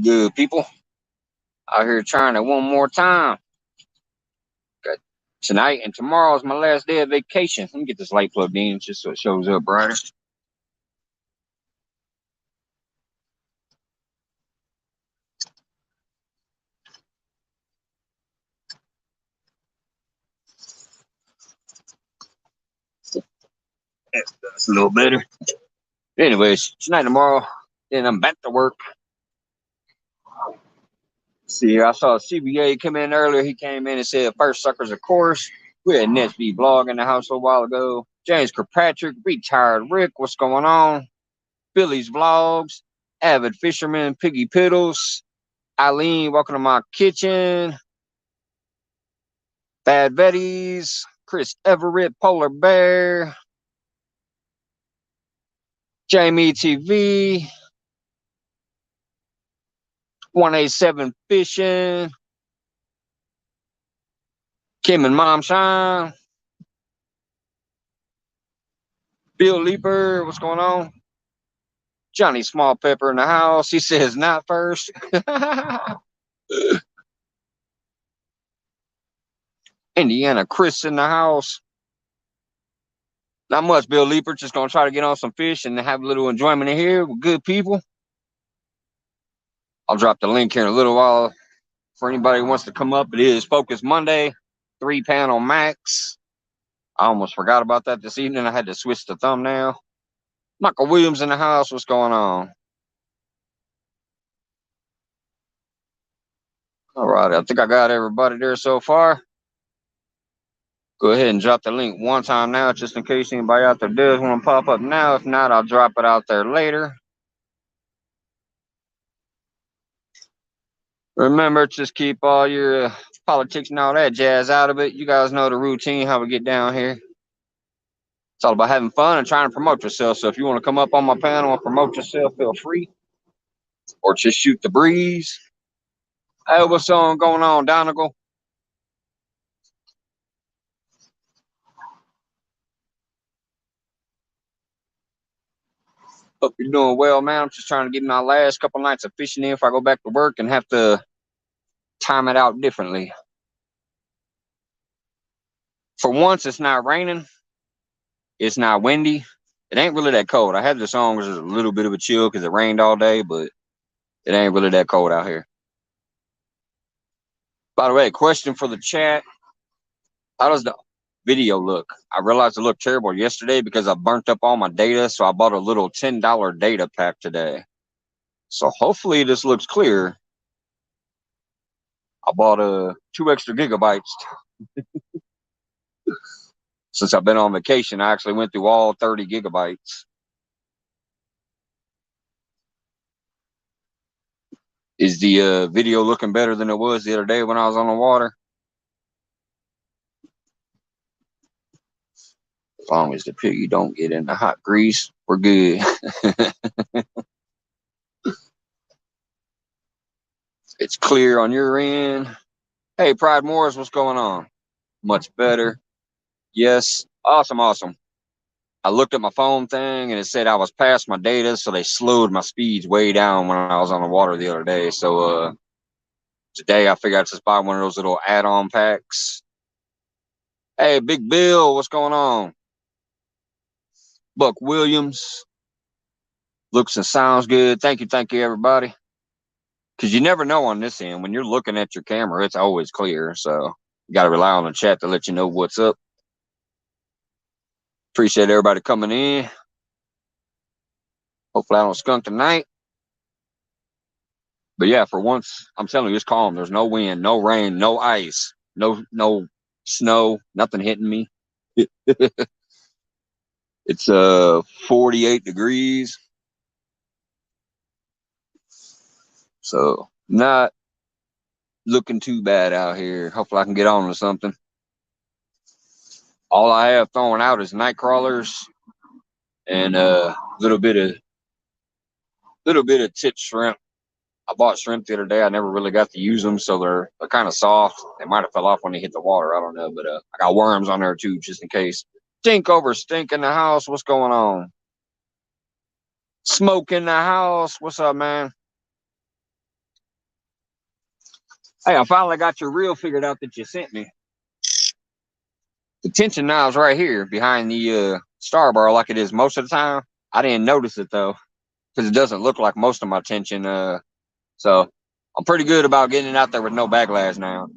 good people. Out here trying it one more time. Got tonight and tomorrow is my last day of vacation. Let me get this light plugged in just so it shows up brighter. That's a little better. Anyways, tonight, tomorrow, then I'm back to work. See, I saw CBA come in earlier. He came in and said, first suckers, of course. We had Netsby blog in the house a while ago. James Kirkpatrick, retired Rick, what's going on? Billy's vlogs, avid fisherman, Piggy Piddles, Eileen, welcome to my kitchen. Bad Betties, Chris Everett, Polar Bear, Jamie TV, 187 Fishing, Kim and Mom Shine, Bill Leaper, what's going on? Johnny Small Pepper in the house. He says not first. Indiana Chris in the house. Not much, Bill Leaper. Just gonna try to get on some fish and have a little enjoyment in here with good people. I'll drop the link here in a little while for anybody who wants to come up. It is Focus Monday, 3-panel max. I almost forgot about that this evening. I had to switch the thumbnail. Michael Williams in the house. What's going on? All right. I think I got everybody there so far. Go ahead and drop the link one time now, just in case anybody out there does want to pop up now. If not, I'll drop it out there later. Remember, just keep all your politics and all that jazz out of it. You guys know the routine, how we get down here. It's all about having fun and trying to promote yourself. So if you want to come up on my panel and promote yourself, feel free. Or just shoot the breeze. Hey, what's going on, Donegal? Hope you're doing well, man. I'm just trying to get my last couple nights of fishing in if I go back to work and have to time it out differently. For once, it's not raining. It's not windy. It ain't really that cold. I had this on because there's a little bit of a chill because it rained all day, but it ain't really that cold out here. By the way, question for the chat. How does the video look? I realized it looked terrible yesterday because I burnt up all my data, so I bought a little $10 data pack today. So hopefully this looks clear. I bought 2 extra gigabytes. Since I've been on vacation, I actually went through all 30 gigabytes. Is the video looking better than it was the other day when I was on the water? As long as the piggy don't get in the hot grease, we're good. It's clear on your end. Hey, Pride Morris, what's going on? Much better. Yes. Awesome. I looked at my phone thing and it said I was past my data, so they slowed my speeds way down when I was on the water the other day. So today I figured I'd just buy one of those little add-on packs. Hey, Big Bill, what's going on? Buck Williams. Looks and sounds good. Thank you, everybody. Because you never know on this end. When you're looking at your camera, it's always clear. So you got to rely on the chat to let you know what's up. Appreciate everybody coming in. Hopefully I don't skunk tonight. But yeah, for once, I'm telling you, it's calm. There's no wind, no rain, no ice, no snow, nothing hitting me. It's 48 degrees. So not looking too bad out here. Hopefully I can get on to something. All I have thrown out is night crawlers and a little bit of tip shrimp. I bought shrimp the other day. I never really got to use them, so they're kind of soft. They might have fell off when they hit the water. I don't know, but I got worms on there too, just in case. Stink over stink in the house. What's going on? Smoke in the house. What's up, man? Hey, I finally got your reel figured out that you sent me. The tension knob's right here behind the star bar like it is most of the time. I didn't notice it though, because it doesn't look like most of my tension. So I'm pretty good about getting it out there with no backlash now.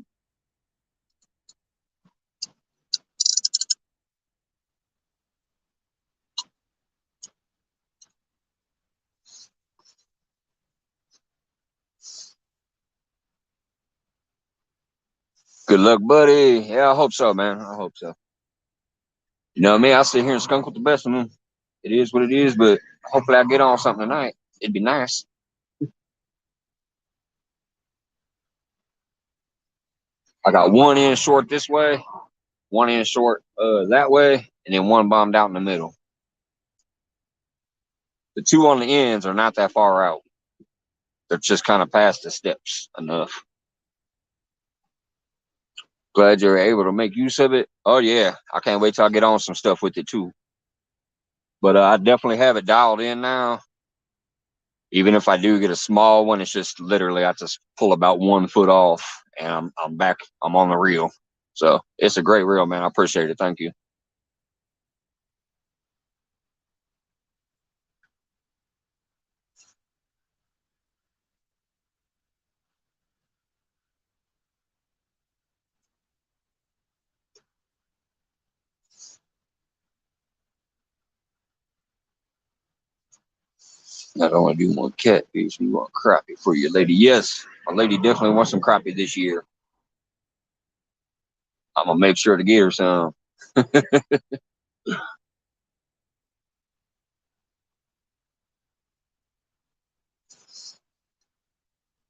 Good luck, buddy. Yeah, I hope so, man. I hope so. You know me, I sit here and skunk with the best of them. It is what it is, but hopefully I get on something tonight. It'd be nice. I got one in short this way, one in short that way, and then one bombed out in the middle. The two on the ends are not that far out. They're just kind of past the steps enough. Glad you're able to make use of it. Oh yeah, I can't wait till I get on some stuff with it too. But I definitely have it dialed in now. Even if I do get a small one, it's just literally I just pull about 1 foot off, and I'm back. I'm on the reel. So it's a great reel, man. I appreciate it. Thank you. Not only do you want catfish, you want crappie for your lady. Yes, my lady definitely wants some crappie this year. I'm gonna make sure to get her some.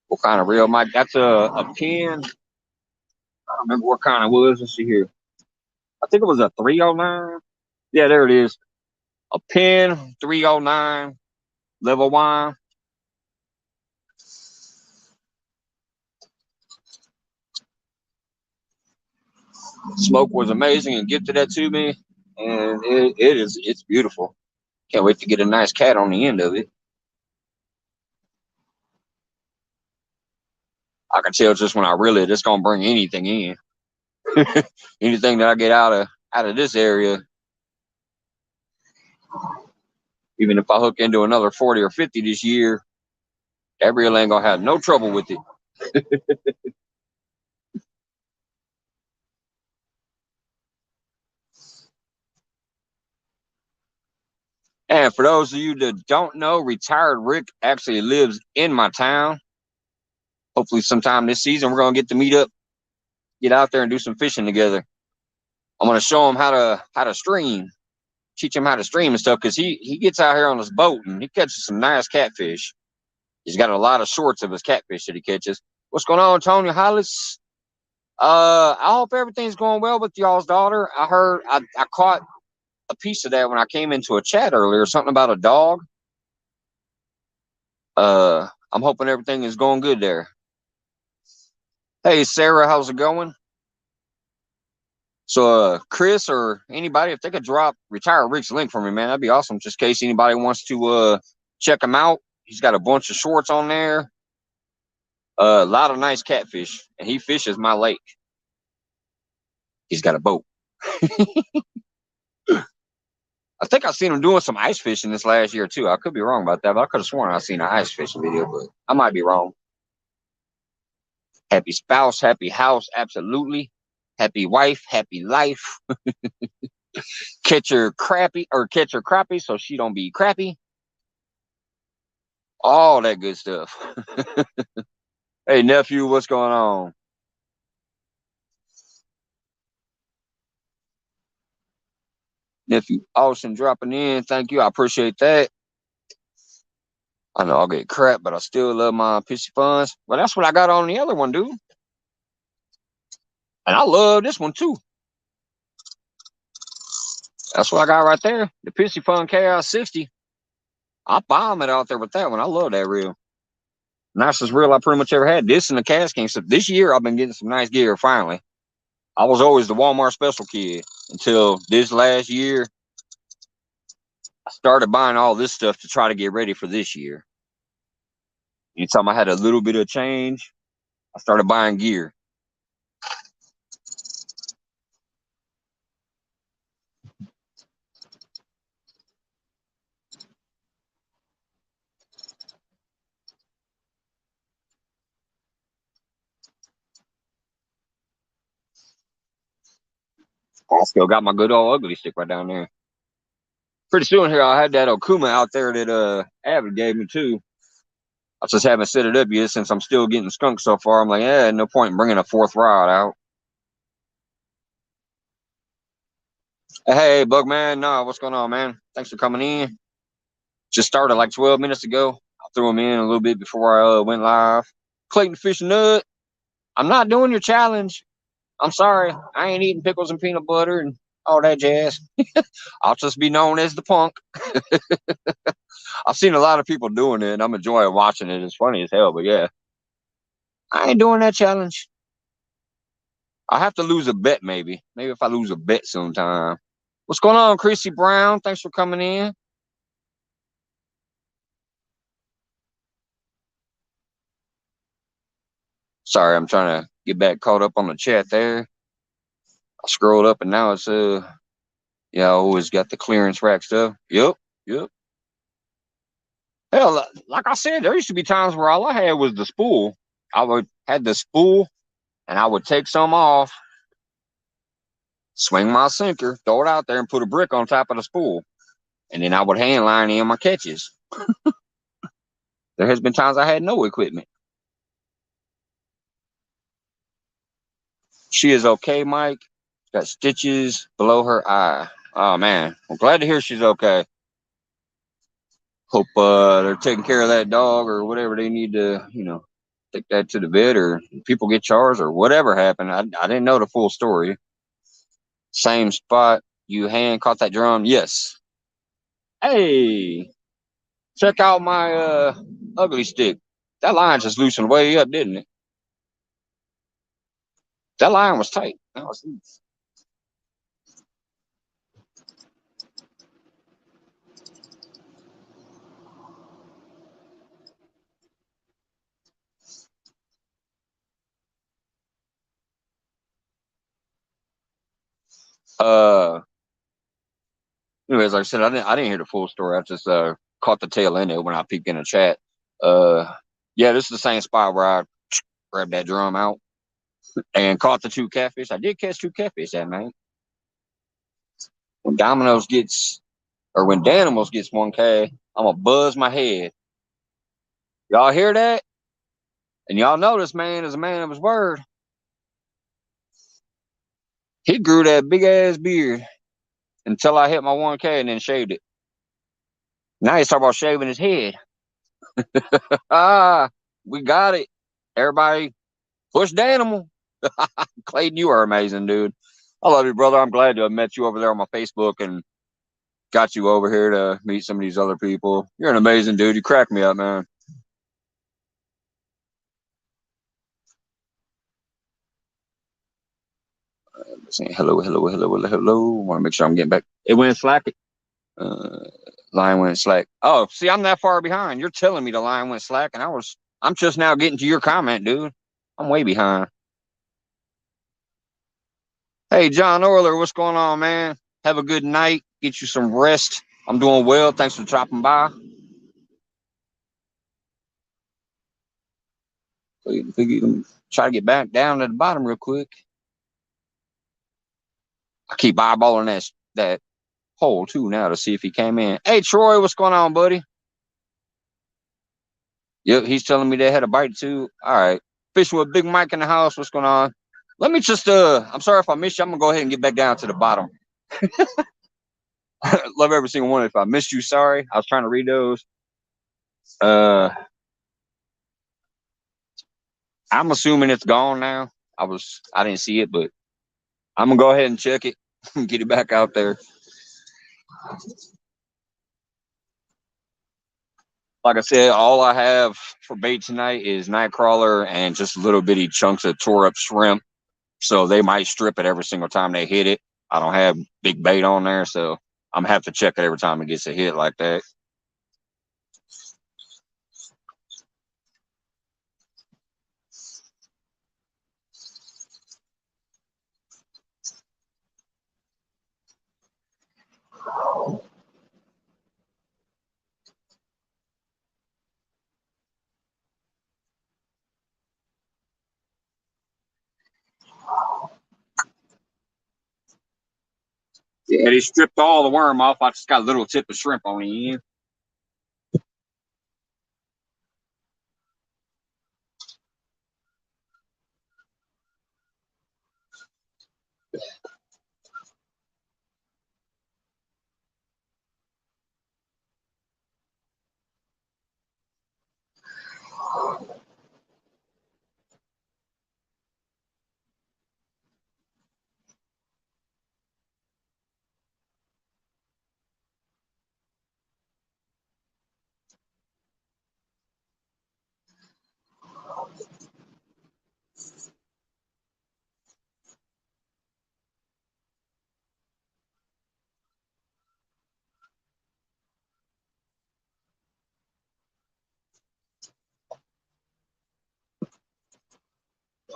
What kind of reel, Mike? That's a pin. I don't remember what kind it was. Let's see here. I think it was a 309. Yeah, there it is. A pin 309 level wine. Smoke was amazing and gifted that to me, and it's beautiful. Can't wait to get a nice cat on the end of it. I can tell just when I reel it, it's gonna bring anything in. Anything that I get out of this area, even if I hook into another 40 or 50 this year, that reel ain't gonna have no trouble with it. And for those of you that don't know, retired Rick actually lives in my town. Hopefully, sometime this season, we're gonna get to meet up, get out there, and do some fishing together. I'm gonna show him how to stream, teach him how to stream and stuff, because he gets out here on his boat and he catches some nice catfish. He's got a lot of shorts of his catfish that he catches. What's going on, Tony Hollis? I hope everything's going well with y'all's daughter. I heard I caught a piece of that when I came into a chat earlier, something about a dog. I'm hoping everything is going good there. Hey Sarah, how's it going? So Chris or anybody, if they could drop Retire Rick's link for me, man, that'd be awesome. Just in case anybody wants to check him out. He's got a bunch of shorts on there. A lot of nice catfish, and he fishes my lake. He's got a boat. I think I've seen him doing some ice fishing this last year too. I could be wrong about that, but I could have sworn I've seen an ice fishing video, but I might be wrong. Happy spouse, happy house, absolutely. Happy wife, happy life. Catch her crappie so she don't be crappy. All that good stuff. Hey nephew, what's going on? Nephew Austin dropping in. Thank you. I appreciate that. I know I'll get crap, but I still love my pissy funds. Well, that's what I got on the other one, dude. And I love this one too. That's what I got right there. The Pissy Fun Chaos 60. I bomb it out there with that one. I love that reel. Nicest reel I pretty much ever had. This and the Cast King. So this year I've been getting some nice gear finally. I was always the Walmart special kid until this last year. I started buying all this stuff to try to get ready for this year. Anytime I had a little bit of change, I started buying gear. I still got my good old ugly stick right down there. Pretty soon here, I had that Okuma out there that Avid gave me too. I just haven't set it up yet since I'm still getting skunked so far. I'm like, no point in bringing a fourth rod out. Hey, Bugman, no, what's going on, man? Thanks for coming in. Just started like 12 minutes ago. I threw him in a little bit before I went live. Clayton Fish Nut, I'm not doing your challenge. I'm sorry. I ain't eating pickles and peanut butter and all that jazz. I'll just be known as the punk. I've seen a lot of people doing it, and I'm enjoying watching it. It's funny as hell, but yeah. I ain't doing that challenge. I have to lose a bet, maybe. Maybe if I lose a bet sometime. What's going on, Chrissy Brown? Thanks for coming in. Sorry, I'm trying to get back caught up on the chat there. I scrolled up and now it's yeah, I always got the clearance rack stuff. Yep. Hell, like I said, there used to be times where all I had was the spool. I would had the spool and I would take some off, swing my sinker, throw it out there, and put a brick on top of the spool. And then I would hand line in my catches. There has been times I had no equipment. She is okay, Mike. Got stitches below her eye. Oh man, I'm glad to hear she's okay. Hope they're taking care of that dog or whatever they need to, take that to the vet or people get charged or whatever happened. I didn't know the full story. Same spot you hand caught that drum. Yes. Hey, check out my ugly stick. That line just loosened way up, didn't it? That line was tight. That was loose. Uh, anyways, like I said, I didn't hear the full story. I just caught the tail end of it when I peeked in the chat. Uh, yeah, this is the same spot where I grabbed that drum out and caught the two catfish. I did catch two catfish that night. When Domino's gets or when Danimals gets 1K, I'm gonna buzz my head. Y'all hear that? And y'all know this man is a man of his word. He grew that big ass beard until I hit my 1K and then shaved it. Now he's talking about shaving his head. We got it. Everybody push Danimal. Clayton, you are amazing, dude. I love you, brother. I'm glad to have met you over there on my Facebook and got you over here to meet some of these other people. You're an amazing dude. You crack me up, man. Saying hello. Want to make sure I'm getting back. It went slack. Line went slack. Oh, see, I'm that far behind. You're telling me the line went slack, and I'm just now getting to your comment, dude. I'm way behind. Hey, John Orler, what's going on, man? Have a good night. Get you some rest. I'm doing well. Thanks for dropping by. Try to get back down to the bottom real quick. I keep eyeballing that hole too now to see if he came in. Hey, Troy, what's going on, buddy? Yep, he's telling me they had a bite too. All right. Fishing with Big Mike in the house. What's going on? Let me just I'm sorry if I missed you. I'm gonna go ahead and get back down to the bottom. Love every single one. If I missed you, sorry. I was trying to read those. I'm assuming it's gone now. I didn't see it, but I'm gonna go ahead and check it and get it back out there. Like I said, all I have for bait tonight is nightcrawler and just little bitty chunks of tore up shrimp. So they might strip it every single time they hit it. I don't have big bait on there, so I'm gonna have to check it every time it gets a hit like that. Yeah, they stripped all the worm off. I just got a little tip of shrimp on the end.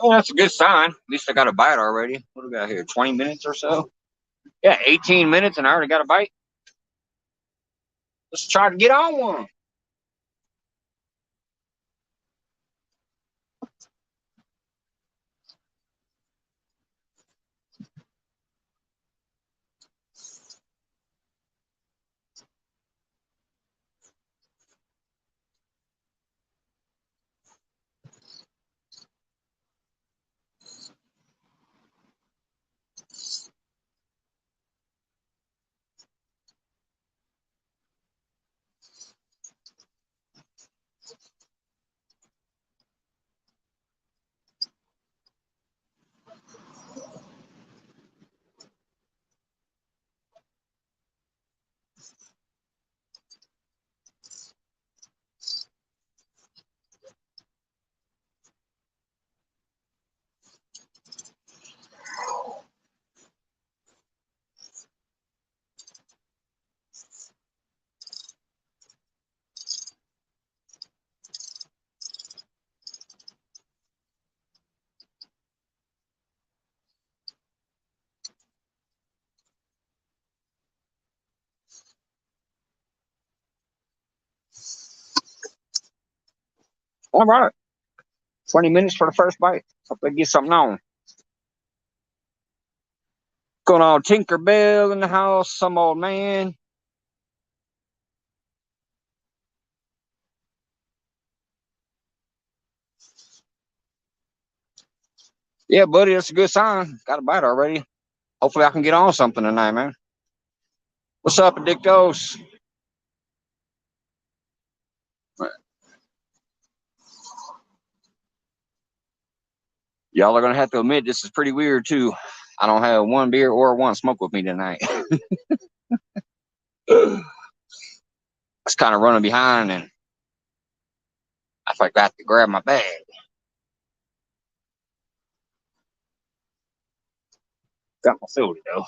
Well, that's a good sign. At least I got a bite already. What do we got here? 20 minutes or so? Yeah, 18 minutes and I already got a bite. Let's try to get on one. All right. 20 minutes for the first bite. Hope they get something on. Going on Tinkerbell in the house, some old man. Yeah, buddy, that's a good sign. Got a bite already. Hopefully I can get on something tonight, man. What's up, Addictos? Y'all are gonna have to admit this is pretty weird too. I don't have one beer or one smoke with me tonight. I was kind of running behind and I forgot to grab my bag. Got my soda though.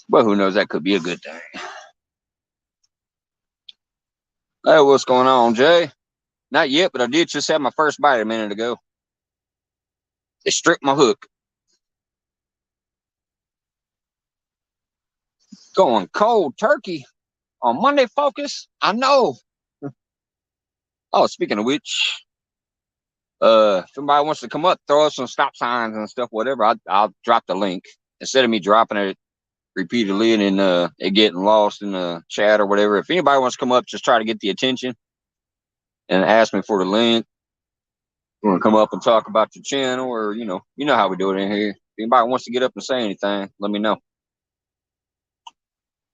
But who knows? That could be a good thing. Hey, what's going on, Jay? Not yet, but I did just have my first bite a minute ago. They stripped my hook. Going cold turkey on Monday Focus. I know. Oh, speaking of which, if somebody wants to come up, throw us some stop signs and stuff, whatever. I'll drop the link instead of me dropping it repeatedly and then it getting lost in the chat or whatever. If anybody wants to come up, just try to get the attention and ask me for the link. You want to come up and talk about your channel, or you know how we do it in here. If anybody wants to get up and say anything, let me know.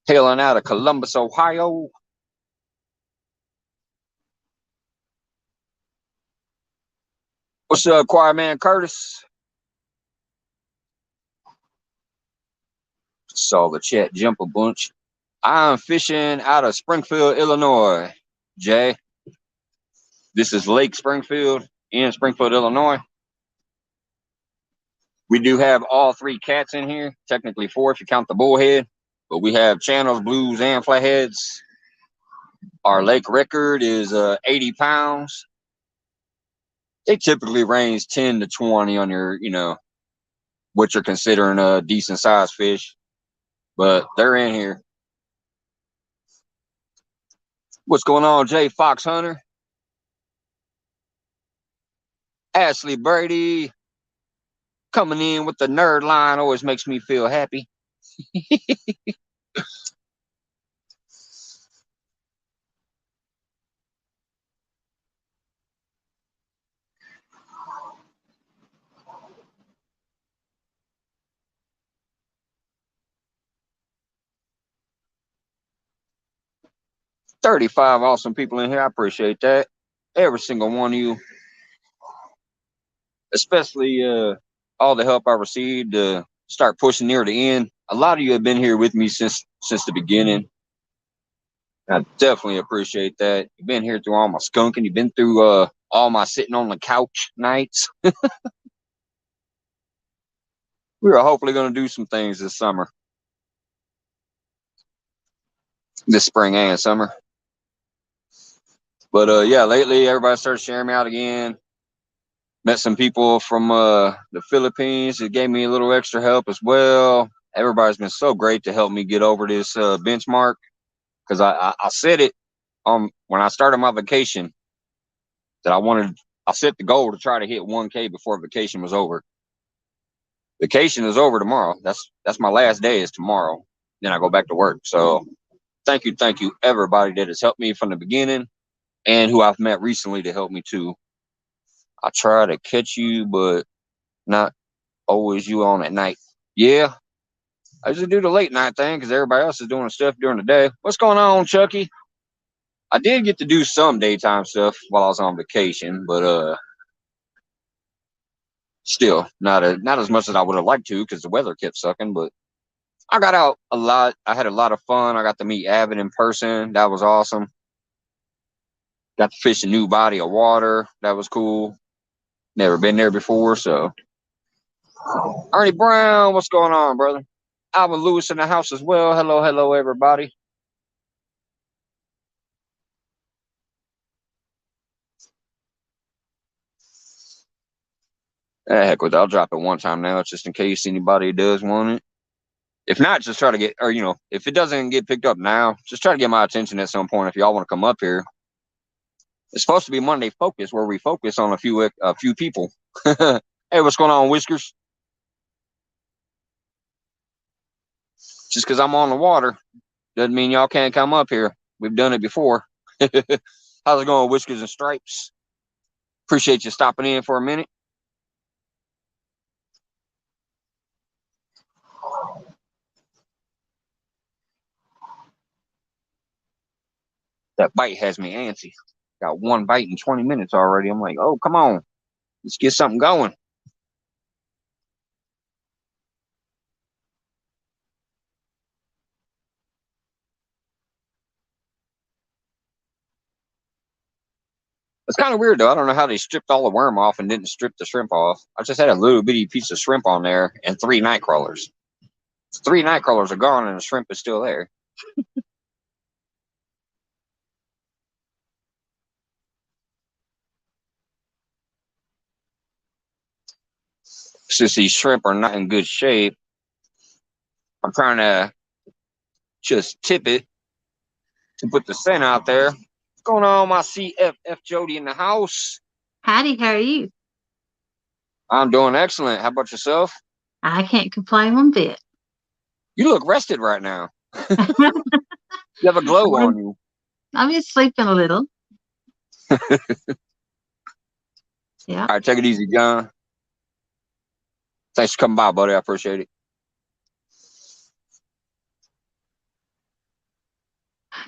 Hailing out of Columbus, Ohio. What's up, Choir Man Curtis? Saw the chat jump a bunch. I'm fishing out of Springfield, Illinois. Jay, this is Lake Springfield in Springfield, Illinois. We do have all three cats in here, technically four if you count the bullhead, but we have channels, blues, and flatheads. Our lake record is 80 pounds. They typically range 10 to 20 on your, what you're considering a decent sized fish, but they're in here. What's going on, Jay Fox Hunter? Ashley Brady coming in with the nerd line always makes me feel happy. 35 awesome people in here. I appreciate that. Every single one of you. Especially all the help I received to start pushing near the end. A lot of you have been here with me since the beginning. I definitely appreciate that. You've been here through all my skunking. You've been through all my sitting on the couch nights. We are hopefully going to do some things this summer. This spring and summer. But yeah, lately everybody started sharing me out again. Met some people from the Philippines that gave me a little extra help as well. Everybody's been so great to help me get over this benchmark. Because I said it when I started my vacation that I set the goal to try to hit 1K before vacation was over. Vacation is over tomorrow. That's my last day is tomorrow. Then I go back to work. So thank you, everybody that has helped me from the beginning and who I've met recently to help me too. I try to catch you, but not always you on at night. Yeah, I usually do the late night thing because everybody else is doing stuff during the day. What's going on, Chucky? I did get to do some daytime stuff while I was on vacation, but still not as much as I would have liked to because the weather kept sucking. But I got out a lot. I had a lot of fun. I got to meet Avid in person. That was awesome. Got to fish a new body of water. That was cool. Never been there before, so. Ernie Brown, what's going on, brother? Alvin Lewis in the house as well. Hello, everybody. Heck with it. I'll drop it one time now, just in case anybody does want it. If not, just try to get, or if it doesn't get picked up now, just try to get my attention at some point if y'all want to come up here. It's supposed to be Monday Focus, where we focus on a few people. Hey, what's going on, Whiskers? Just because I'm on the water doesn't mean y'all can't come up here. We've done it before. How's it going, Whiskers and Stripes? Appreciate you stopping in for a minute. That bite has me antsy. Got one bite in 20 minutes already. I'm like, oh, come on. Let's get something going. It's kind of weird, though. I don't know how they stripped all the worm off and didn't strip the shrimp off. I just had a little bitty piece of shrimp on there and 3 night crawlers. 3 night crawlers are gone and the shrimp is still there. Since these shrimp are not in good shape, I'm trying to just tip it to put the scent out there. What's going on, my CFF Jody in the house? Howdy, how are you? I'm doing excellent. How about yourself? I can't complain one bit. You look rested right now. You have a glow on you. I'm just sleeping a little. Yeah. All right, take it easy, John. Thanks for coming by, buddy. I appreciate it.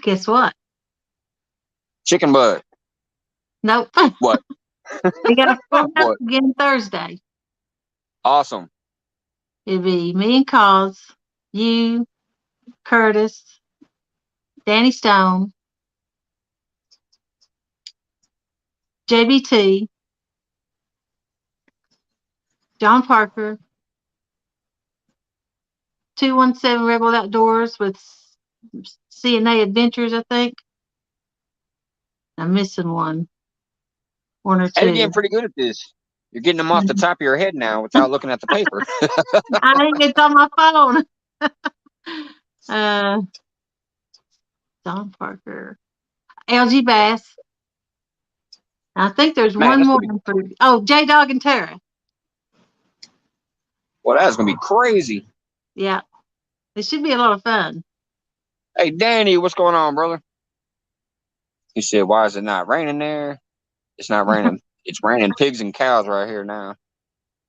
Guess what? Chicken butt. Nope. What? We got a full house again Thursday. Awesome. It'll be me and Cause, you, Curtis, Danny Stone, JBT, John Parker, 217 Rebel Outdoors with CNA Adventures, I think. I'm missing one or two. Hey, you're getting pretty good at this. You're getting them off the top of your head now without looking at the paper. I think it's on my phone. John Parker. LG Bass. I think there's Man, one that's more. gonna be J Dog and Tara. well, that's gonna be crazy. Yeah, it should be a lot of fun. Hey, Danny, what's going on, brother? He said, "Why is it not raining there? It's not raining. It's raining pigs and cows right here now.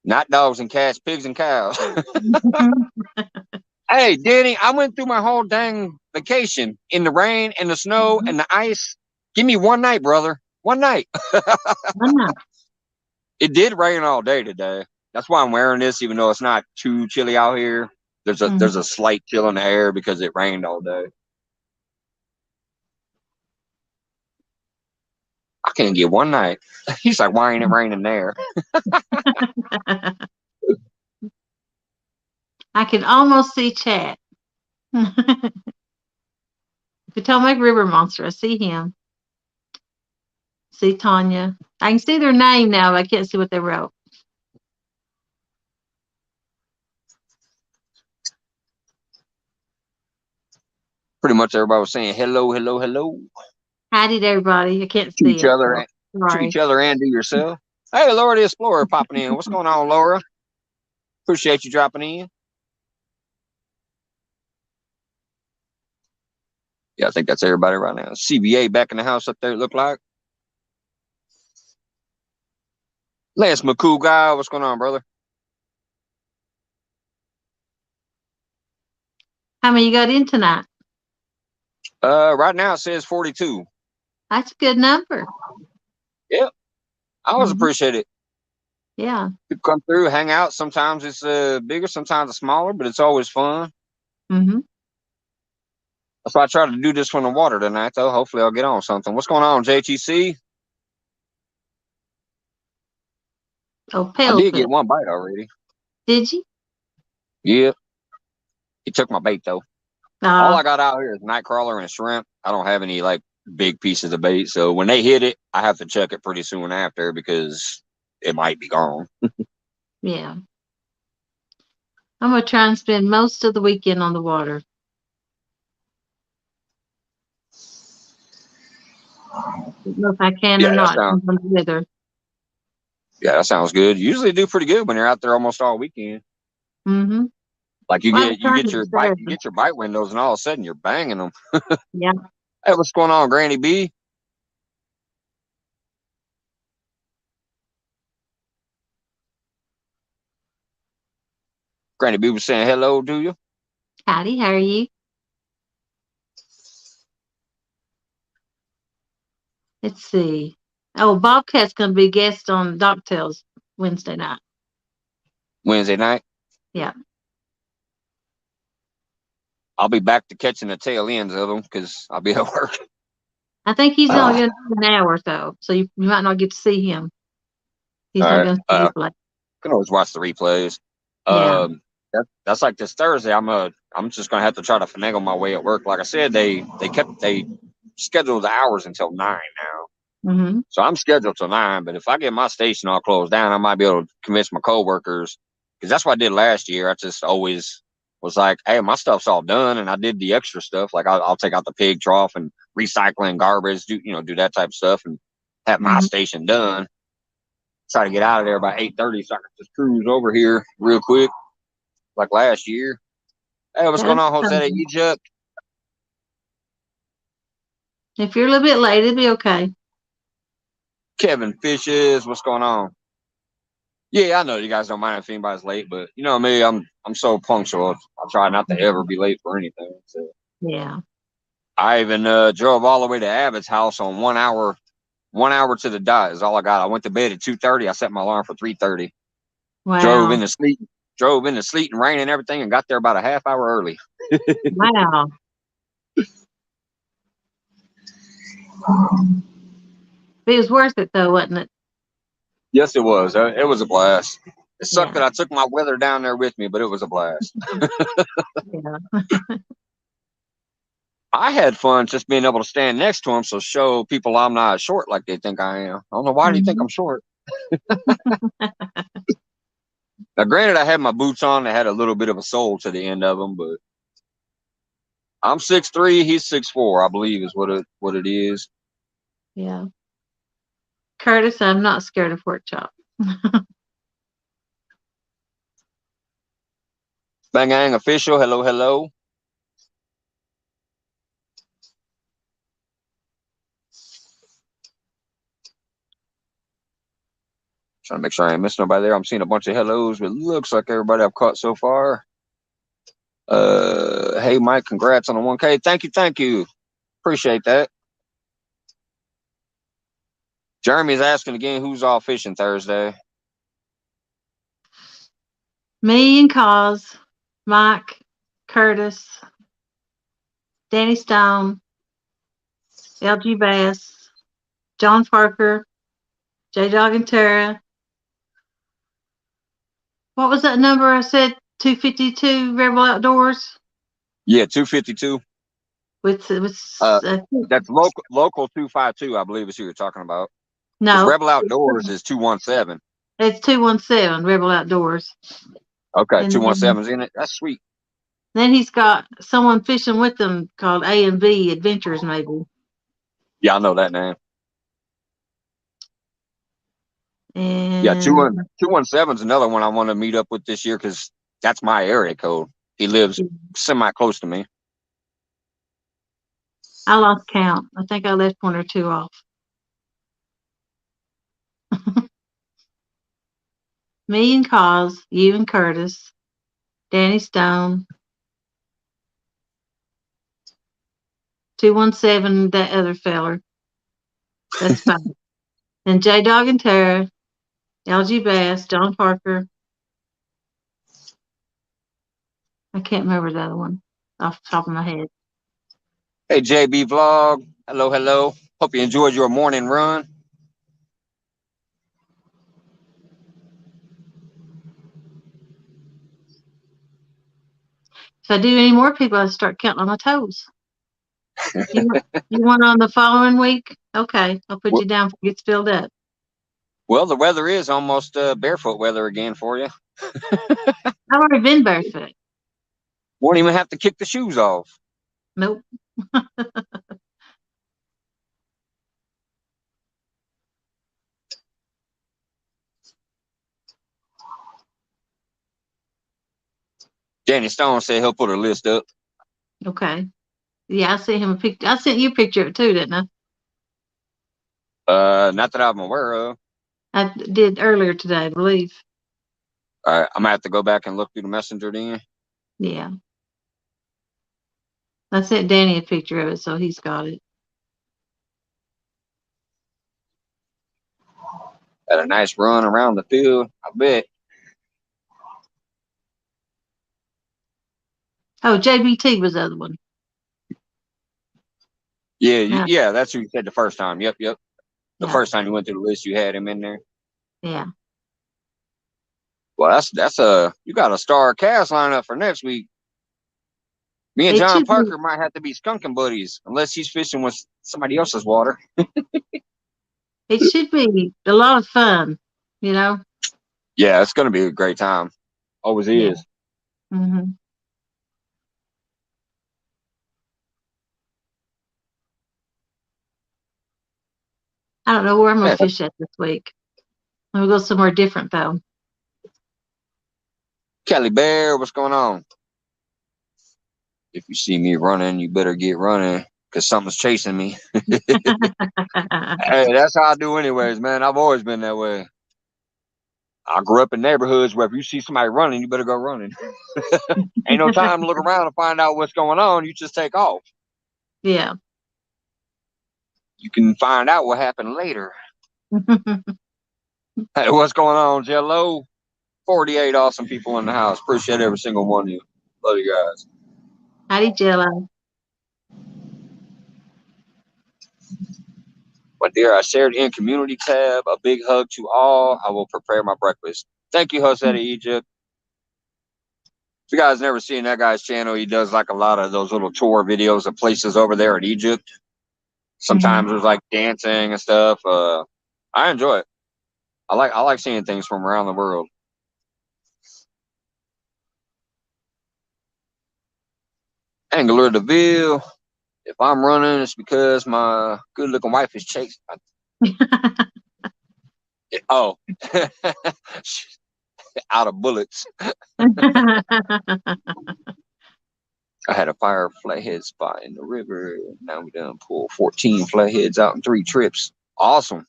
Not dogs and cats, pigs and cows." Hey, Danny, I went through my whole dang vacation in the rain and the snow and the ice. Give me one night, brother. One night. It did rain all day today. That's why I'm wearing this, even though it's not too chilly out here. There's a slight chill in the air because it rained all day. I can't get one night. He's like, why ain't it raining there? I can almost see Chad. Potomac River Monster. I see him. See Tanya. I can see their name now, but I can't see what they wrote. Pretty much everybody was saying hello, hello, hello. Howdy to everybody. I can't To see each it. other, So to each other, and to yourself. Hey, Laura the Explorer popping in. What's going on, Laura? Appreciate you dropping in. Yeah, I think that's everybody right now. CBA back in the house up there, it look like. Lance McCool guy, what's going on, brother? How many you got in tonight? Right now it says 42. That's a good number. Yep. I always appreciate it. Yeah. You come through, hang out. Sometimes it's bigger, sometimes it's smaller, but it's always fun. That's why I try to do this from the water tonight, though. Hopefully I'll get on something. What's going on, JTC? Oh, I did Palefoot. get one bite already. Did you? Yep. He took my bait, though. All I got out here is nightcrawler and shrimp. I don't have any, like, big pieces of bait. So when they hit it, I have to check it pretty soon after because it might be gone. Yeah. I'm going to try and spend most of the weekend on the water. I don't know if I can or not. Yeah, that sounds good. You usually do pretty good when you're out there almost all weekend. Like you get your bite windows, and all of a sudden you're banging them. Yeah. Hey, what's going on, Granny B? Granny B was saying hello to you. Howdy, how are you? Let's see. Oh, Bobcat's going to be guest on Docktails Wednesday night. Wednesday night? Yeah. I'll be back to catching the tail ends of them because I'll be at work. I think he's only going to do an hour, though, so you might not get to see him. He's not going to see replay. Can always watch the replays. Yeah. That's like this Thursday. I'm just gonna have to try to finagle my way at work. Like I said, they scheduled the hours until 9 now. So I'm scheduled till 9. But if I get my station all closed down, I might be able to convince my coworkers, because that's what I did last year. I just always was like, hey, my stuff's all done, and I did the extra stuff. Like I'll take out the pig trough and recycling garbage, do that type of stuff, and have my station done. Try to get out of there by 8:30 so I can just cruise over here real quick, like last year. Hey, what's going on, Jose Egypt? If you're a little bit late, it'll be okay. Kevin Fishes, what's going on? Yeah, I know you guys don't mind if anybody's late, but you know me, I'm so punctual. I try not to ever be late for anything. So. Yeah. I even drove all the way to Abbott's house on 1 hour. 1 hour to the dot is all I got. I went to bed at 2:30. I set my alarm for 3:30. Wow. Drove in the sleet and rain and everything, and got there about a half hour early. Wow. It was worth it, though, wasn't it? Yes, it was. It was a blast. It sucked that I took my weather down there with me, but it was a blast. I had fun just being able to stand next to him, so show people I'm not short like they think I am. I don't know, why do you think I'm short? Now, granted, I had my boots on. They had a little bit of a sole to the end of them, but I'm 6'3", he's 6'4", I believe is what it is. Yeah. Curtis, I'm not scared of pork chop. Bang Gang Official, hello, hello. Trying to make sure I ain't missing nobody there. I'm seeing a bunch of hellos, but it looks like everybody I've caught so far. Hey Mike, congrats on the 1K. Thank you, thank you. Appreciate that. Jeremy's asking again, who's all fishing Thursday? Me and Cause, Mike, Curtis, Danny Stone, LG Bass, John Parker, J Dog and Tara. What was that number I said? 252 Rebel Outdoors? Yeah, 252. With That's local 252, I believe is who you're talking about. Because no, Rebel Outdoors is 217. it's 217 Rebel Outdoors. Okay, And 217's in it. That's sweet. then he's got someone fishing with them called A&B Adventures, maybe. Yeah, I know that name. Yeah, And 217's another one I want to meet up with this year because that's my area code. He lives semi close to me. I lost count. I think I left one or two off. Me and Cause, you and Curtis, Danny Stone, 217, that other feller. That's fine. And J Dog and Tara, LG Bass, John Parker. I can't remember the other one off the top of my head. Hey, JB Vlog. Hello, hello. Hope you enjoyed your morning run. If I do any more people, I start counting on my toes. You want on the following week? Okay, I'll put you down before it gets filled up. Well, the weather is almost barefoot weather again for you. I've already been barefoot. Won't even have to kick the shoes off. Nope. Danny Stone said he'll put a list up. Okay. Yeah, I sent him a picture. I sent you a picture of it too, didn't I? Not that I'm aware of. I did earlier today, I believe. All right, I'm gonna have to go back and look through the messenger then. Yeah. I sent Danny a picture of it, so he's got it. Had a nice run around the field, I bet. Oh, JBT was the other one. Yeah, No, yeah, that's who you said the first time. Yep. The yeah, first time you went through the list, you had him in there. yeah. Well, that's you got a star cast lineup for next week. Me and It John should be. Parker might have to be skunking buddies unless he's fishing with somebody else's water. It should be a lot of fun. You know. Yeah, it's gonna be a great time. Always Yeah. is. Mhm. I don't know where I'm gonna Yeah. fish at this week. I'm gonna go somewhere different though. Kelly Bear, what's going on? If you see me running, you better get running because something's chasing me. Hey, that's how I do anyways, man. I've always been that way. I grew up in neighborhoods where if you see somebody running, you better go running. Ain't no time to look around and find out what's going on. You just take off. Yeah. You can find out what happened later. Hey, what's going on, Jello? 48 awesome people in the house. Appreciate every single one of you. Love you guys. Howdy, Jello. My dear, I shared in community tab. A big hug to all. I will prepare my breakfast. Thank you, Jose de Egypt. If you guys never seen that guy's channel, he does like a lot of those little tour videos of places over there in Egypt. Mhm. Sometimes there's like dancing and stuff. I enjoy it. I like seeing things from around the world. Angler DeVille. If I'm running, it's because my good looking wife is chasing. Oh, out of bullets. I had a fire flathead spot in the river. Now we done pulled 14 flatheads out in 3 trips. Awesome.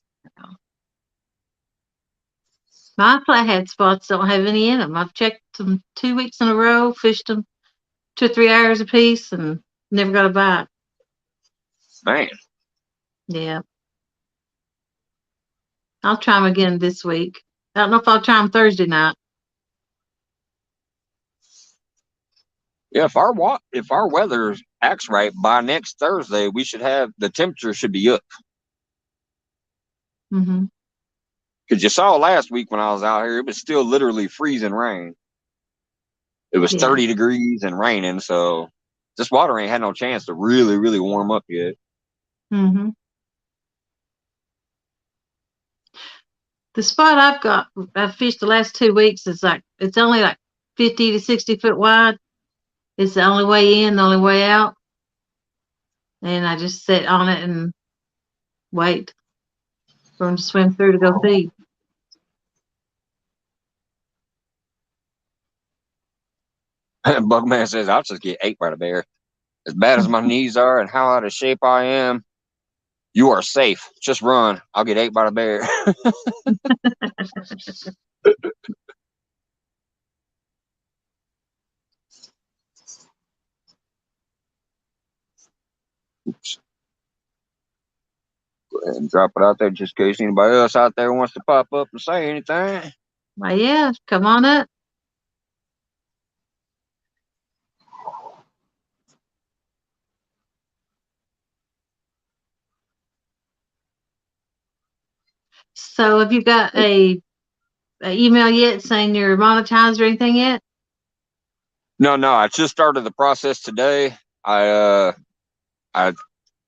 My flathead spots don't have any in them. I've checked them 2 weeks in a row, fished them 2 or 3 hours a piece, and never got a bite. Man. Yeah. I'll try them again this week. I don't know if I'll try them Thursday night. Yeah, if our weather acts right by next Thursday, we should have the temperature should be up. Mm-hmm. Because you saw last week when I was out here, it was still literally freezing rain. It was 30 degrees and raining, so this water ain't had no chance to really, really warm up yet. Mm-hmm. The spot I've fished the last 2 weeks is it's only like 50 to 60 foot wide. It's the only way in, the only way out. And I just sit on it and wait for them to swim through to go feed. Bugman says, I'll just get ate by the bear. As bad as my knees are and how out of shape I am, you are safe. Just run. I'll get ate by the bear. Oops. Go ahead and drop it out there just in case anybody else out there wants to pop up and say anything. Well, yeah, come on up. So have you got a email yet saying you're monetized or anything yet? No, I just started the process today. I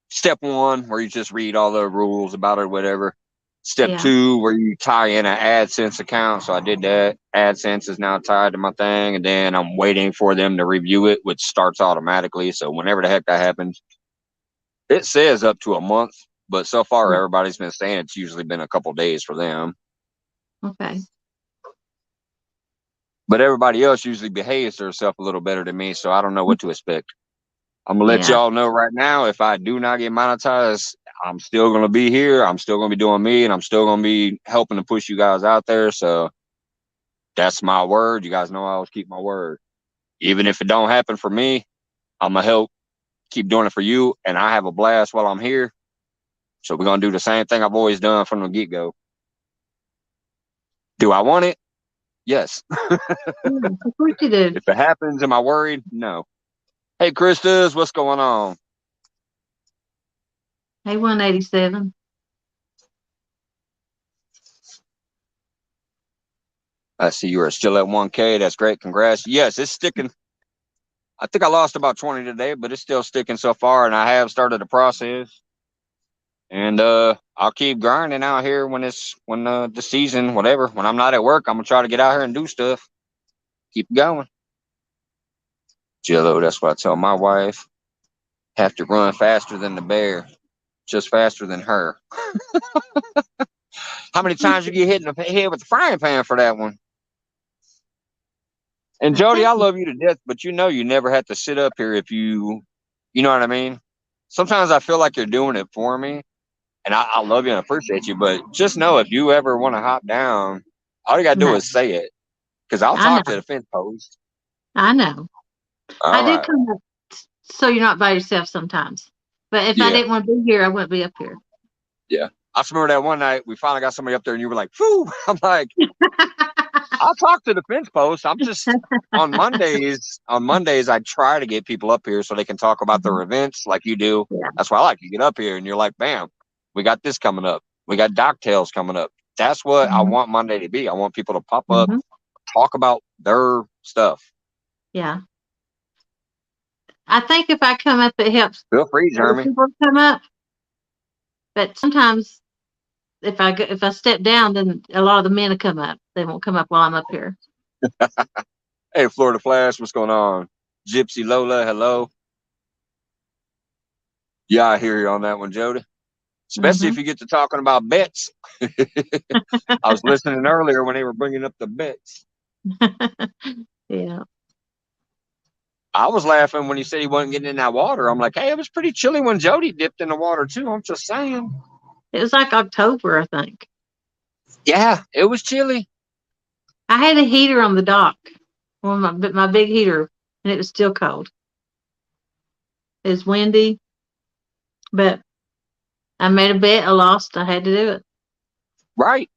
step 1 where you just read all the rules about it or whatever. Step 2 where you tie in an AdSense account. So I did that. AdSense is now tied to my thing, and then I'm waiting for them to review it, which starts automatically. So whenever the heck that happens, it says up to a month, but so far everybody's been saying it's usually been a couple days for them. Okay. But everybody else usually behaves themselves a little better than me, so I don't know what to expect. I'm gonna let y'all know right now, if I do not get monetized, I'm still gonna be here. I'm still gonna be doing me, and I'm still gonna be helping to push you guys out there. So that's my word. You guys know I always keep my word. Even if it don't happen for me, I'm gonna help keep doing it for you, and I have a blast while I'm here. So we're gonna do the same thing I've always done from the get-go. Do I want it? Yes. Of course you do. If it happens, am I worried? No. Hey, Christus, what's going on? Hey, 187. I see you are still at 1K. That's great. Congrats. Yes, it's sticking. I think I lost about 20 today, but it's still sticking so far, and I have started the process. And I'll keep grinding out here when the season, whatever. When I'm not at work, I'm gonna try to get out here and do stuff. Keep going. Jello, that's what I tell my wife. Have to run faster than the bear, just faster than her. How many times you get hit in the head with the frying pan for that one? And Jody, I love you to death, but you know you never have to sit up here if you know what I mean? Sometimes I feel like you're doing it for me, and I love you and appreciate you, but just know if you ever want to hop down, all you got to do is say it, because I'll talk to the fence post. I know. All do right. come up so you're not by yourself sometimes. But if I didn't want to be here, I wouldn't be up here. Yeah. I just remember that one night we finally got somebody up there and you were like, "Phew." I'm like, I'll talk to the fence post. I'm just on Mondays. On Mondays, I try to get people up here so they can talk about their events like you do. Yeah. That's why I like to get up here and you're like, bam, we got this coming up. We got Docktails coming up. That's what I want Monday to be. I want people to pop up, talk about their stuff. Yeah. I think if I come up, it helps. Feel free, Jeremy. People come up. But sometimes if I step down, then a lot of the men will come up. They won't come up while I'm up here. Hey, Florida Flash, what's going on? Gypsy Lola, hello. Yeah, I hear you on that one, Jody. Especially if you get to talking about bets. I was listening earlier when they were bringing up the bets. Yeah. I was laughing when he said he wasn't getting in that water. I'm like, hey, it was pretty chilly when Jody dipped in the water too. I'm just saying. It was like October, I think. Yeah, it was chilly. I had a heater on the dock, my big heater, and it was still cold. It's windy, but I made a bet. I lost. I had to do it. Right.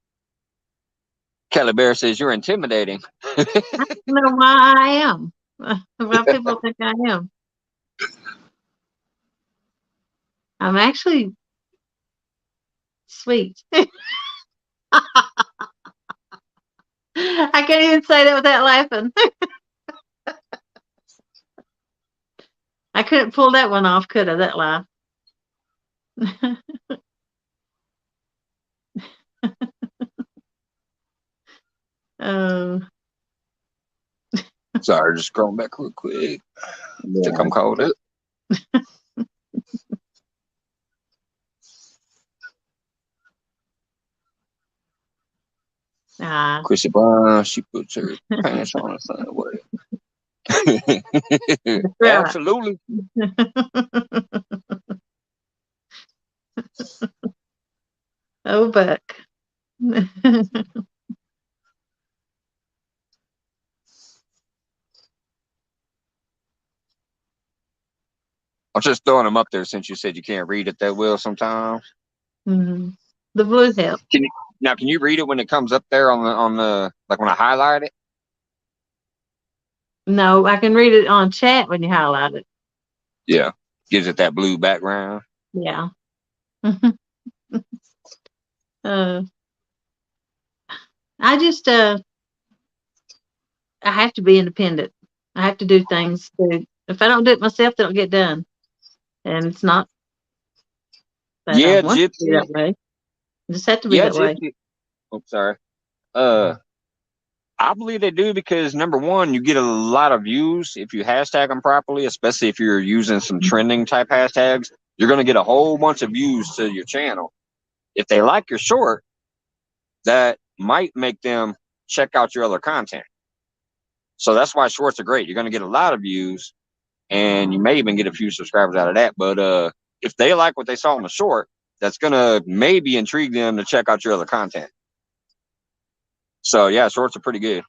Kelly Bear says you're intimidating. I don't know why I am. Why people think I am. I'm actually sweet. I can't even say that without laughing. I couldn't pull that one off, could I? That laugh. Oh, Sorry, just scrolling back real quick. I think yeah. I'm called it. Ah. Chrissy Brown, she puts her pants on the same way. Right. Absolutely. Oh, Buck. I'm just throwing them up there since you said you can't read it that well sometimes. Mm-hmm. The blue help. Can you read it when it comes up there on the like when I highlight it? No, I can read it on chat when you highlight it. Yeah. Gives it that blue background. Yeah. uh, I just I have to be independent. I have to do things. If I don't do it myself, they don't get done. And it's not that I Yeah, want to be Gypsy. that way. I just have to be Yeah, that way. Gypsy. Oh, sorry. Uh I believe they do because number one, you get a lot of views if you hashtag them properly, especially if you're using some trending type hashtags. You're going to get a whole bunch of views to your channel. If they like your short, that might make them check out your other content. So that's why shorts are great. You're going to get a lot of views and you may even get a few subscribers out of that. But if they like what they saw in the short, that's going to maybe intrigue them to check out your other content. So yeah, shorts are pretty good.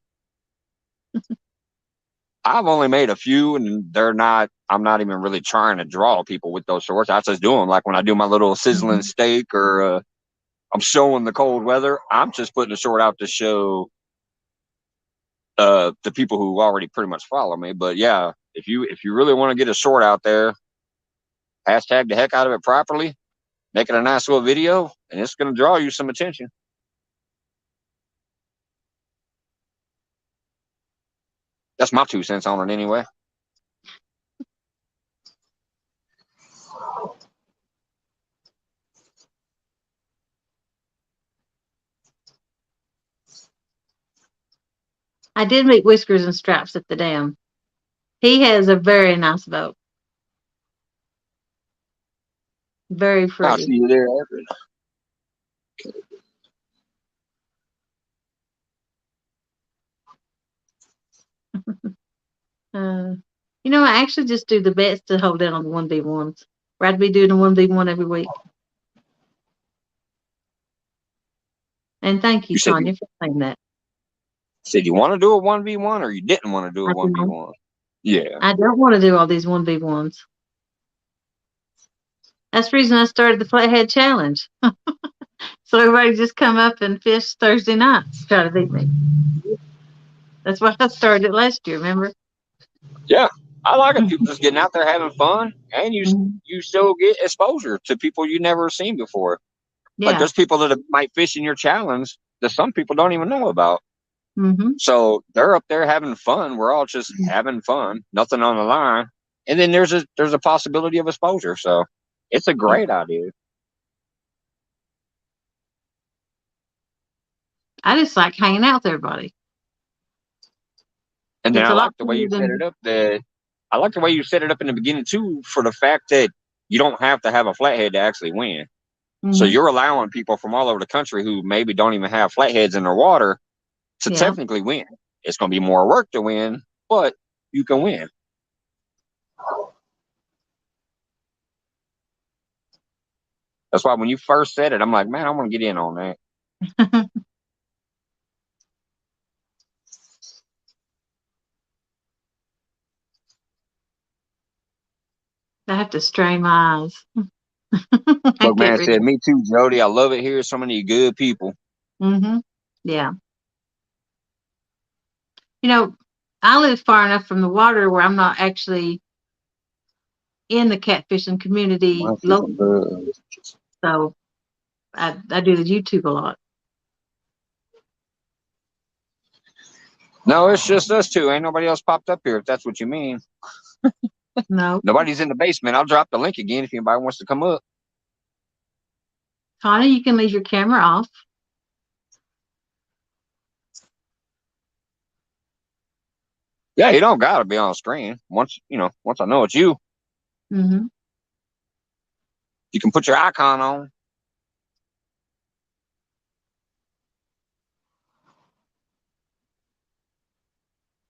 I've only made a few, and I'm not even really trying to draw people with those shorts. I just do them. Like when I do my little sizzling steak or I'm showing the cold weather, I'm just putting a short out to show the people who already pretty much follow me. But yeah, if you really want to get a short out there, hashtag the heck out of it properly, make it a nice little video, and it's going to draw you some attention. That's my 2 cents on it anyway. I did meet Whiskers and Straps at the dam. He has a very nice boat. Very I'll pretty. see you there. I actually just do the bets to hold down on the 1v1s. Rather be doing a 1v1 every week. And thank you, Tanya, for saying that. Said you want to do a 1v1 or you didn't want to do a 1v1? Yeah. I don't want to do all these 1v1s. That's the reason I started the Flathead Challenge. So everybody just come up and fish Thursday nights, try to beat me. That's why I started it last year, remember? Yeah. I like it. People just getting out there having fun, and you still get exposure to people you never seen before. Yeah. Like there's people that might fish in your challenge that some people don't even know about. So they're up there having fun. We're all just having fun, nothing on the line. And then there's a possibility of exposure. So it's a great idea. I just like hanging out with everybody. And then I like the way you set it up. I like the way you set it up in the beginning too, for the fact that you don't have to have a flathead to actually win. So Mm-hmm. you're allowing people from all over the country who maybe don't even have flatheads in their water to Yeah. technically win. It's going to be more work to win, but you can win. That's why when you first said it, I'm like, man, I want to get in on that. I have to strain my eyes. I Look, can't man read. said, me too, Jody. I love it here. So many good people. Mm-hmm. Yeah. You know, I live far enough from the water where I'm not actually in the catfishing community locally. So I do the YouTube a lot. No, it's just us two. Ain't nobody else popped up here, if that's what you mean. No. Nobody's in the basement. I'll drop the link again if anybody wants to come up. Connie, you can leave your camera off. Yeah, you don't gotta be on screen. Once I know it's you, Mm-hmm. you can put your icon on.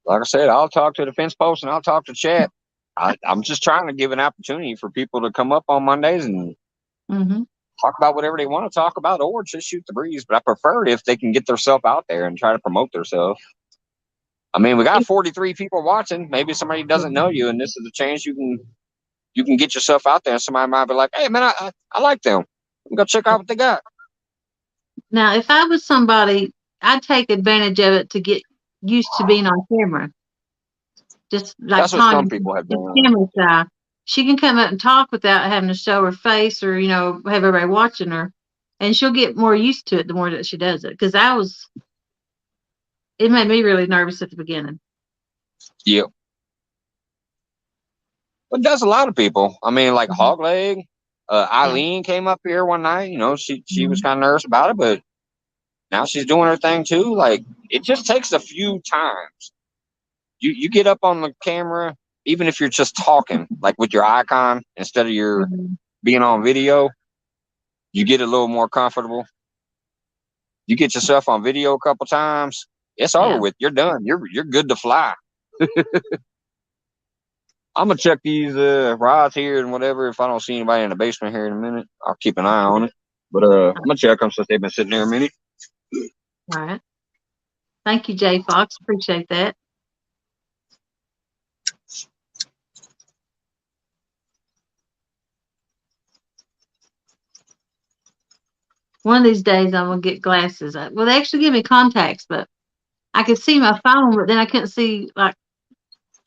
Like I said, I'll talk to the fence post and I'll talk to chat. I'm just trying to give an opportunity for people to come up on Mondays and Mm-hmm. talk about whatever they want to talk about, or just shoot the breeze. But I prefer it if they can get themselves out there and try to promote themselves. I mean, we got 43 people watching. Maybe somebody doesn't know you, and this is a chance you can get yourself out there. And somebody might be like, "Hey, man, I like them. Go check out what they got." Now, if I was somebody, I'd take advantage of it to get used to being on camera. Just like That's what Tanya, some people have she's done. camera shy. She can come up and talk without having to show her face or, have everybody watching her. And she'll get more used to it the more that she does it. Because it made me really nervous at the beginning. Yep. But that's a lot of people. I mean, like Mhm. Hogleg, Yeah. Eileen came up here one night. She was Mhm. kind of nervous about it, but now she's doing her thing too. Like, it just takes a few times. You get up on the camera, even if you're just talking, like with your icon instead of your Mhm. being on video, you get a little more comfortable. You get yourself on video a couple times, it's over Yeah. with. You're done. You're good to fly. I'm gonna check these rods here and whatever. If I don't see anybody in the basement here in a minute, I'll keep an eye on it. But I'm gonna check them since they've been sitting there a minute. All right. Thank you, Jay Fox. Appreciate that. One of these days, I'm going to get glasses. Well, they actually give me contacts, but I could see my phone, but then I couldn't see like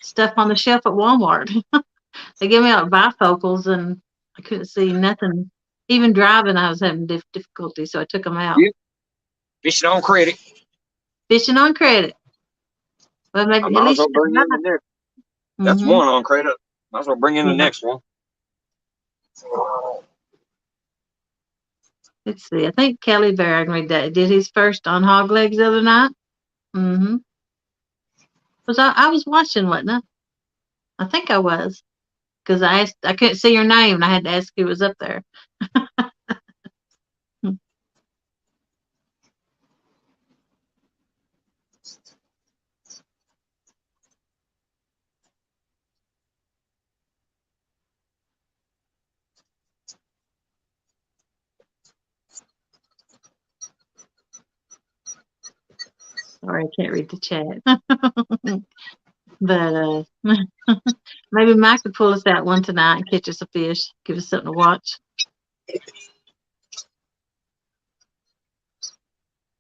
stuff on the shelf at Walmart. They gave me like bifocals and I couldn't see nothing. Even driving, I was having difficulty, so I took them out. Yeah, fishing on credit. Fishing on credit. But I maybe at might as well least bring in the next. That's mm-hmm. one on credit. Might as well bring in the Yeah. next one. Let's see. I think Kelly Bear did his first on hog legs the other night. Mm-hmm. Was I was watching, wasn't I? I think I was. Because I couldn't see your name and I had to ask who was up there. Sorry, I can't read the chat. But maybe Mike could pull us out one tonight and catch us a fish, give us something to watch.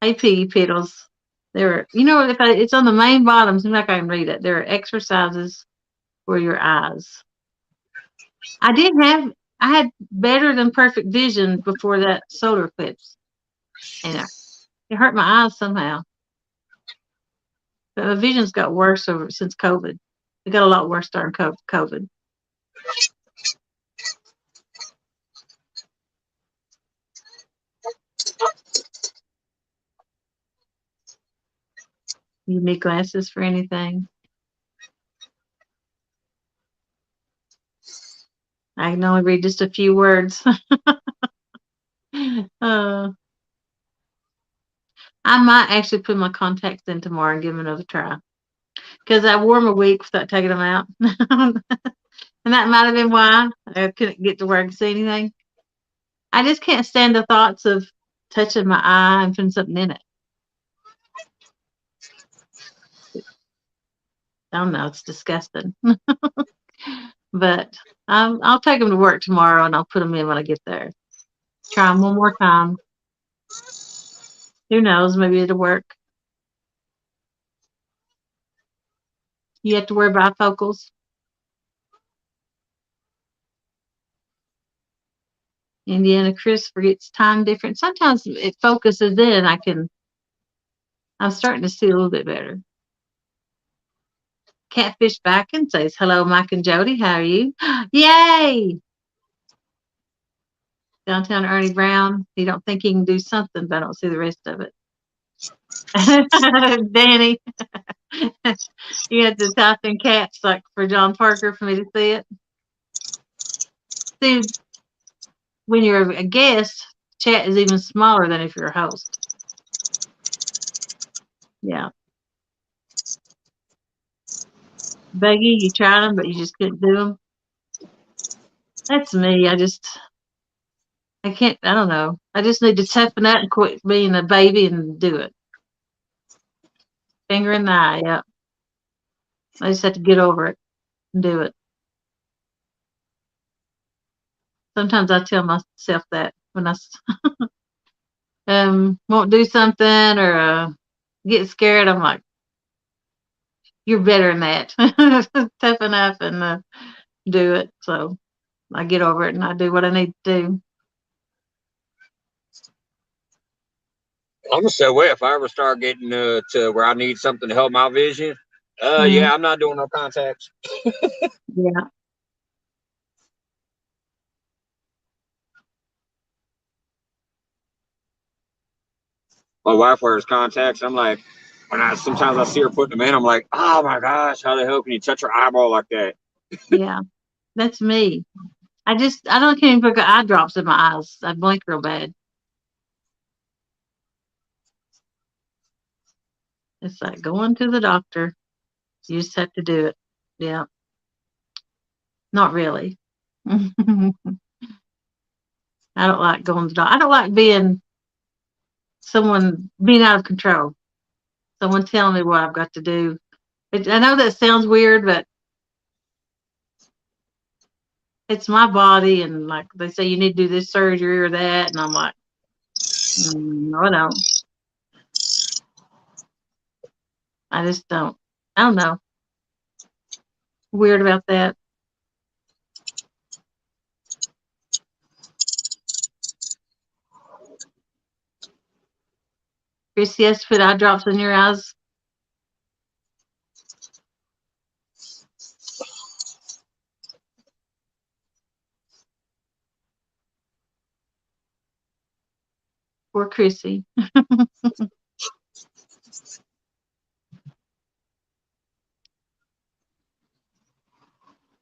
Hey, Piggy Piddles. If it's on the main bottom, seems like I can read it. There are exercises for your eyes. I had better than perfect vision before that solar eclipse, and it hurt my eyes somehow. But my vision's got worse since COVID. It got a lot worse during COVID. You need glasses for anything? I can only read just a few words. uh, I might actually put my contacts in tomorrow and give them another try. Because I wore them a week without taking them out. And that might have been why I couldn't get to where I could see anything. I just can't stand the thoughts of touching my eye and putting something in it. I don't know. It's disgusting. But I'll take them to work tomorrow and I'll put them in when I get there. Try them one more time. Who knows? Maybe it'll work. You have to wear bifocals. Indiana Chris forgets time difference. Sometimes it focuses in. I'm starting to see a little bit better. Catfish back and says, hello, Mike and Jody. How are you? Yay! Downtown Ernie Brown. He don't think he can do something, but I don't see the rest of it. Danny, you had to type in caps like for John Parker for me to see it. See, when you're a guest, chat is even smaller than if you're a host. Yeah. Beggy, you tried them, but you just couldn't do them. That's me. I can't, I don't know. I just need to toughen up and quit being a baby and do it. Finger in the eye, yeah. I just have to get over it and do it. Sometimes I tell myself that when I won't do something or get scared, I'm like, you're better than that. Toughen up and do it. So I get over it and I do what I need to do. I'm gonna say, well, if I ever start getting to where I need something to help my vision, yeah, I'm not doing no contacts. Yeah. My wife wears contacts. I'm like, sometimes I see her putting them in, I'm like, oh my gosh, how the hell can you touch her eyeball like that? Yeah, that's me. I don't can't even put eye drops in my eyes. I blink real bad. It's like going to the doctor. You just have to do it. Yeah. Not really. I don't like going to the doctor. I don't like being out of control. Someone telling me what I've got to do. I know that sounds weird, but it's my body, and like they say, you need to do this surgery or that, and I'm like, no, I don't. I just don't. I don't know. Weird about that. Chris, yes, to put eye drops in your eyes. Poor Chrissy.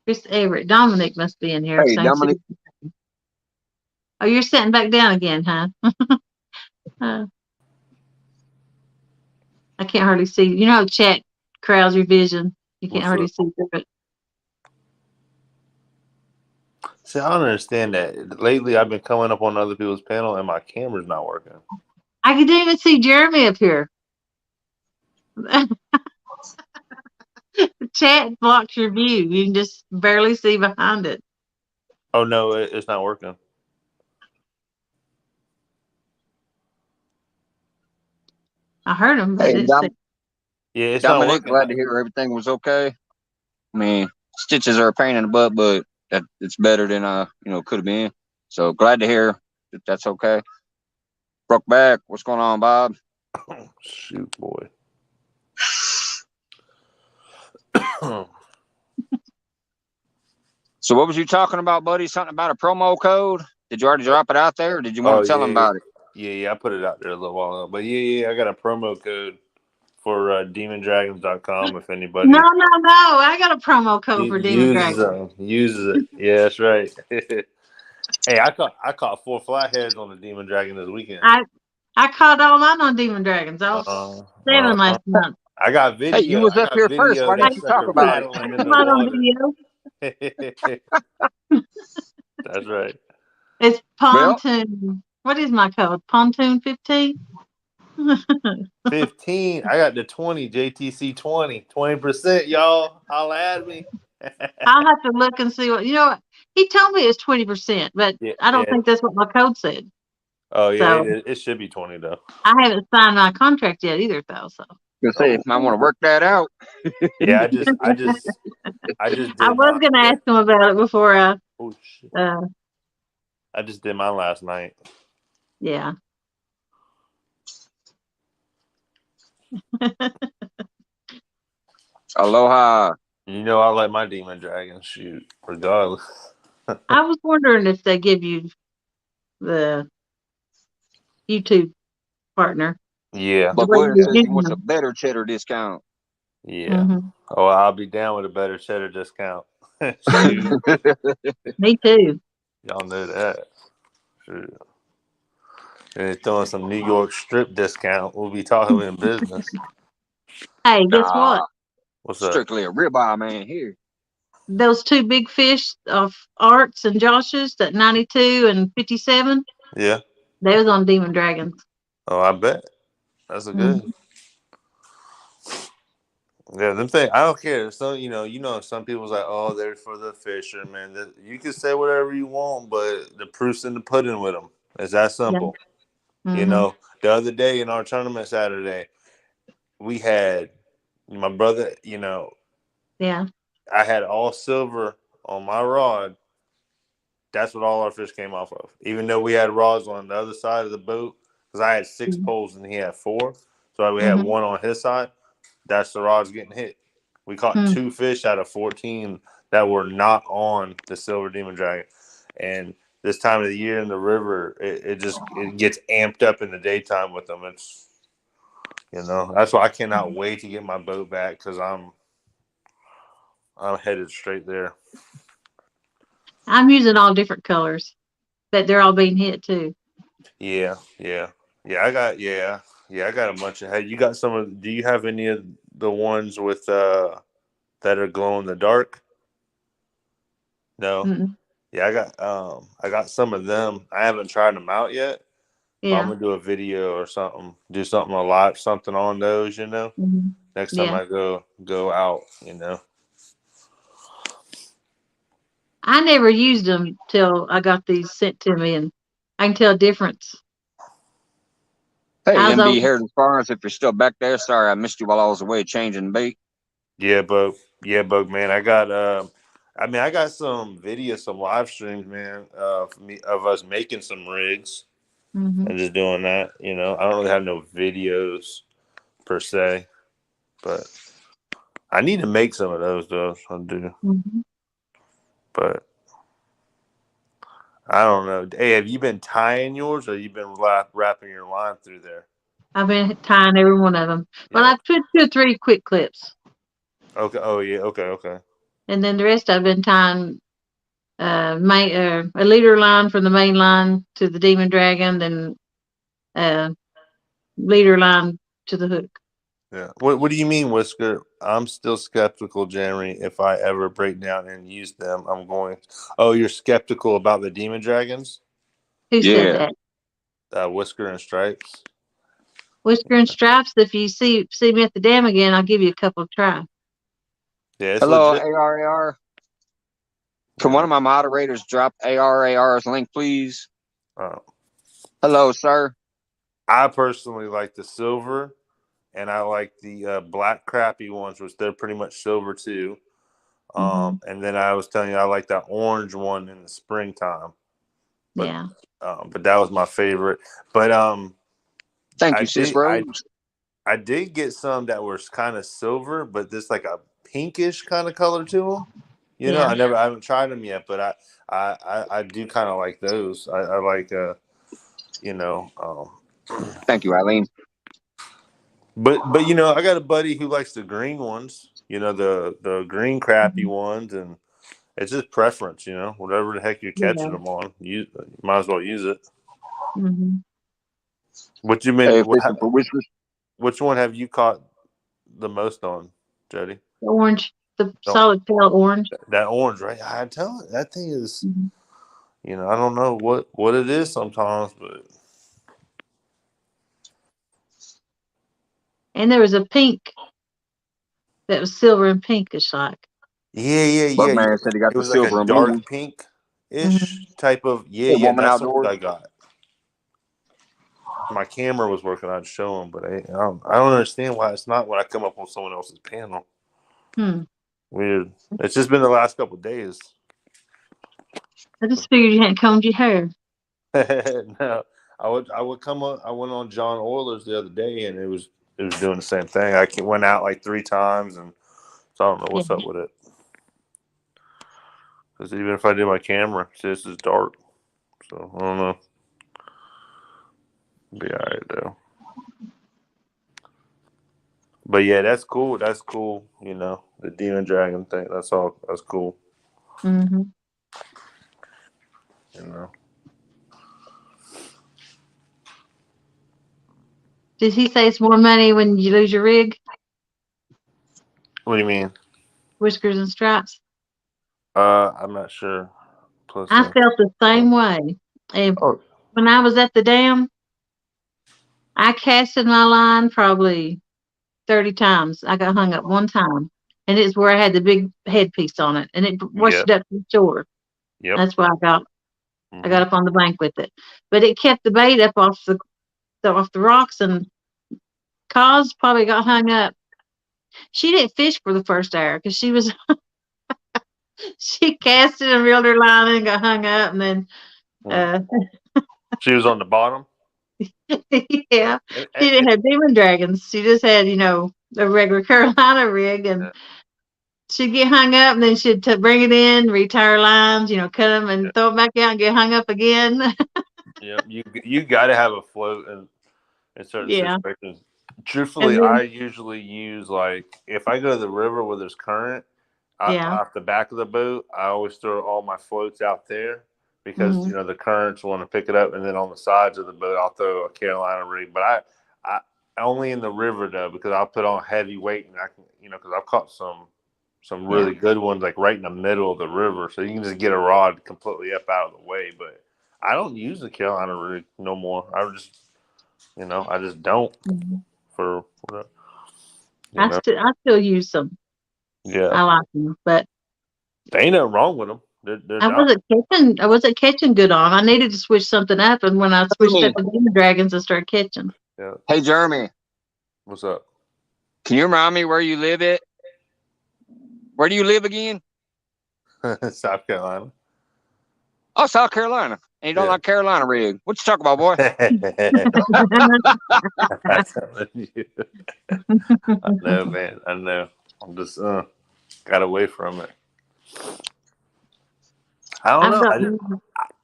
Chris Everett. Dominic must be in here. Hey, Dominic. Oh, you're sitting back down again, huh? I can't hardly see. You know how chat crowds your vision. You can't hardly see through it. See, I don't understand that. Lately, I've been coming up on other people's panel, and my camera's not working. I could even see Jeremy up here. Chat blocks your view. You can just barely see behind it. Oh, no, it's not working. I heard him, but I didn't see. Yeah, it's Dominic, not working. glad to hear everything was okay. I mean, stitches are a pain in the butt, but it's better than could have been. So glad to hear that that's okay. Broke back. What's going on, Bob? Oh, shoot, boy. So what was you talking about, buddy? Something about a promo code? Did you already drop it out there, or did you want to tell them about it? Yeah, I put it out there a little while ago. But yeah, I got a promo code demondragons.com if anybody No. I got a promo code for Demon uses Dragon. it. Yeah, that's right. Hey, I caught 4 flatheads on the Demon Dragon this weekend. I caught all mine on Demon Dragons. All 7 last month. I got Hey, you video. was I up got here first. video Why of that didn't you talk sucker about it? I rattling in got the mine on water. video. That's right. It's Well, pontoon. What is my code? Pontoon 15? 15. I got the 20, JTC 20%, y'all. Holla at me. I'll have to look and see what he told me it's 20%, but Yeah, I don't yeah. think that's what my code said. Oh yeah, So it should be 20 though. I haven't signed my contract yet either though. So you say Oh, might want to work that out. yeah. I just I did was mine gonna today. ask him about it before Oh shit! uh I just did mine last night. yeah. Aloha. You know I let my demon dragon shoot regardless. I was wondering if they give you the YouTube partner Yeah, the Buck way Williams you're says he using wants a them. better cheddar discount. yeah. Hmm. Oh, I'll be down with a better cheddar discount. Shoot, Me too. y'all know that. Shoot. And they're throwing some New York strip discount. We'll be talking in business. Hey, guess Nah, what? What's up? strictly a ribeye man here. Those 2 big fish of Arts and Josh's, that 92 and 57, Yeah. they was on Demon Dragons. Oh, I bet. That's a good. Mhm. Yeah, them thing. I don't care. So some people's like, oh, they're for the fishermen. You can say whatever you want, but the proof's in the pudding with them. It's that Yeah. simple. Hmm. The other day in our tournament Saturday, we had my brother. Yeah. I had all silver on my rod. That's what all our fish came off of. Even though we had rods on the other side of the boat, because I had 6 poles and he had 4, so we had Hmm. one on his side. That's the rods getting hit. We caught Hmm. 2 fish out of 14 that were not on the silver demon dragon. And this time of the year in the river, it gets amped up in the daytime with them. It's that's why I cannot wait to get my boat back because I'm headed straight there. I'm using all different colors, but they're all being hit too. Yeah. I got a bunch of. Hey, you got some of? Do you have any of the ones with that are glow in the dark? No. Mm-mm. Yeah, I got some of them. I haven't tried them out yet, but I'm Yeah. gonna do a video or something. Do something a lot, something on those. Hmm. Next time Yeah. I go out. I never used them till I got these sent to me, and I can tell a difference. Hey, I was MB over. Heritage Farms, if you're still back there, sorry I missed you while I was away changing bait. Yeah, bug man. I got some videos, some live streams, man, of us making some rigs Hmm. and just doing that. I don't really have no videos per se, but I need to make some of those though. I do, Hmm. but I don't know. Hey, have you been tying yours, or you been wrapping your line through there? I've been tying every one of them, but Yeah. I put 2 or 3 quick clips, Okay. Oh yeah. Okay. and then the rest I've been tying a leader line from the main line to the Demon Dragon, then leader line to the hook. Yeah. What do you mean, Whisker? I'm still skeptical, Jeremy. If I ever break down and use them, I'm going. Oh, you're skeptical about the demon dragons? Who said Yeah. that? Whisker and Stripes. Whisker and Stripes. If you see me at the dam again, I'll give you a couple of try. Yeah, it's Hello, legit. ARAR. Can one Yeah. of my moderators drop ARAR's link, please? Uh, Hello, sir. I personally like the silver, and I like the black crappie ones, which they're pretty much silver too. Hmm. And then I was telling you I like that orange one in the springtime, but Yeah. but that was my favorite. But Thank I you, Sis did I Rose. I did get some that were kind of silver, but this like a pinkish kind of color to them. Yeah. I haven't tried them yet, but I do kind of like those. I like you know. Thank you, Eileen. But you know, I got a buddy who likes the green ones. You know, the green crappie ones, and it's just preference. You know, whatever the heck you're catching Yeah. them on, you might as well use it. Mm-hmm. What you mean? Hey, fishing for whiskers. Which one have you caught the most on, Jody? The orange, the No, solid tail orange. that orange, right? I tell it, that thing is. Mm-hmm. You know, I don't know what it is sometimes, but And there was a pink that was silver and pinkish like. yeah. Buckman said he got It the was like a silver and blue one. dark pink ish Mm-hmm. type of Hey, yeah. woman That's the one outdoors. I got. My camera was working. I'd show him, but I don't understand why it's not when I come up on someone else's panel. Hmm. Weird. It's just been the last couple of days. I just figured you hadn't combed your hair. No, I would come up. I went on John Oilers the other day, and it was doing the same thing. Went out like 3 times, and so I don't know Yeah. what's up with it. Because even if I do my camera, this is dark. So I don't know. Be alright though. But yeah, that's cool. That's cool. You know, the demon dragon thing. That's all. That's cool. Mm-hmm. You know. Did he say it's more money when you lose your rig, What do you mean? whiskers and stripes? I'm not sure. Plus, I felt the same way. And oh when I was at the dam, I casted my line probably 30 times. I got hung up one time. And it's where I had the big headpiece on it. And it washed yeah, it up to the shore. yep. That's why I got Hmm. up on the bank with it. But it kept the bait up off the rocks, and Cause probably got hung up. She didn't fish for the first hour because she casted and reeled her line and got hung up, and then uh She was on the bottom. yeah, And, she and, didn't have demon dragons. She just had a regular Carolina rig, and and she'd get hung up, and then she'd bring it in, retire lines, cut them, yeah, and throw it back out and get hung up again. yeah. You got to have a float in certain Yeah, situations. Truthfully, and I then usually use like if I go to the river where there's current, yeah, off the back of the boat, I always throw all my floats out there because hmm the currents want to pick it up, and then on the sides of the boat, I'll throw a Carolina rig. But I only in the river though because I'll put on heavy weight, and I can because I've caught some yeah. really good ones like right in the middle of the river, so you can just get a rod completely up out of the way. But I don't use the Carolina rig no more. I just don't Mhm. for whatever, you I know. still I still use them. Yeah, I like them, but there ain't nothing wrong with them. They're I not. wasn't catching. I wasn't catching good on. I needed to switch something up, and when I switched up Jeremy. to demon dragons, I started catching. Yeah. Hey, Jeremy, What's up? can you remind me where you live at? Where do you live again? South Carolina. Oh, South Carolina. And you don't Yeah. like Carolina rig. What you talk about, boy? I'm telling you. I know, man. I know. I'm just got away from it. I don't I've know. got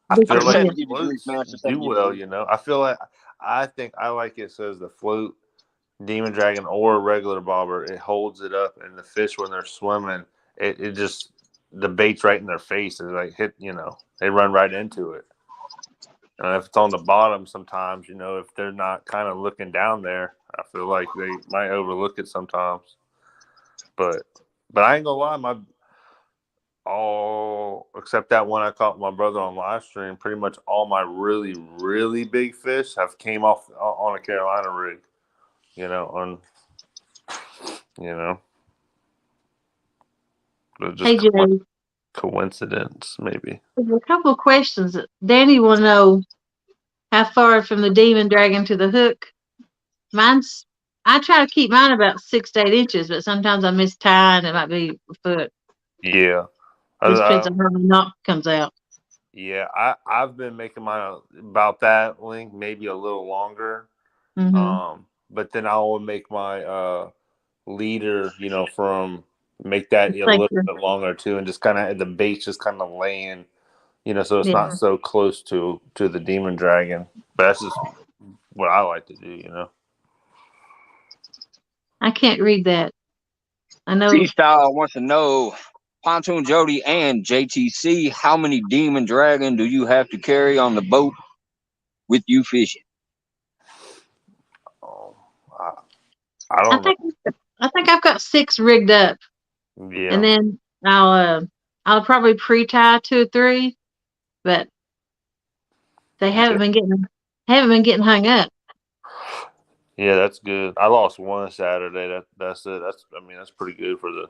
I I'm feel different. just like saying the to give you grief, floats man. Just saying do to give you well. grief. I feel like I think I like it says the float demon dragon or a regular bobber. It holds it up, and the fish when they're swimming, it just the bait's right in their face. It's like hit. They run right into it. And if it's on the bottom, sometimes if they're not kind of looking down there, I feel like they might overlook it sometimes. But I ain't gonna lie, my all except that one I caught my brother on live stream. Pretty much all my really really big fish have came off on a Carolina rig. On you know, it's Hey, just Jay, coincidence maybe. there's a couple of questions. Danny will know how far from the demon dragon to the hook. Mine's. I try to keep mine about 6 to 8 inches, but sometimes I miss tying. It might be a foot. Yeah. Just depends Uh, on how the knot comes out. yeah, I've been making mine about that length, maybe a little longer. Mm-hmm. But then I will make my leader, from make that a Thank little you. bit longer too, and just kind of the bait's just kind of laying, so it's Yeah. not so close to the demon dragon. But that's just what I like to do. I can't read that. I know. G-Style wants to know, Pontoon Jody and JTC, how many demon dragon do you have to carry on the boat with you fishing? Oh, I don't know. I think I've got 6 rigged up, Yeah. and then I'll probably pre-tie 2 or 3, but they haven't been getting hung up. Yeah, that's good. I lost one Saturday. That's it. That's pretty good for the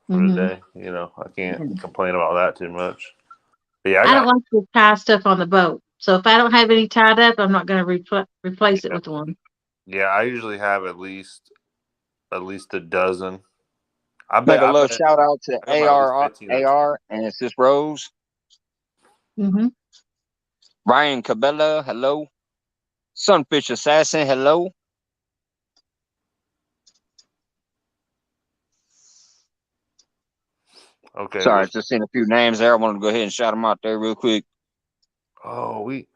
day. You know, I can't complain about that too much. But yeah, I don't like to tie stuff on the boat, so if I don't have any tied up, I'm not going to replace it with one. Yeah, I usually have at least a dozen. Make a little shout out to I got about at least 15 AR and it's just Rose. Ryan Cabela, hello. Sunfish Assassin, hello. Okay. Sorry, just seen a few names there. I wanted to go ahead and shout them out there real quick. Oh, we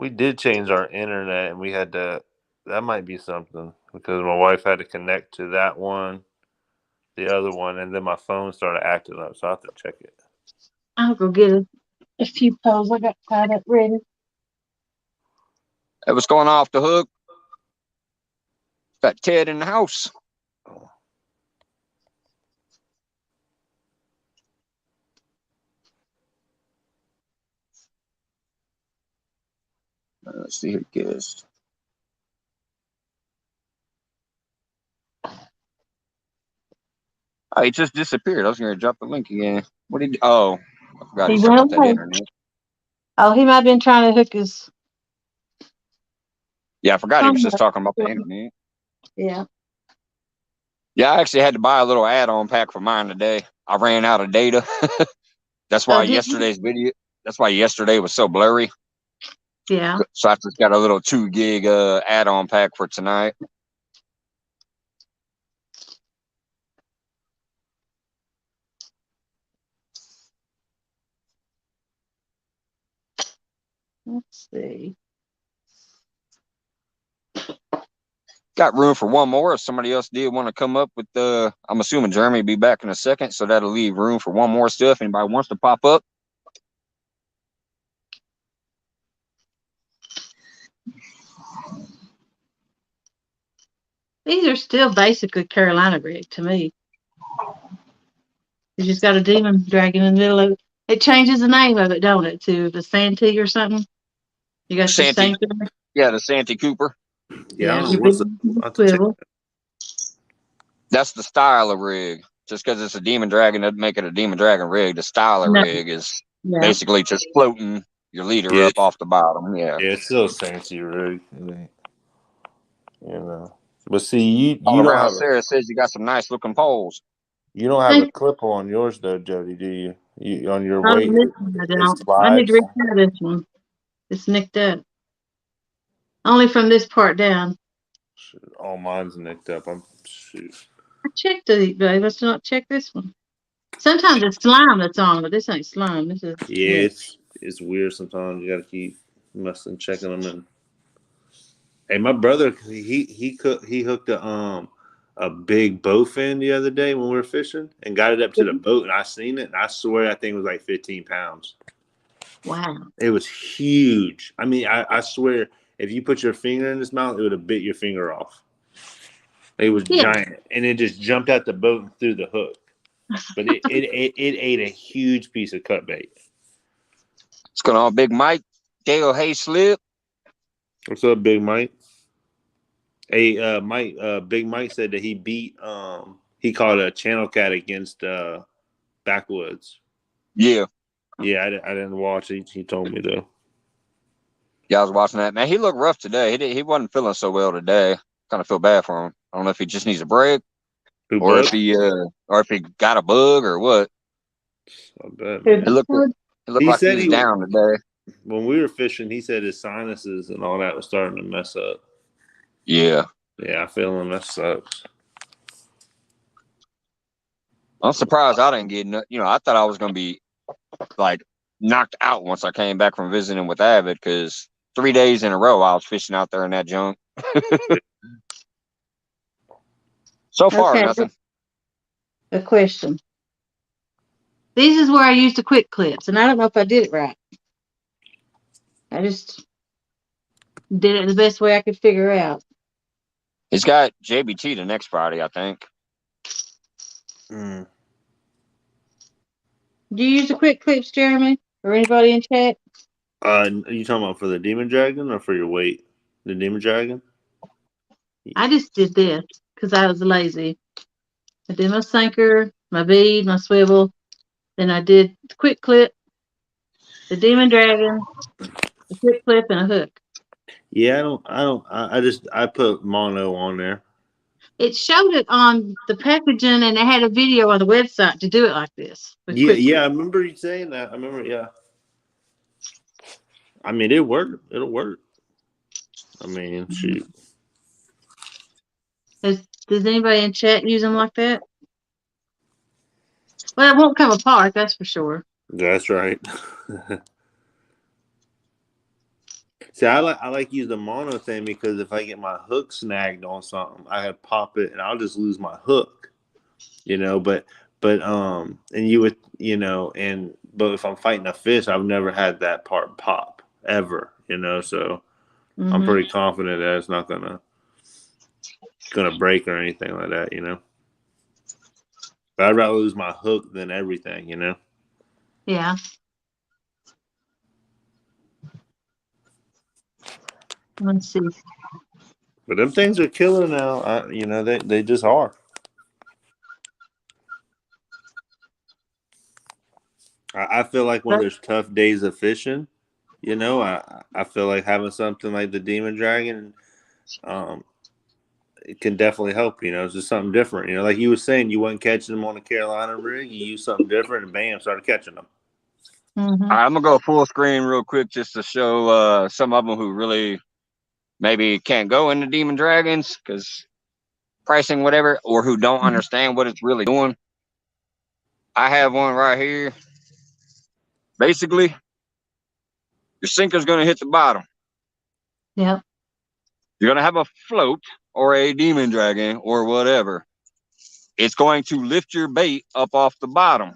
did change our internet, and we had to. That might be something because my wife had to connect to that one, the other one, and then my phone started acting up, so I have to check it. I'll go get a few poles I got tied up ready. Hey, what's going on off the hook? Got Ted in the house. Oh. Let's see who it is. Oh, he just disappeared. I was going to drop the link again. What did he do? Oh, I forgot he's talking about that internet. Oh, he might have been trying to hook his. Yeah, I forgot he was just talking about the internet. Yeah. Yeah, I actually had to buy a little add-on pack for mine today. I ran out of data. That's why That's why yesterday was so blurry. Yeah. So I just got a little 2 gig add-on pack for tonight. Let's see. Got room for one more if somebody else did want to come up with I'm assuming Jeremy will be back in a second, so that'll leave room for one more stuff. Anybody wants to pop up? These are still basically Carolina rig to me. You just got a demon dragon in the middle of it. It changes the name of it, don't it, to the Santee or something? You got your Santee. Santee? Yeah, the Santee Cooper. Yeah, your big swivel. That's the style of rig. Just because it's a demon dragon doesn't make it a demon dragon rig. The style of rig is basically just floating your leader up off the bottom. Yeah. Yeah, it's still a fancy rig. You know. But see, you All don't around have Sarah says you got some nice looking poles. You don't have a clip on yours though, Jody, do you? You on your weight it slides. I need to repair this one. It's nicked up. Only from this part down. All mine's nicked up. I checked it, but let's not check this one. Sometimes it's slime that's on, but this ain't slime. This is it's weird sometimes. You gotta keep checking them in. Hey, my brother he hooked a big bowfin the other day when we were fishing and got it up to the boat, and I seen it, and I swear that thing was like 15 pounds. Wow. It was huge. I mean, I swear if you put your finger in his mouth, it would have bit your finger off. It was giant, and it just jumped out the boat and threw the hook. But it ate a huge piece of cut bait. What's going on, Big Mike? Dale Hayslip. What's up, Big Mike? Hey, Mike. Big Mike said that he beat. He caught a channel cat against Backwoods. Yeah. Yeah, I didn't watch it. He told me though. Yeah, I was watching that. Man, he looked rough today. He wasn't feeling so well today. Kind of feel bad for him. I don't know if he just needs a break, or if he got a bug or what. I bet, It looked like he was down today. When we were fishing, he said his sinuses and all that was starting to mess up. Yeah. Yeah, I feel him. That sucks. I'm surprised I didn't get. I thought I was gonna be like knocked out once I came back from visiting with Avid, because 3 days in a row I was fishing out there in that junk. So far, Okay, nothing. a question. These is where I used the quick clips, and I don't know if I did it right. I just did it the best way I could figure out. He's got JBT the next Friday, I think. Mm. Do you use the quick clips, Jeremy, or anybody in chat? Are you talking about for the Demon Dragon or for your weight? The Demon Dragon? I just did this because I was lazy. I did my sinker, my bead, my swivel. Then I did the quick clip, the demon dragon, the quick clip, and a hook. Yeah, I put mono on there. It showed it on the packaging, and it had a video on the website to do it like this. Yeah, I remember you saying that. I remember, yeah. I mean, it'll work. I mean, shoot. Does anybody in chat use them like that? Well, it won't come apart, that's for sure. That's right. See, I like use the mono thing because if I get my hook snagged on something, I have pop it and I'll just lose my hook. And you would, but if I'm fighting a fish, I've never had that part pop ever, so I'm pretty confident that it's not gonna break or anything like that, But I'd rather lose my hook than everything, Yeah. Let's see. But them things are killer now. They just are. I feel like when there's tough days of fishing, I feel like having something like the Demon Dragon, it can definitely help. It's just something different. Like you were saying, you wasn't catching them on the Carolina rig. You used something different, and bam, started catching them. All right, I'm gonna go full screen real quick just to show some of them who really maybe can't go into Demon Dragons because pricing whatever, or who don't understand what it's really doing. I have one right here. Basically, your sinker's gonna hit the bottom. Yep. You're gonna have a float or a Demon Dragon or whatever. It's going to lift your bait up off the bottom.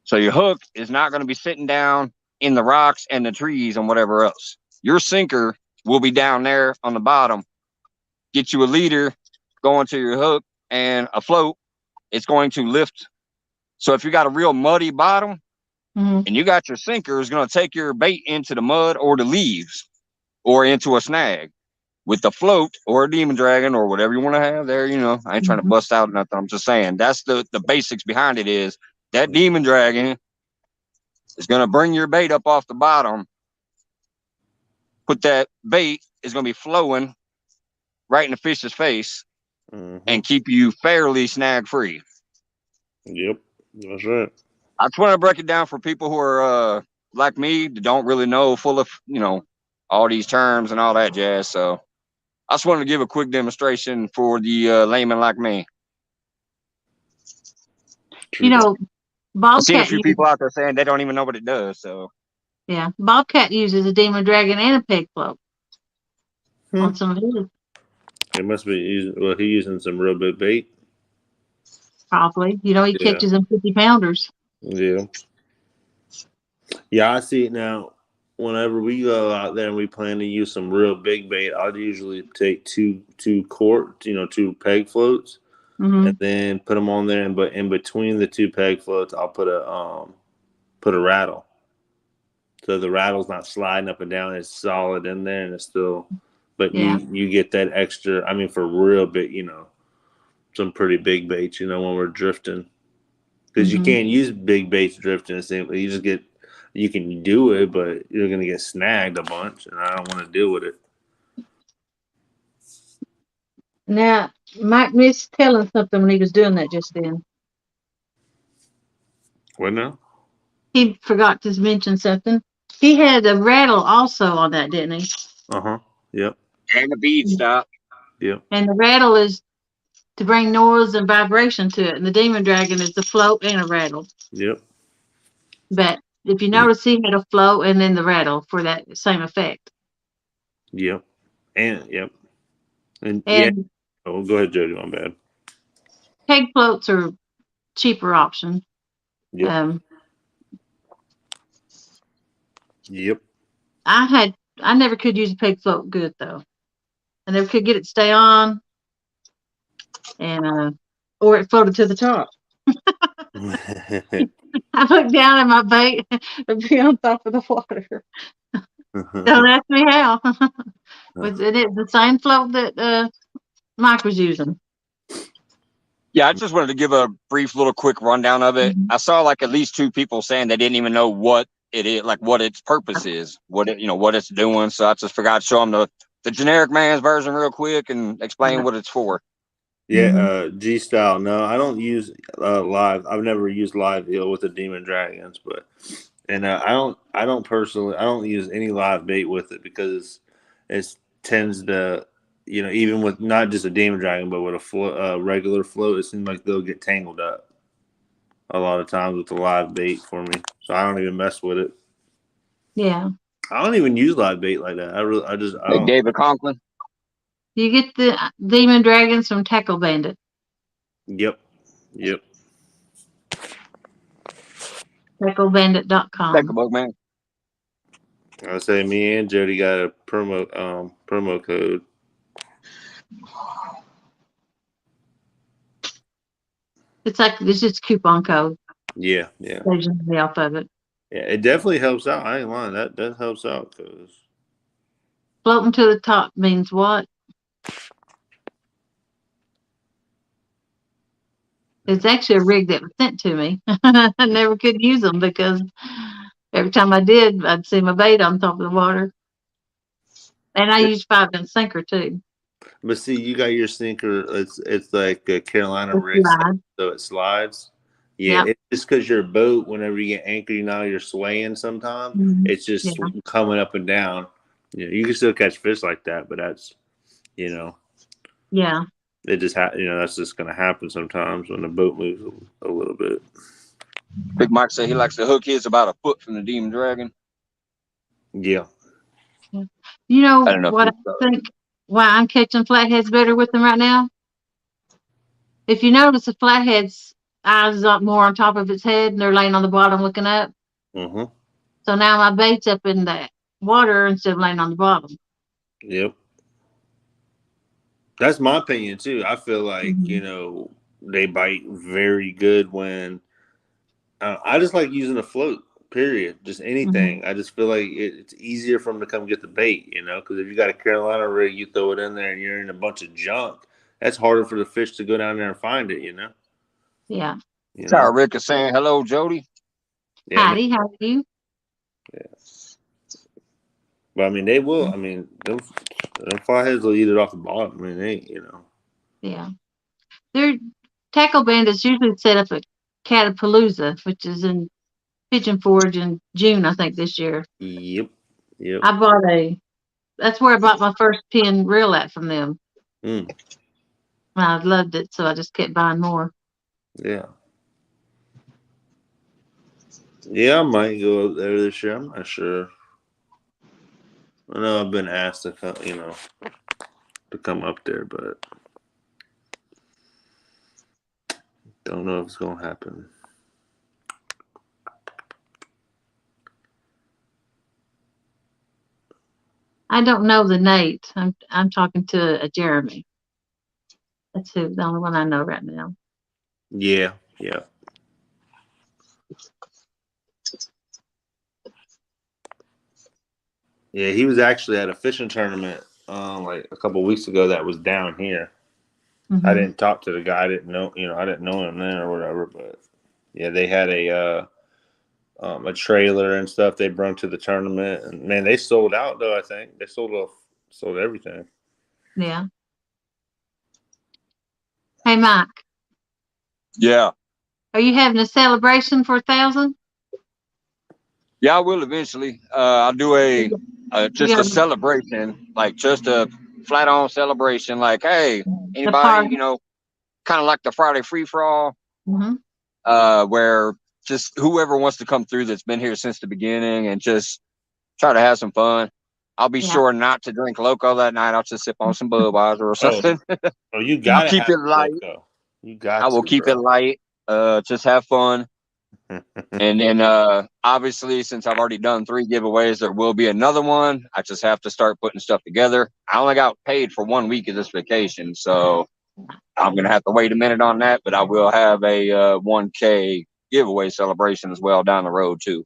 So your hook is not going to be sitting down in the rocks and the trees and whatever else. Your sinker will be down there on the bottom. Get you a leader going to your hook and a float. It's going to lift. So if you got a real muddy bottom and you got your sinker, it's going to take your bait into the mud or the leaves or into a snag. With the float or a Demon Dragon or whatever you want to have there, I ain't trying to bust out nothing. I'm just saying that's the basics behind it is that Demon Dragon is going to bring your bait up off the bottom. Put that bait is going to be flowing right in the fish's face and keep you fairly snag free. Yep, that's right. I just want to break it down for people who are like me that don't really know full of, all these terms and all that jazz. So I just wanted to give a quick demonstration for the layman like me. Bobcat. I've seen a few people out there saying they don't even know what it does. So yeah, Bobcat uses a Demon Dragon and a peg float on some of his. It must be using. He's using some real big bait. Probably, he catches them 50-pounders. Yeah. Yeah, I see it now. Whenever we go out there and we plan to use some real big bait, I'll usually take two peg floats, and then put them on there. But in between the two peg floats, I'll put a rattle, so the rattle's not sliding up and down. It's solid in there, and it's still. But you get that extra. I mean, for real big, some pretty big baits. When we're drifting, because you can't use big baits drifting. You just get. You can do it, but you're going to get snagged a bunch, and I don't want to deal with it. Now, Mike missed telling something when he was doing that just then. What now? He forgot to mention something. He had a rattle also on that, didn't he? Yep. And the bead stop. Yep. And the rattle is to bring noise and vibration to it, and the Demon Dragon is the float and a rattle. Yep. But if you notice, he had a float and then the rattle for that same effect. Yep. And Oh, go ahead, Jody. My bad. Peg floats are cheaper option. Yep. Yep. I never could use a peg float good though. I never could get it to stay on, and or it floated to the top. I looked down at my bait and be on top of the water. Don't ask me how. Was it the same float that Mike was using? Yeah, I just wanted to give a brief little quick rundown of it. I saw like at least 2 people saying they didn't even know what it is, like what its purpose is, what it, what it's doing. So I just forgot to show them the generic man's version real quick and explain what it's for. Yeah, G style. No, I don't use live. I've never used live eel with the demon dragons, and I don't personally. I don't use any live bait with it because it tends to, even with not just a demon dragon, but with a regular float, it seems like they'll get tangled up a lot of times with the live bait for me. So I don't even mess with it. Yeah. I don't even use live bait like that. I Hey, don't. David Conklin. You get the demon dragons from Tackle Bandit. Yep. TackleBandit.com. Take a book, man. I say me and Jody got a promo code. It's just a coupon code. Yeah. Saves you off of it. Yeah, it definitely helps out. I ain't lying. That helps out because Floating to the top means what? It's actually a rig that was sent to me. I never could use them because every time I did, I'd see my bait on top of the water. And I use 5-inch sinker too. But see, you got your sinker. It's like a Carolina rig, so it slides. Yeah, Yep. it's just because your boat, whenever you get anchored, you're swaying. Sometimes it's just coming up and down. You can still catch fish like that, but that's Yeah. it just that's just gonna happen sometimes when the boat moves a little bit. Big Mike said he likes to hook his about a foot from the demon dragon. Yeah. You know what I think? Why I'm catching flatheads better with them right now? If you notice, the flathead's eyes up more on top of its head, and they're laying on the bottom looking up. Mm-hmm. So now my bait's up in the water instead of laying on the bottom. Yep. That's my opinion too. I feel like they bite very good when I just like using a float. Period. Just anything. I just feel like it's easier for them to come get the bait. Because if you got a Carolina rig, you throw it in there and you're in a bunch of junk. That's harder for the fish to go down there and find it. Yeah. Sorry, Rick is saying hello, Jody. Yeah, Heidi, how are you? Yeah. But I mean, they will. I mean, them flatheads will eat it off the bottom. I mean, Yeah. Their tackle bandits usually set up at Catapalooza, which is in Pigeon Forge in June, I think, this year. Yep. That's where I bought my first pin reel at from them. Mm. I loved it, so I just kept buying more. Yeah. Yeah, I might go up there this year. I'm not sure. I know I've been asked to come, to come up there, but don't know if it's gonna happen. I don't know the Nate. I'm talking to a Jeremy. That's the only one I know right now. Yeah. Yeah, he was actually at a fishing tournament like a couple of weeks ago that was down here. I didn't talk to the guy. I didn't know him then or whatever. But yeah, they had a trailer and stuff they brought to the tournament, and man, they sold out though. I think they sold everything. Yeah. Hey, Mike. Yeah. Are you having a celebration for 1,000? Yeah, I will eventually. I'll do just a celebration, like just a flat on celebration. Like, hey, anybody, kind of like the Friday free for all, where just whoever wants to come through that's been here since the beginning and just try to have some fun. I'll be sure not to drink Loco that night. I'll just sip on some Budweiser or something. Oh, you I'll gotta keep have it light. Loco. You I got will to, keep it bro. light. Just have fun. And then obviously, since I've already done 3 giveaways, there will be another one. I just have to start putting stuff together. I only got paid for 1 week of this vacation, so I'm gonna have to wait a minute on that. But I will have a 1K giveaway celebration as well down the road too.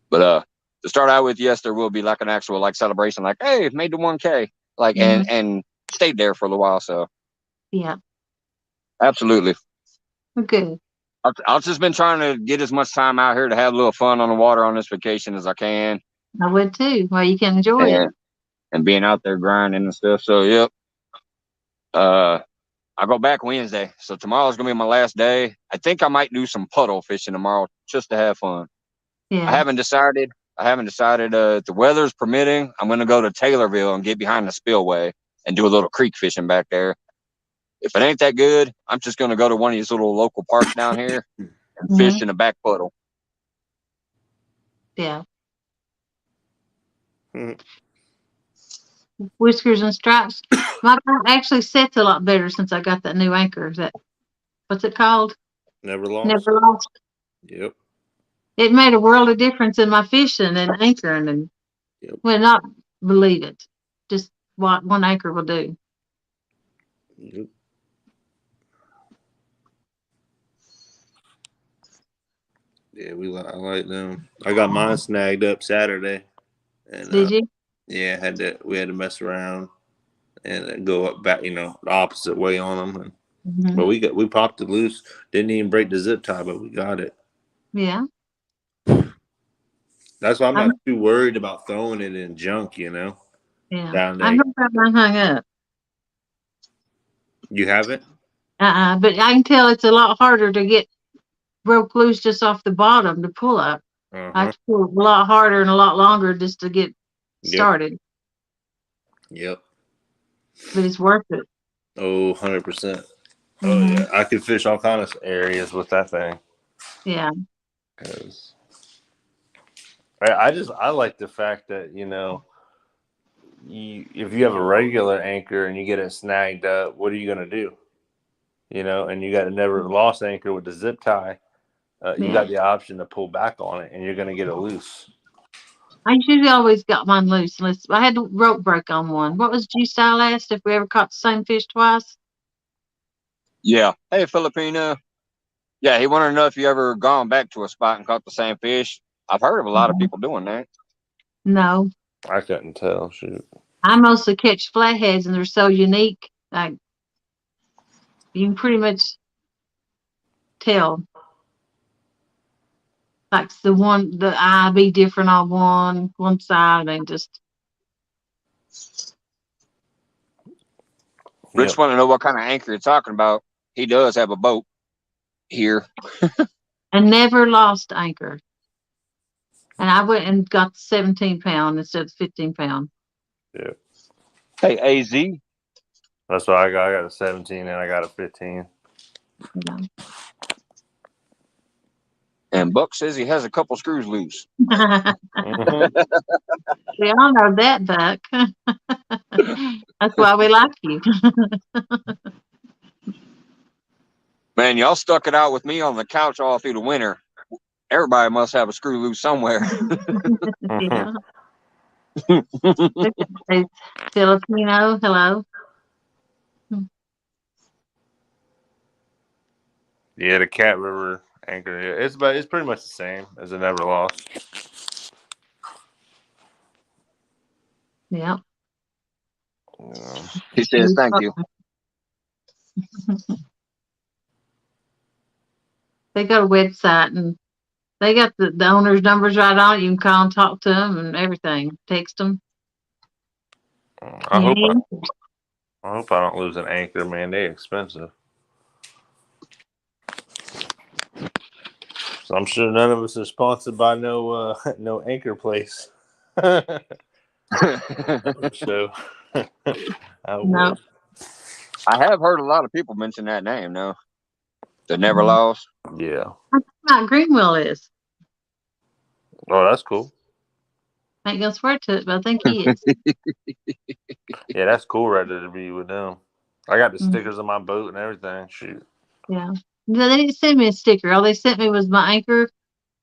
But to start out with, yes, there will be like an actual like celebration, like hey, made the 1K, like and stayed there for a little while. So Yeah. absolutely. Okay. I've just been trying to get as much time out here to have a little fun on the water on this vacation as I can, I would too. Well, you can enjoy it. and being out there grinding and stuff. So yep. I go back Wednesday, so tomorrow's gonna be my last day. I think I might do some puddle fishing tomorrow just to have fun. Yeah. I haven't decided. If the weather's permitting, I'm gonna go to Taylorville and get behind the spillway and do a little creek fishing back there. If it ain't that good, I'm just gonna go to one of these little local parks down here and fish in the back puddle. Yeah. Whiskers and Stripes. My boat actually sets a lot better since I got that new anchor. Is that what's it called? Never lost. Never Lost. Yep. It made a world of difference in my fishing and anchoring, and will not believe it. Just what one anchor will do. Yep. Yeah, I like them. I got mine snagged up Saturday, and Did you? yeah, we had to mess around and go up back, the opposite way on them. But we popped it loose. Didn't even break the zip tie, but we got it. Yeah. That's why I'm not too worried about throwing it in junk, Yeah. Down there. I hope that one hung up. You have it? But I can tell it's a lot harder to get broke loose just off the bottom to pull up. I have to pull a lot harder and a lot longer just to get started. Yep. But it's worth it. Oh, 100%. Oh, yeah. I could fish all kinds of areas with that thing. Yeah. Because I like the fact that, if you have a regular anchor and you get it snagged up, what are you going to do? And you got a never lost anchor with the zip tie. You got the option to pull back on it, and you're going to get it loose. I usually always got mine loose. Unless I had the rope break on one. What was G-Style asked if we ever caught the same fish twice? Yeah. Hey, Filipino. Yeah, he wanted to know if you ever gone back to a spot and caught the same fish. I've heard of a lot of people doing that. No. I couldn't tell. Shoot. I mostly catch flatheads, and they're so unique. Like you can pretty much tell. Like the eye be different on one side, and just. Rich want to know what kind of anchor you're talking about. He does have a boat here. I never lost anchor. And I went and got the 17-pound instead of 15-pound. Yeah. Hey, AZ. That's what I got. I got a 17 and I got a 15. Yeah. And Buck says he has a couple screws loose. We all know that, Buck. That's why we like you. Man, y'all stuck it out with me on the couch all through the winter. Everybody must have a screw loose somewhere. Yeah. Filipino, hello. Yeah, the Cat River anchor. Yeah, it's pretty much the same as a never lost. Yeah. He says thank you. They got a website and they got the owner's numbers right on it. You can call and talk to them and everything. Text them. I hope I don't lose an anchor, man. They're expensive. So I'm sure none of us are sponsored by no anchor place. So No. I have heard a lot of people mention that name. No, the Never Lost. Yeah. That's what Greenwell is. Oh, that's cool. I ain't gonna swear to it, but I think he is. Yeah, that's cool right there to be with them. I got the Mhm. stickers on my boat and everything. Shoot. Yeah. No, they didn't send me a sticker. All they sent me was my anchor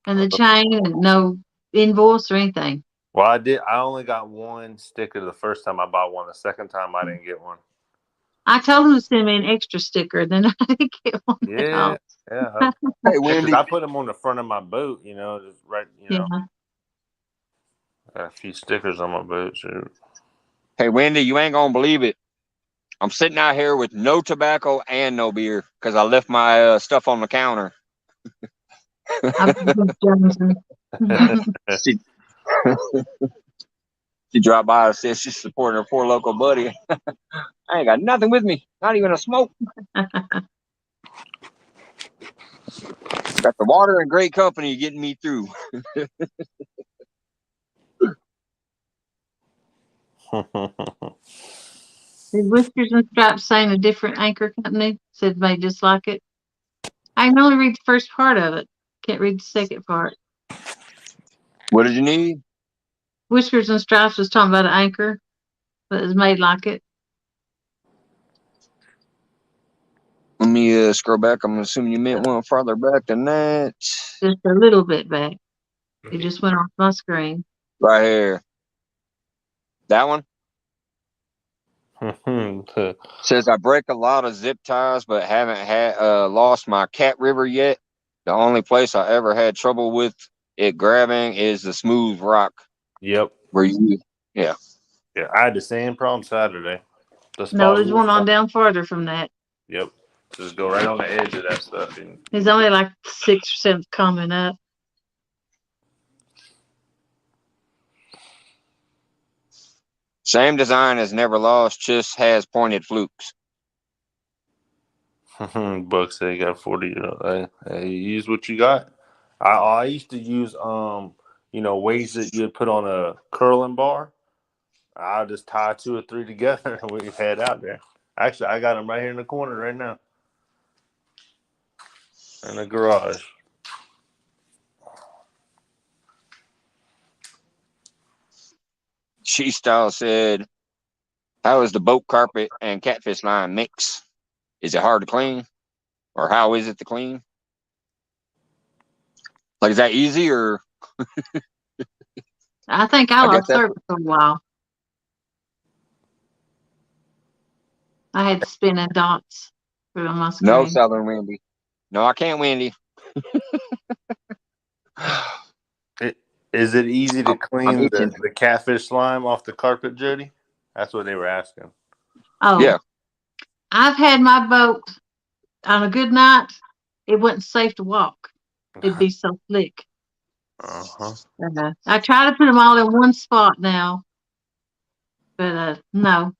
and the chain and no invoice or anything. Well, I only got one sticker the first time I bought one. The second time I didn't get one. I told them to send me an extra sticker, then I didn't get one at Yeah, all. yeah. Hey, Because Wendy. I put them on the front of my boat, just right, Yeah. got a few stickers on my boat. Shoot. Hey, Wendy, you ain't gonna believe it. I'm sitting out here with no tobacco and no beer because I left my stuff on the counter. I've been Johnson. She, she dropped by and said she's supporting her poor local buddy. I ain't got nothing with me, not even a smoke. Got the water and great company getting me through. Did Whiskers and Stripes saying a different anchor company said they just like it? I can only read the first part of it. Can't read the second part. What did you need? Whiskers and Stripes was talking about an anchor that is made like it. Let me scroll back. I'm assuming you meant one farther back than that. Just a little bit back. It just went off my screen. Right here. That one says I break a lot of zip ties, but haven't had lost my cat river yet. The only place I ever had trouble with it grabbing is the smooth rock Yep. where you, yeah. Yeah, I had the same problem Saturday. The No, spot there's we were one on down farther from that. Yep. Just go right on the edge of that stuff. And There's only like 6% coming up. Same design as Never Lost, just has pointed flukes. Buck said he got 40. Hey, you use what you got. I used to use weights that you'd put on a curling bar. I'll just tie 2 or 3 together and we head out there. Actually, I got them right here in the corner right now in the garage. She Style said, how is the boat carpet and catfish line mix? Is it hard to clean? Or how is it to clean? Like, is that easy or? I think I I guess lost that's service for a while. I had spinning dots put on my no, screen. Southern Wendy. No, I can't, Wendy. Is it easy to I'm clean itching. the catfish slime off the carpet, Jody? That's what they were asking. Oh, Yeah. I've had my boat on a good night. It wasn't safe to walk. It'd be so slick. Uh-huh. I try to put them all in one spot now, but no,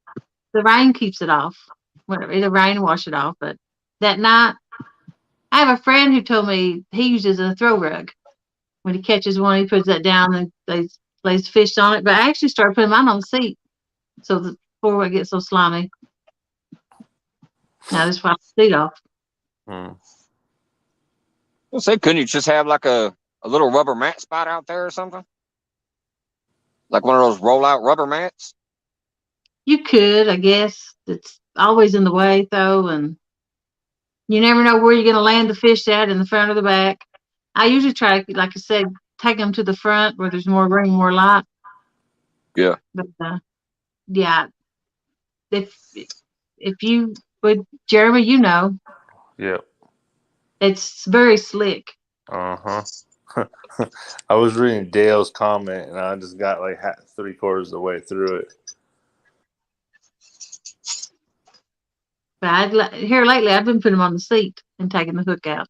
the rain keeps it off. Whenever the rain wash it off. But that night, I have a friend who told me he uses a throw rug. When he catches one, he puts that down and lays fish on it. But I actually started putting mine on the seat so that before it gets so slimy. Now I just wipe the seat off. Hmm. Well, say, couldn't you just have like a little rubber mat spot out there or something? Like one of those roll out rubber mats? You could, I guess. It's always in the way though, and you never know where you're going to land the fish at, in the front or the back. I usually try, like I said, take them to the front where there's more room, more light. Yeah. But yeah, if you would, Jeremy, Yep. it's very slick. Uh-huh. I was reading Dale's comment and I just got like 3/4 of the way through it. But here lately, I've been putting them on the seat and taking the hook out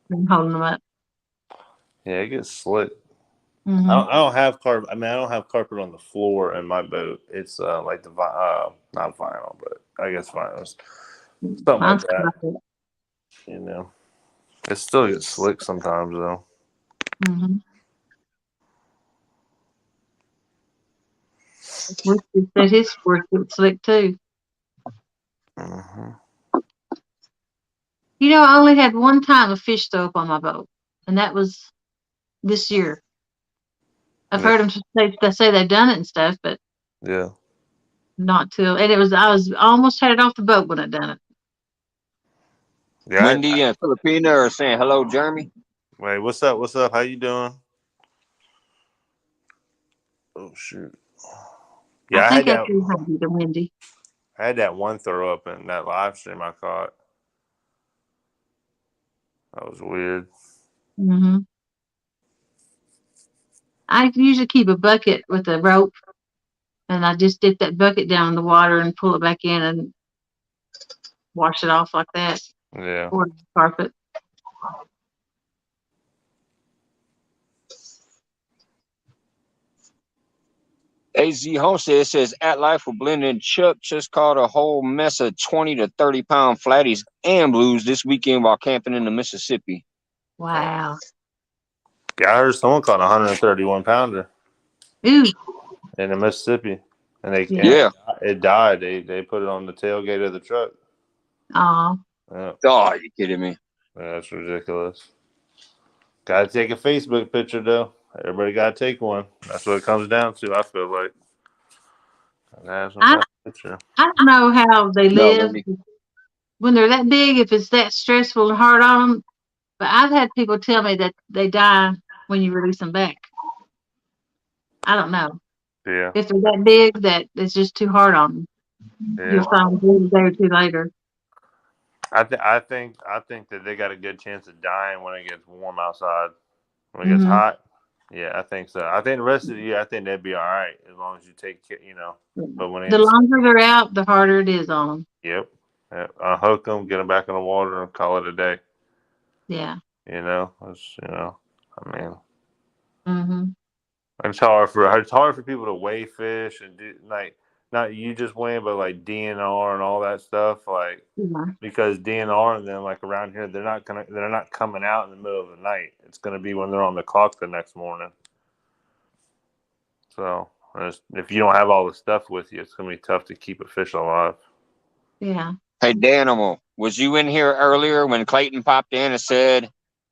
and holding them up. Yeah, it gets slick. Mm-hmm. I don't have carpet. I mean, I don't have carpet on the floor in my boat. It's like the not vinyl, but I guess vinyl, something like that. It still gets slick sometimes though. Mm-hmm. Whiskey said his sport gets slick too. Mm-hmm. I only had one time a fish throw up on my boat, and that was this year. I've heard them say they've done it and stuff, but Yeah. not till. And I was almost headed off the boat when I done it. Yeah. Wendy and Filipina are saying hello, Jeremy. Wait, what's up? What's up? How you doing? Oh shoot. Yeah, I I think had that's that. the Wendy. I had that one throw up in that live stream I caught. That was weird. Mm-hmm. I usually keep a bucket with a rope, and I just dip that bucket down in the water and pull it back in and wash it off like that, Yeah. or carpet. AZ Homestead says at life will blend in. Chuck just caught a whole mess of 20 to 30-pound flatties and blues this weekend while camping in the Mississippi. Wow. Yeah, I heard someone caught a 131 pounder Ooh. in the Mississippi, and Yeah. it died. They put it on the tailgate of the truck. Aw. Yeah, Oh, you kidding me? that's ridiculous. Got to take a Facebook picture though. Everybody got to take one. That's what it comes down to. I feel like. Have some I kind of picture. I don't know how they No, live Wendy. when they're that big. If it's that stressful and hard on them, but I've had people tell me that they die when you release them back. I don't know Yeah, if they're that big that it's just too hard on them. yeah. You'll find them a day or two later. I think that they got a good chance of dying when it gets warm outside. When it gets Mm-hmm. hot, yeah, I think so. I think the rest of the year, I think they'd be all right as long as you take care, But when The it's longer they're out, the harder it is on them. yep, unhook them, get them back in the water, and call it a day. Yeah. I mean, Mm-hmm. it's hard for people to weigh fish and do like not you just weighing, but like DNR and all that stuff, like Yeah. because DNR and them like around here, they're not coming out in the middle of the night. It's gonna be when they're on the clock the next morning. So if you don't have all the stuff with you, it's gonna be tough to keep a fish alive. Yeah. Hey, Danimal, was you in here earlier when Clayton popped in and said,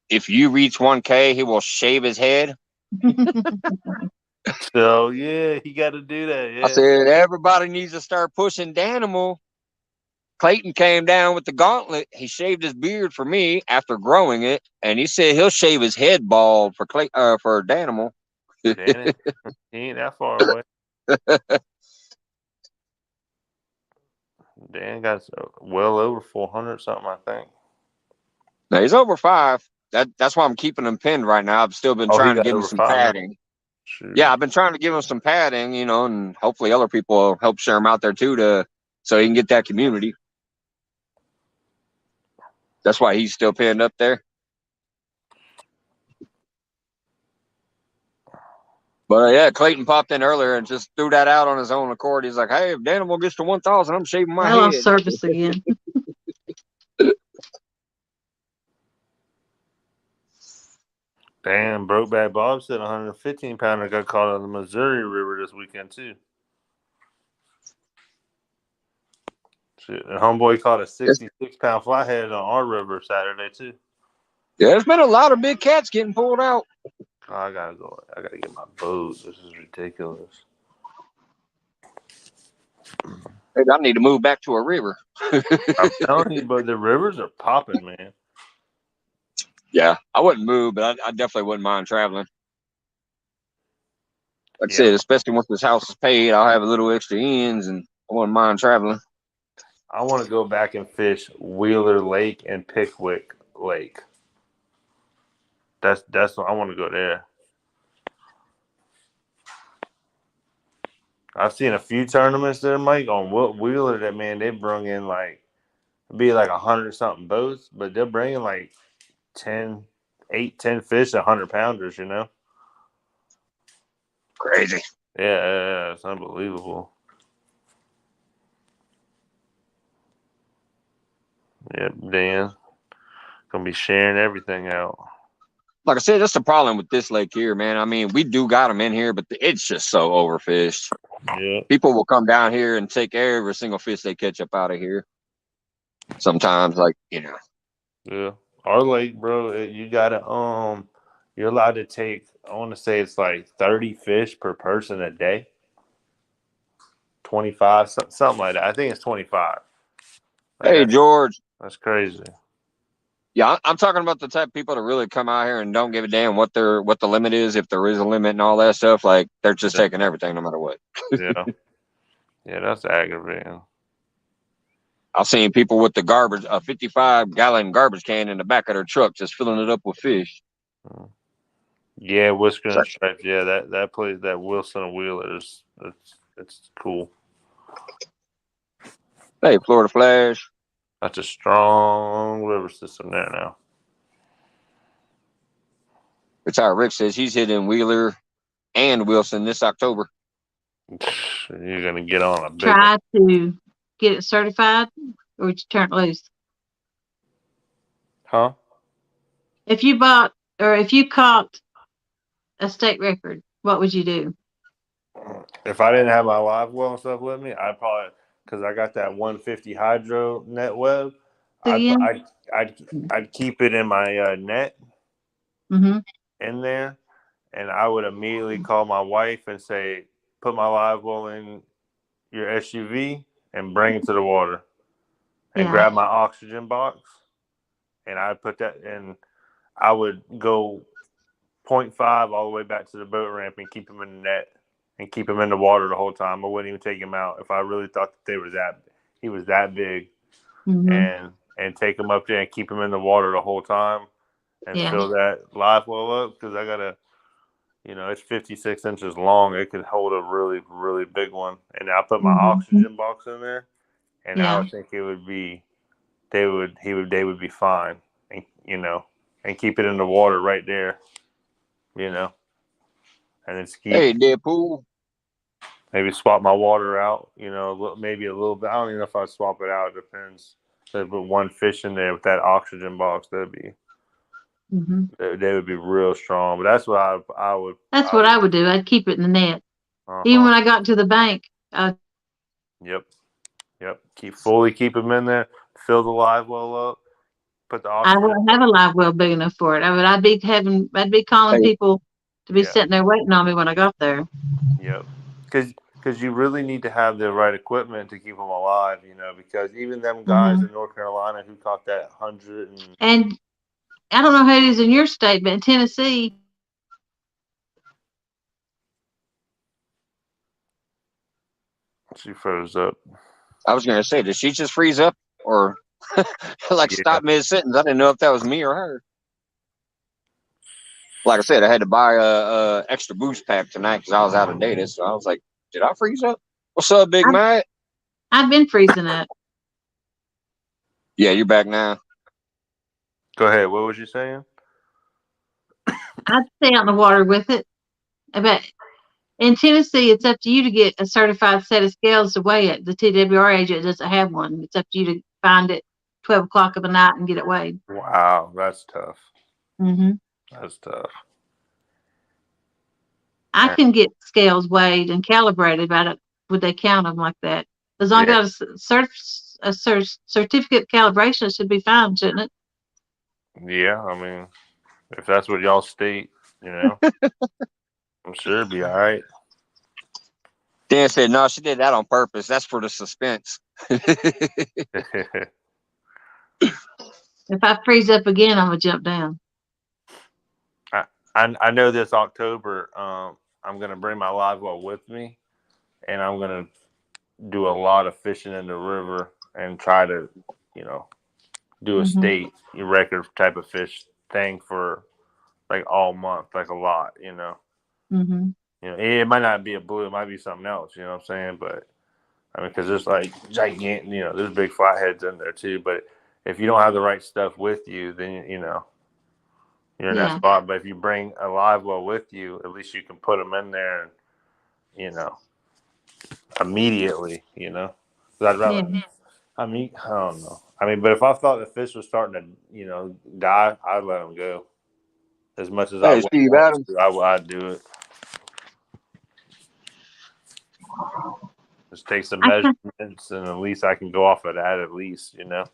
if you reach 1K, he will shave his head? So yeah, you got to do that. I Yeah, said, everybody needs to start pushing Danimal. Clayton came down with the gauntlet. He shaved his beard for me after growing it, and he said he'll shave his head bald for Danimal. Danny, he ain't that far away. Dan got well over 400 something, I think. Now, he's over 5. That's why I'm keeping him pinned right now. I've still been Oh, he trying to got give him over some 5 now. padding. Shoot. Yeah, I've been trying to give him some padding, and hopefully other people will help share him out there too, so he can get that community. That's why he's still pinned up there. But yeah, Clayton popped in earlier and just threw that out on his own accord. He's like, "Hey, if Danimal gets to 1,000, I'm shaving my Well, I'll head." surface again. Damn, Brokeback Bob said 115 pounder got caught in the Missouri River this weekend too. Shit, and homeboy caught a 66-pound flathead on our river Saturday too. Yeah, there's been a lot of big cats getting pulled out. Oh, I gotta go. I gotta get my boat. This is ridiculous. Maybe I need to move back to a river. I'm telling you, but the rivers are popping, man. Yeah, I wouldn't move, but I definitely wouldn't mind traveling. Like I Yeah. said, especially once this house is paid, I'll have a little extra ends, and I wouldn't mind traveling. I want to go back and fish Wheeler Lake and Pickwick Lake. That's what I want to go there. I've seen a few tournaments there, Mike, on Wheeler that man they bring in like be like 100-something boats, but they're bringing like 10 fish, 100-pounders. Crazy. Yeah, it's unbelievable. Yeah, Dan gonna be sharing everything out. Like I said, that's the problem with this lake here, man. I mean, we do got them in here, but it's just so overfished. Yeah. People will come down here and take every single fish they catch up out of here. Sometimes, Yeah. Our lake, bro, you gotta you're allowed to take, I want to say it's like 30 fish per person a day. 25, something like that. I think it's 25. Like Hey, George. that's crazy. Yeah, I'm talking about the type of people that really come out here and don't give a damn what the limit is, if there is a limit and all that stuff. Like they're just taking everything no matter what. Yeah. Yeah, that's aggravating. I've seen people with the garbage, a 55-gallon garbage can in the back of their truck, just filling it up with fish. Yeah, Whisker and Stripes. Yeah, that place, that Wilson and Wheeler is it's cool. Hey, Florida Flash. That's a strong river system there now. Retired Rick says he's hitting Wheeler and Wilson this October. You're gonna get on a big Try to get it certified, or would you turn it loose? Huh? If you bought, or if you caught a state record, what would you do? If I didn't have my live well and stuff with me, I'd probably, because I got that 150 hydro net web, Again? I'd keep it in my net Mm-hmm. in there, and I would immediately call my wife and say, put my live well in your SUV and bring it to the water, and Yeah. grab my oxygen box, and I'd put that in. I would go 0.5 all the way back to the boat ramp and keep him in the net and keep him in the water the whole time. I wouldn't even take him out if I really thought that he was that big, Mm-hmm. and take him up there and keep him in the water the whole time and Yeah. fill that live well up, because I gotta, it's 56 inches long. It could hold a really, really big one. And I put my Mm-hmm. oxygen box in there, and I Yeah. would think it would be, they would be fine, and and keep it in the water right there, and then Hey, Deadpool. maybe swap my water out, maybe a little bit. I don't even know if I'd swap it out. It depends. But one fish in there with that oxygen box, Mm-hmm. they would be real strong. But that's what I would. That's what I would do. I'd keep it in the net. Even Uh-huh. when I got to the bank. Yep. Keep them in there. Fill the live well up. Put the I oxygen. wouldn't have a live well big enough for it. I'd be calling people to be sitting there waiting on me when I got there. Yep. Because you really need to have the right equipment to keep them alive, because even them guys in North Carolina who caught that 100 and I don't know how it is in your state, but in Tennessee. She froze up. I was going to say, did she just freeze up or stop mid-sentence? I didn't know if that was me or her. Like I said, I had to buy a extra boost pack tonight because I was out of data. So I was like, did I freeze up? What's up, Big Matt? I've been freezing up. Yeah, you're back now. Go ahead. What was you saying? I'd stay out in the water with it. But in Tennessee, it's up to you to get a certified set of scales to weigh it. The TWR agent doesn't have one. It's up to you to find it 12 o'clock of the night and get it weighed. Wow, that's tough. Mm-hmm. That's tough. I can get scales weighed and calibrated, but would they count them like that? As long as I got a certificate calibration, it should be fine, shouldn't it? Yeah, I mean, if that's what y'all state, I'm sure it'd be all right. Dan said, no, she did that on purpose. That's for the suspense. If I freeze up again, I'm going to jump down. I know this October, I'm going to bring my live well with me, and I'm going to do a lot of fishing in the river and try to, do a state record type of fish thing for like all month, like a lot, Mm-hmm. It might not be a blue, it might be something else, you know what I'm saying? But I mean, because there's like gigantic, there's big flatheads in there too. But if you don't have the right stuff with you, then you're in that spot. But if you bring a live well with you, at least you can put them in there, and immediately, I'd rather. I mean, I don't know. I mean, but if I thought the fish was starting to, die, I'd let them go. As much as I would want to, I'd do it. Just take some measurements, and at least I can go off of that. At least, Yeah.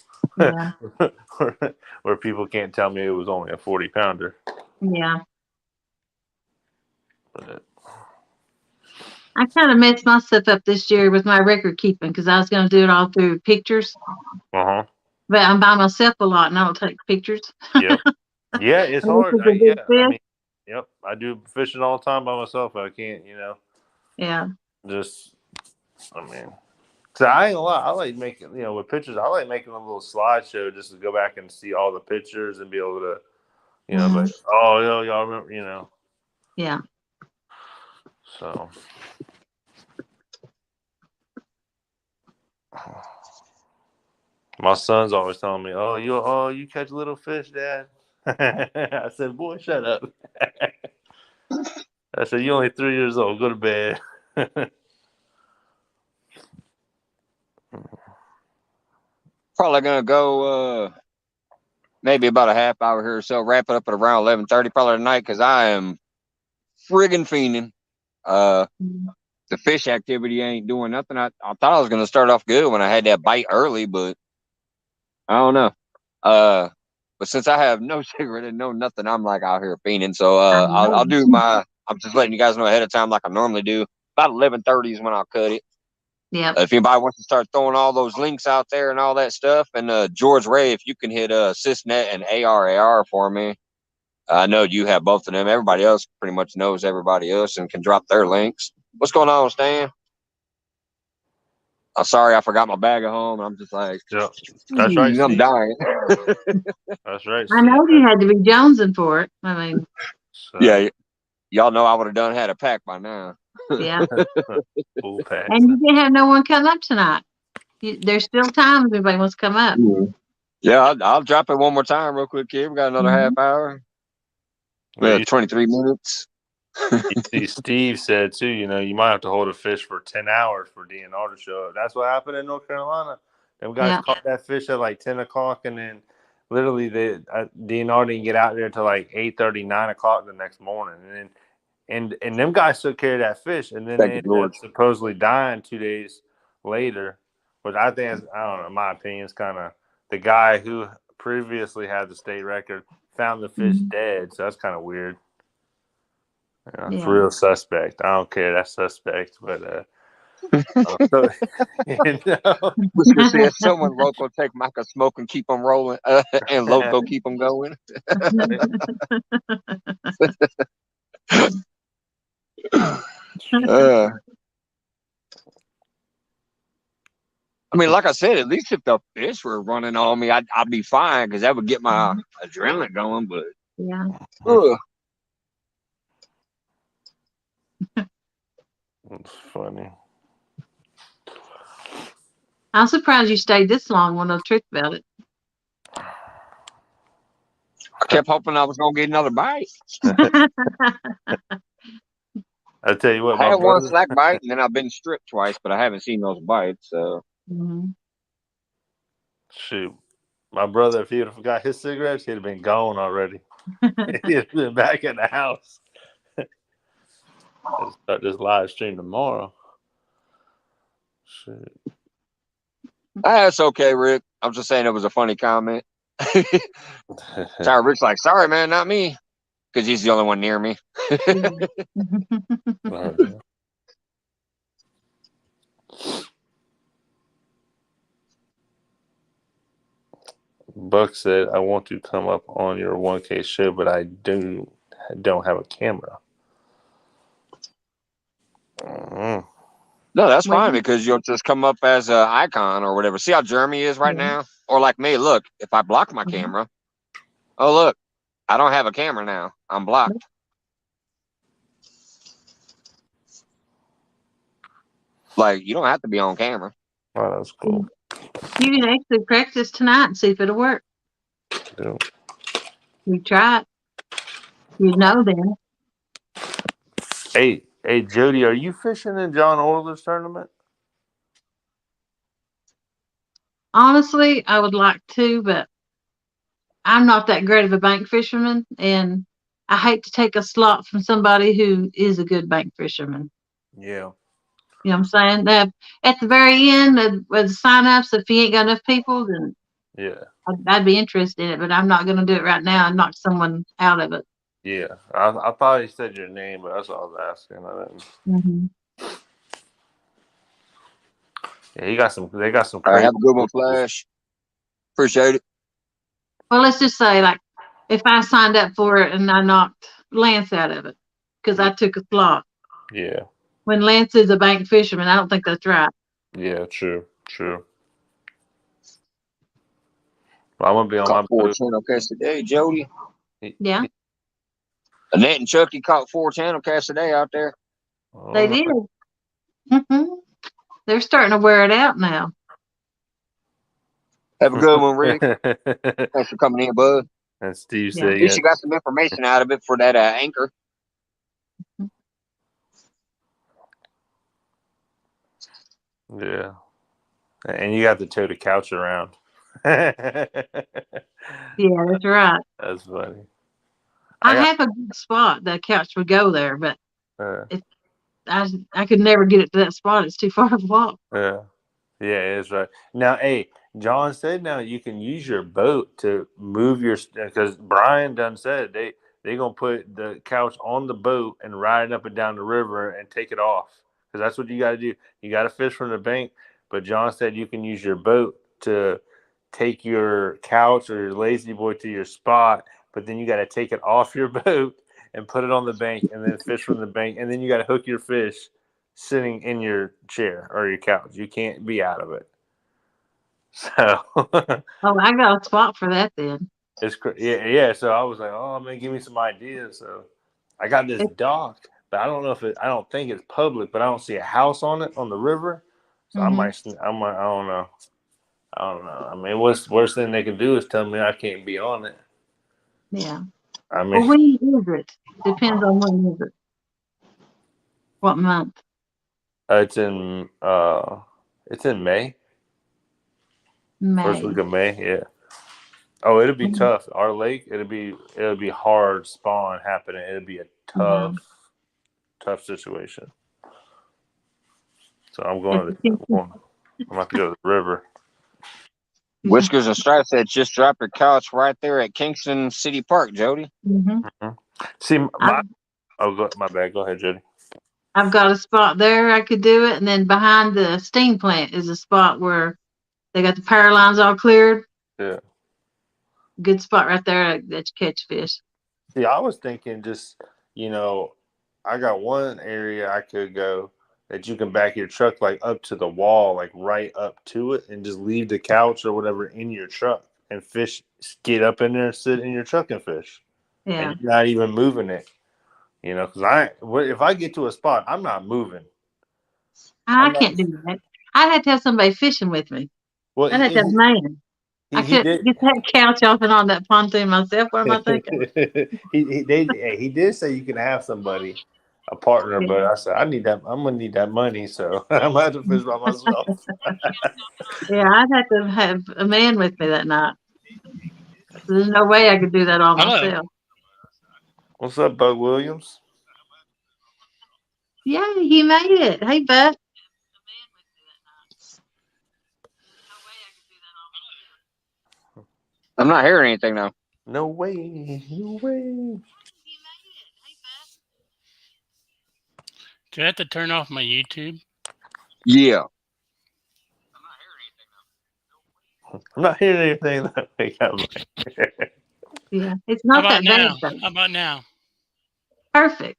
where people can't tell me it was only a 40-pounder. Yeah. I kind of messed myself up this year with my record keeping because I was going to do it all through pictures, Uh-huh. but I'm by myself a lot and I don't take pictures. Yep. Yeah, it's And this hard. is a big Yeah, I fish. mean, yep. I do fishing all the time by myself. I can't, Yeah. just. I mean, so I ain't gonna lie. I like making, with pictures. I like making a little slideshow just to go back and see all the pictures and be able to, Mhm. like, oh, y'all remember, Yeah. So. My son's always telling me, you catch little fish, Dad." I said, "Boy, shut up." I said, "You only 3 years old. Go to bed." Probably gonna go maybe about a half hour here or so. Wrap it up at around 11:30 probably tonight because I am friggin' fiending. Mhm. The fish activity ain't doing nothing. I thought I was gonna start off good when I had that bite early, but I don't know. Uh, but since I have no cigarette and no nothing, I'm like out here fiending. So I I'll know. do my. I'm just letting you guys know ahead of time, like I normally do. About 11:30 is when I'll cut it. Yep. If anybody wants to start throwing all those links out there and all that stuff, and George Ray, if you can hit Sysnet and ARAR for me, I know you have both of them. Everybody else pretty much knows everybody else and can drop their links. What's going on, Stan? I'm sorry, I forgot my bag at home. I'm just like, Yeah, that's right, I'm Steve. dying. That's right, I Steve. know you had to be jonesing for it. I mean, So, Yeah, y'all know I would have done had a pack by now. yeah. full packs. And you didn't have no one come up tonight. There's still time if anybody wants to come up. Yeah, I'll drop it one more time real quick, kid. We got another half Mhm. hour. Well, 23 minutes. you see, Steve said too. You might have to hold a fish for 10 hours for DNR to show up. That's what happened in North Carolina. Them guys Yeah. caught that fish at like 10 o'clock, and then literally DNR didn't get out there until like 8:30, 9 o'clock the next morning, and then and them guys took care of that fish, and then Thank they you, ended up George. supposedly dying 2 days later. But I think I don't know. My opinion is kind of the guy who previously had the state record found the fish Mhm. dead, so that's kind of weird. It's Yeah. real suspect. I don't care. That's suspect, but so, you know, Was gonna say, someone local take Micah smoke and keep them rolling, and loco keep them going. Uh, I mean, like I said, at least if the fish were running on me, I'd be fine because that would get my adrenaline going. But Yeah. ugh, it's funny. I'm surprised you stayed this long with no truth about it. I kept hoping I was gonna get another bite. I tell you what, I my had one brother. slack bite, and then I've been stripped twice, but I haven't seen those bites. So Mhm. Shoot, my brother. If he would have forgot his cigarettes, he'd have been gone already. He'd have been back in the house. I'll start this live stream tomorrow. Shit. that's okay, Rick. I'm just saying it was a funny comment. Sorry, Rick's like, sorry, man, not me, because he's the only one near me. Buck said, "I want to come up on your 1K show, but I don't have a camera." Mm-hmm. No, that's Well, fine because you'll just come up as an icon or whatever. See how Jeremy is right yeah. now? Or like me, look, if I block my Mhm. camera, oh, look, I don't have a camera now. I'm blocked. Like, you don't have to be on camera. Oh, that's cool. You can actually practice tonight and see if it'll work. Yeah. You try it. You know then. Hey, Jody, are you fishing in John Orler's tournament? Honestly, I would like to, but I'm not that great of a bank fisherman, and I hate to take a slot from somebody who is a good bank fisherman. Yeah. You know what I'm saying? At the very end of the sign-ups, if you ain't got enough people, then Yeah. I'd be interested in it, but I'm not going to do it right now and knock someone out of it. Yeah. I thought he said your name, but that's what I was asking. I didn't. Mm-hmm. Yeah, he got some. They got some All right, crazy. have a good one, Flash. Appreciate it. Well, let's just say, like, if I signed up for it and I knocked Lance out of it because I took a slot. Yeah. When Lance is a bank fisherman, I don't think that's right. Yeah. True. True. Well, I'm gonna be on my Caught four boat. channel casts today, Jody. Yeah, Annette and Chucky caught 4 channel casts today out there. they did. Hmm. They're starting to wear it out now. Have a good one, Rick. Thanks for coming in, bud. And Steve Yeah. said, At least "Yeah, you got some information out of it for that anchor. yeah." And you got to tow the couch around. That's Yeah, that's right. funny. I I got. have a good spot. The couch would go there, but Uh, I could never get it to that spot. It's too far to walk. yeah. Yeah, it's right. Now, hey, John said now you can use your boat to move your because Brian done said they gonna put the couch on the boat and ride it up and down the river and take it off because that's what you got to do. You got to fish from the bank, but John said you can use your boat to take your couch or your lazy boy to your spot, but then you got to take it off your boat and put it on the bank and then fish from the bank, and then you got to hook your fish sitting in your chair or your couch. You can't be out of it. So Oh, I got a spot for that then. yeah. So I was like, oh man, give me some ideas. So I got this It, dock, but I don't know if I don't think it's public, but I don't see a house on it on the river. So hmm I don't know. I don't know. I mean, what's worst thing they can do is tell me I can't be on it. Yeah. I mean, Well, when is it? Depends on when is it. What month? it's in May, first May. week of May. Yeah. Oh, it'll be Mm-hmm. tough. Our lake, it'll be hard spawn happening. It'll be a tough situation. So I'm going to I'm about to go to the river. Whiskers and Stripes said just drop your couch right there at Kingston City Park, Jody. Mm-hmm. See my bad. Go ahead, Judy. I've got a spot there I could do it, and then behind the steam plant is a spot where they got the power lines all cleared. Yeah. Good spot right there that you catch fish. See, I was thinking just I got one area I could go that you can back your truck like up to the wall, like right up to it, and just leave the couch or whatever in your truck and fish. Get up in there, sit in your truck and fish, Yeah, and you're not even moving it. Because if I get to a spot, I'm not moving. I I'm not. can't do that. I'd have to have somebody fishing with me. Well, I'd have to have a man. I he couldn't did. get that couch off and on that pontoon myself. What am I thinking? he did say you can have somebody, a partner, Yeah. but I said I need that. I'm gonna need that money, so I'm gonna have to fish by myself. Yeah, I'd have to have a man with me that night. There's no way I could do that all Hello. myself. What's up, Bug Williams? Yeah, he made it. Hey, Bud. I'm not hearing anything now. No way, no way. Do I have to turn off my YouTube? Yeah. I'm not hearing anything that way. Yeah, it's How not about that bad now? though. How about now? Perfect.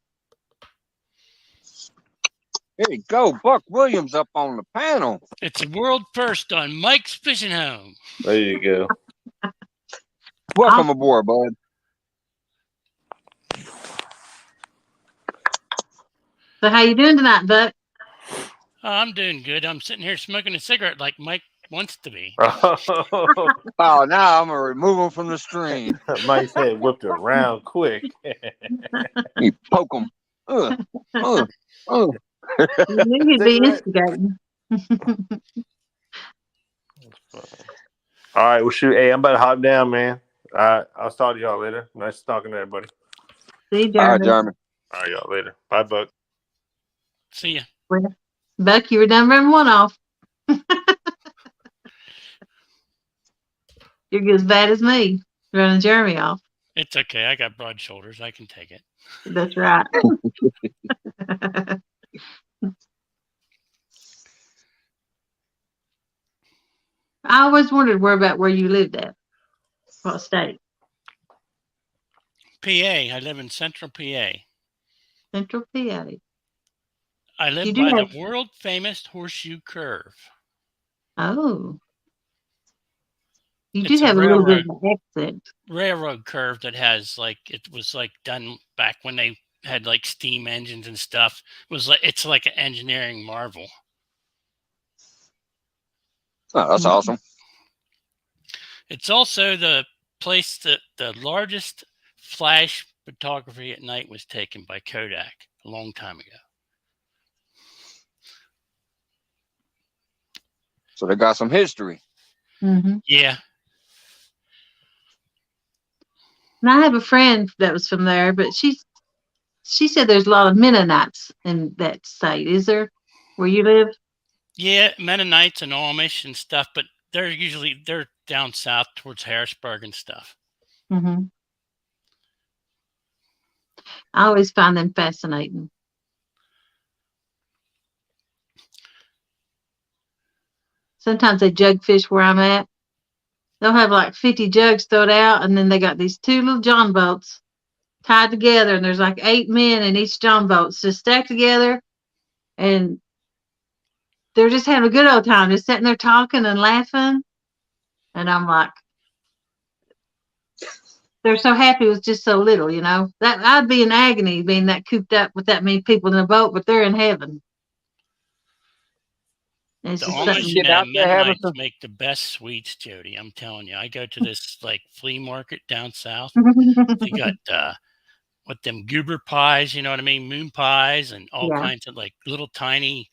There you go. Buck Williams up on the panel. It's a world first on Mike's Fishing Home. There you go. Welcome aboard, bud. So how you doing tonight, Buck? Oh, I'm doing good. I'm sitting here smoking a cigarette like Mike wants to be. Oh, now I'm going to remove him from the stream. Mike's head whipped around quick. You poke him. You knew you'd be Cigarette. instigating. All right, well, shoot. Hey, I'm about to hop down, man. All right, I'll talk to y'all later. Nice talking to everybody. See, All right, Jeremy. Jeremy. All right, y'all later. Bye, Buck. See ya. Well, Buck, you were done running one off. You're as bad as me running Jeremy off. It's okay. I got broad shoulders. I can take it. That's right. I always wondered where you lived at. What state? PA. I live in Central PA. Central PA. I You live do by the have. world famous Horseshoe Curve. Oh, you do It's a have a little bit of an accent. railroad curve that has like it was like done back when they had like steam engines and stuff. It's like an engineering marvel. Oh, that's Mhm. awesome. It's also the place that the largest flash photography at night was taken by Kodak a long time ago. So they got some history. Mm-hmm. Yeah. And I have a friend that was from there, but she said there's a lot of Mennonites in that state. Is there where you live? Yeah, Mennonites and Amish and stuff, but they're down south towards Harrisburg and stuff. Mm-hmm. I always find them fascinating. Sometimes they jug fish where I'm at. They'll have like 50 jugs thrown out, and then they got these 2 little John boats tied together, and there's like 8 men in each John boat just stacked together, and they're just having a good old time, just sitting there talking and laughing. And I'm like, they're so happy with just so little, you know. That I'd be in agony being that cooped up with that many people in a boat, but they're in heaven. And it's The just Just Amish something. and getting the out there having Mennonites some. make the best sweets, Jody. I'm telling you. I go to this like flea market down south. They got what them goober pies, you know what I mean? Moon pies and all Yeah, kinds of like little tiny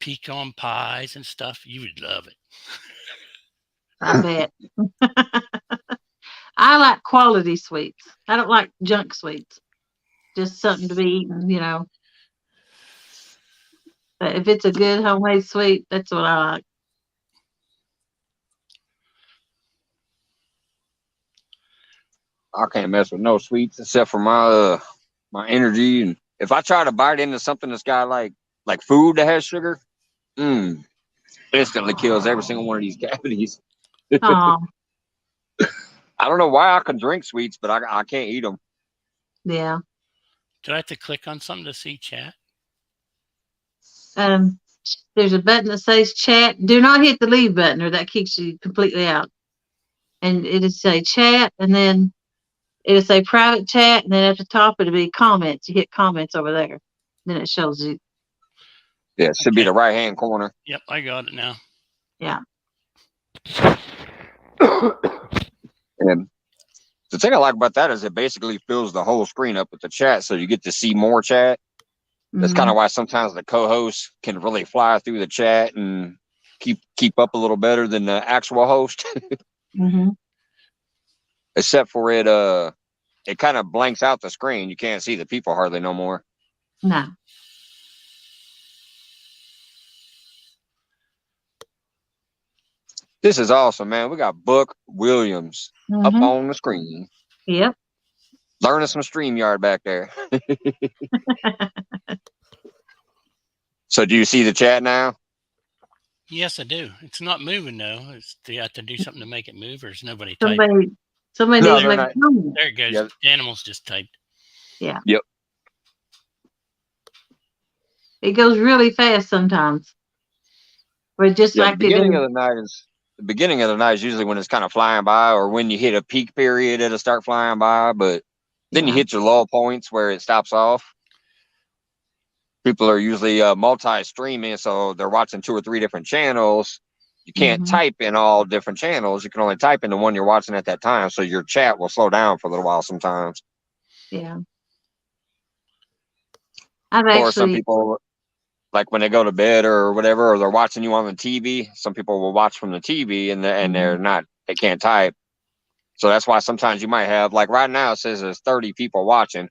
pecan pies and stuff. You would love it. I bet. I like quality sweets. I don't like junk sweets. Just something to be eaten, you know. But if it's a good homemade sweet, that's what I like. I can't mess with no sweets except for my energy. And if I try to bite into something that's got like food that has sugar, instantly kills every single one of these cavities. Oh, I don't know why I can drink sweets, but I can't eat them. yeah. Do I have to click on something to see chat? Um, there's a button that says chat. Do not hit the leave button, or that kicks you completely out. And it'll say chat, and then it'll say private chat, and then at the top it'll be comments. You hit comments over there. Then it shows you. Yeah, it should be Okay. the right hand corner. Yep, I got it now. Yeah. And the thing I like about that is it basically fills the whole screen up with the chat, so you get to see more chat. That's kind of why sometimes the co-host can really fly through the chat and keep up a little better than the actual host. Mm-hmm. Except for it kind of blanks out the screen. You can't see the people hardly no more. No. This is awesome, man. We got Book Williams up Mm-hmm. on the screen. Yep. Learning some StreamYard back there. So do you see the chat now? Yes, I do. It's not moving though. Do you have to do something to make it move, or is nobody typing? Somebody No, needs to they're make a not. comment. There it goes. Yeah. The animals just typed. Yeah. Yep. It goes really fast sometimes. But just Yeah, like it the beginning of the night is usually when it's kind of flying by, or when you hit a peak period, it'll start flying by. But then you hit your lull points where it stops off. People are usually multi-streaming, so they're watching 2 or 3 different channels. You can't type in all different channels. You can only type in the one you're watching at that time, so your chat will slow down for a little while sometimes. Yeah. Or some people, like when they go to bed or whatever, or they're watching you on the TV. Some people will watch from the TV and they can't type. So that's why sometimes you might have, like right now it says there's 30 people watching.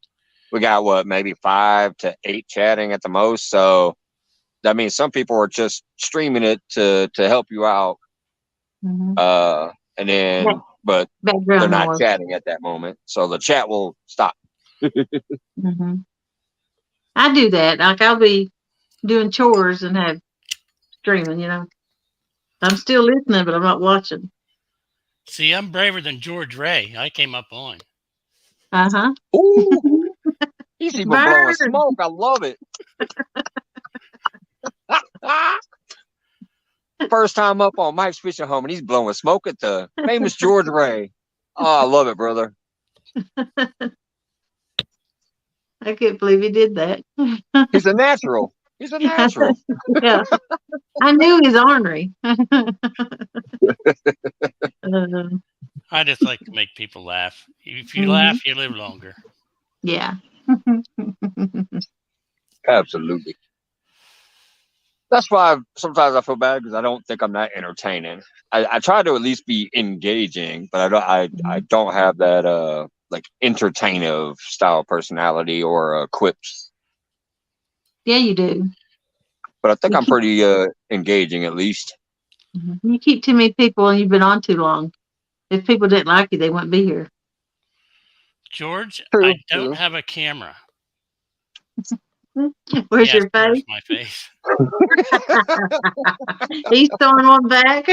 We got maybe 5 to 8 chatting at the most. So that means some people are just streaming it to help you out. And then, but they're not chatting at that moment. So the chat will stop. I do that. Like I'll be doing chores and have streaming, you know. I'm still listening, but I'm not watching. See, I'm braver than George Ray. I came up on. Uh-huh. Ooh, he's even blowing Burn. smoke. I love it. First time up on Mike's Fishing Home, and he's blowing smoke at the famous George Ray. Oh, I love it, brother. I can't believe he did that. He's a natural. He's a natural. Yeah. I knew he's ornery. I just like to make people laugh. If you Mhm. laugh, you live longer. Yeah. Absolutely. That's why sometimes I feel bad because I don't think I'm that entertaining. I try to at least be engaging, but I don't have that like entertaintive style personality or quips. Yeah, you do. But I think You I'm pretty engaging at least. You keep too many people and you've been on too long. If people didn't like you, they wouldn't be here. George, True, I don't true. have a camera. Where's Yes, your there's face? my face. He's throwing one back.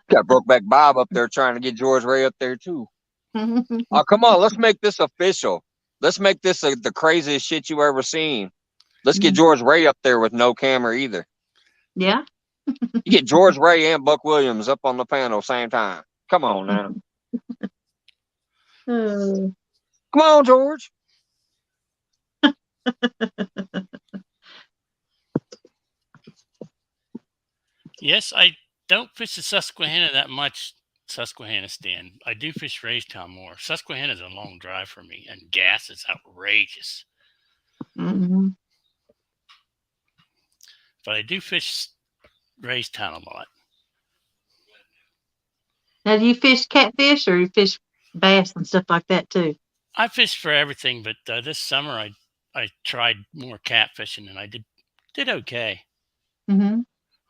Got Brokeback Bob up there trying to get George Ray up there too. Oh, come on, let's make this official. Let's make this the craziest shit you ever seen. Let's get George Ray up there with no camera either. Yeah. You get George Ray and Buck Williams up on the panel same time. Come on now. Come on, George. Yes, I don't fish the Susquehanna that much. Susquehanna stand. I do fish Raystown more. Susquehanna is a long drive for me, and gas is outrageous. Mm-hmm. But I do fish Raystown a lot. Now, do you fish catfish or you fish bass and stuff like that too? I fish for everything, but this summer I tried more catfishing, and I did okay. Mm-hmm.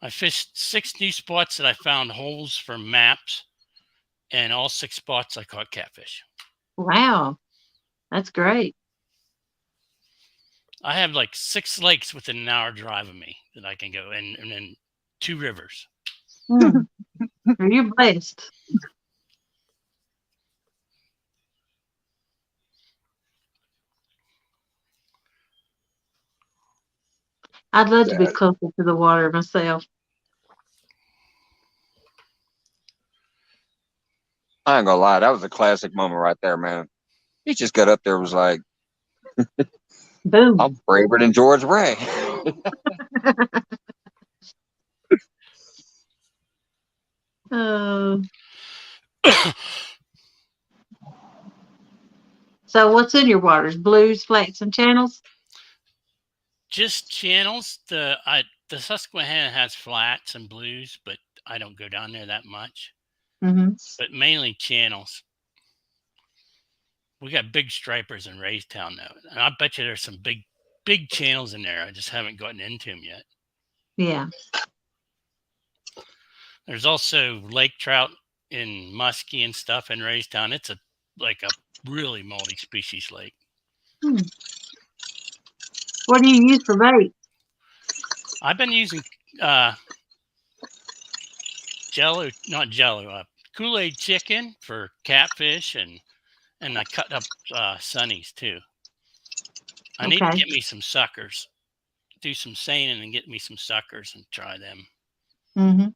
I fished 6 new spots that I found holes for maps, and all 6 spots I caught catfish. Wow, that's great. I have like 6 lakes within an hour drive of me that I can go, and then 2 rivers. You're blessed. I'd love to be closer to the water myself. I ain't gonna lie, that was a classic moment right there, man. He just got up there and was like, Boom. I'm braver than George Ray. So what's in your waters? Blues, flats, and channels? Just channels. The Susquehanna has flats and blues, but I don't go down there that much. Mm-hmm. But mainly channels. We got big stripers in Raystown though, and I bet you there's some big channels in there. I just haven't gotten into them yet. Yeah. There's also lake trout in Muskie and stuff in Raystown. It's like a really multi-species lake. What do you use for bait? I've been using Kool-Aid chicken for catfish, and I cut up sunnies too. I need to get me some suckers, do some seining and get me some suckers and try them. Mm-hmm.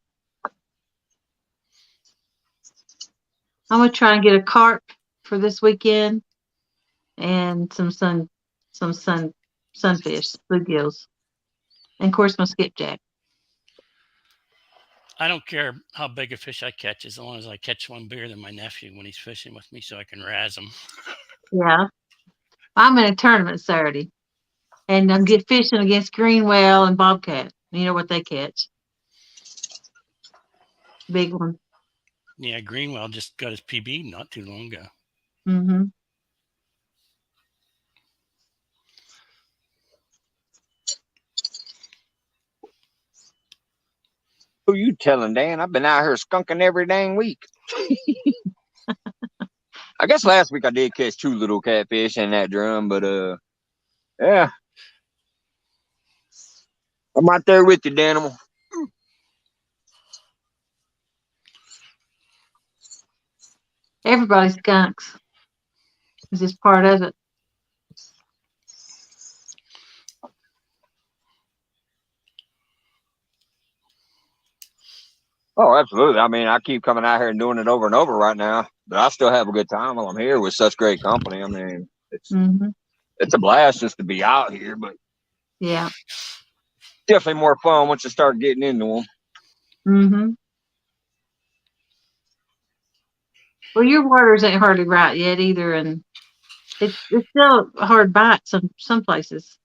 I'm gonna try and get a carp for this weekend and some sunfish, bluegills, and of course my skipjack. I don't care how big a fish I catch as long as I catch one bigger than my nephew when he's fishing with me so I can razz him. Yeah. I'm in a tournament Saturday and I'm fishing against green whale and bobcat. You know what they catch? Big one. Yeah, Greenwell just got his PB not too long ago. Mm-hmm. Who you telling, Dan? I've been out here skunking every dang week. I guess last week I did catch 2 little catfish in that drum, but yeah. I'm right there with you, Danimal. everybody skunks. It's just part of it. Oh, absolutely. I mean, I keep coming out here and doing it over and over right now, but I still have a good time while I'm here with such great company. I mean, it's a blast just to be out here, but yeah, definitely more fun once you start getting into them. Well, your waters ain't hardly right yet either, and it's still a hard bite some places.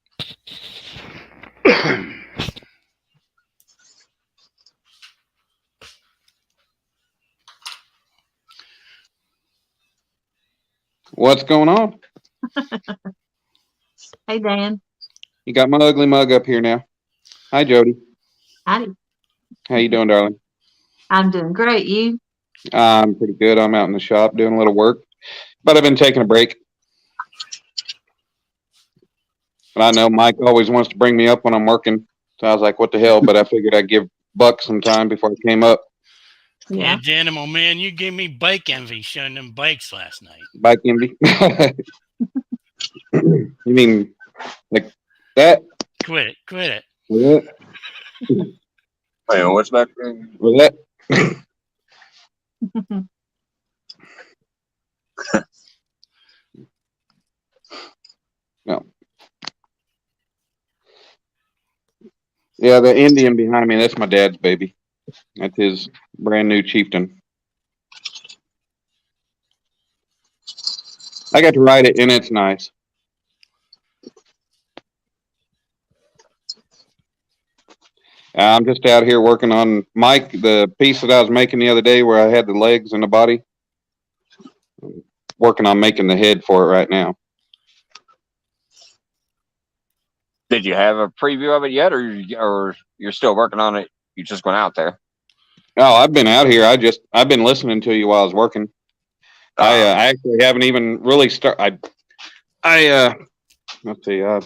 What's going on? Hey, Dan. You got my ugly mug up here now. Hi, Jody. Howdy. How you doing, darling? I'm doing great. You? I'm pretty good. I'm out in the shop doing a little work, but I've been taking a break. But I know Mike always wants to bring me up when I'm working, so I was like, what the hell? But I figured I'd give Buck some time before I came up. Yeah. Hey, Janimal, man, you gave me bike envy showing them bikes last night. Bike envy? You mean like that? Quit it. Quit it. Was Hey, what's back there? that? No. Yeah, the Indian behind me, that's my dad's baby. That's his brand new chieftain. I got to ride it, and it's nice. I'm just out here working on Mike, the piece that I was making the other day where I had the legs and the body. Working on making the head for it right now. Did you have a preview of it yet, or you're still working on it? You just went out there. Oh, I've been out here. I've been listening to you while I was working. I actually haven't even really started. Let's see. I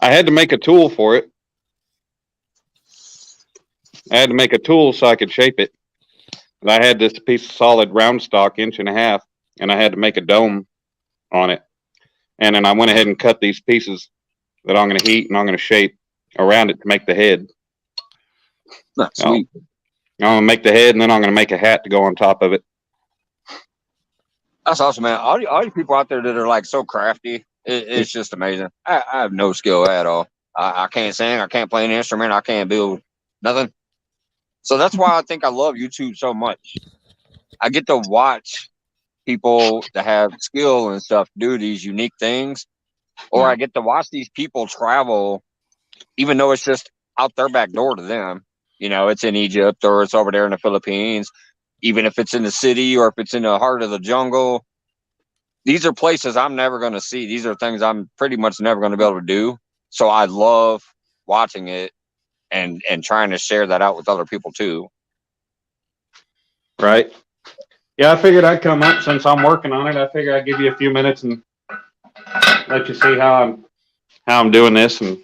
had to make a tool for it. I had to make a tool so I could shape it. And I had this piece of solid round stock, 1.5 inches, and I had to make a dome on it. And then I went ahead and cut these pieces that I'm going to heat and I'm going to shape around it to make the head. That's sweet. I'm going to make the head, and then I'm going to make a hat to go on top of it. That's awesome, man. All you people out there that are like so crafty, it's just amazing. I have no skill at all. I can't sing. I can't play an instrument. I can't build nothing. So that's why I think I love YouTube so much. I get to watch people that have skill and stuff do these unique things, or I get to watch these people travel, even though it's just out their back door to them. You know, it's in Egypt or it's over there in the Philippines, even if it's in the city or if it's in the heart of the jungle. These are places I'm never going to see. These are things I'm pretty much never going to be able to do. So I love watching it and trying to share that out with other people too. Right. Yeah, I figured I'd come up since I'm working on it. I figured I'd give you a few minutes and let you see how I'm doing this, and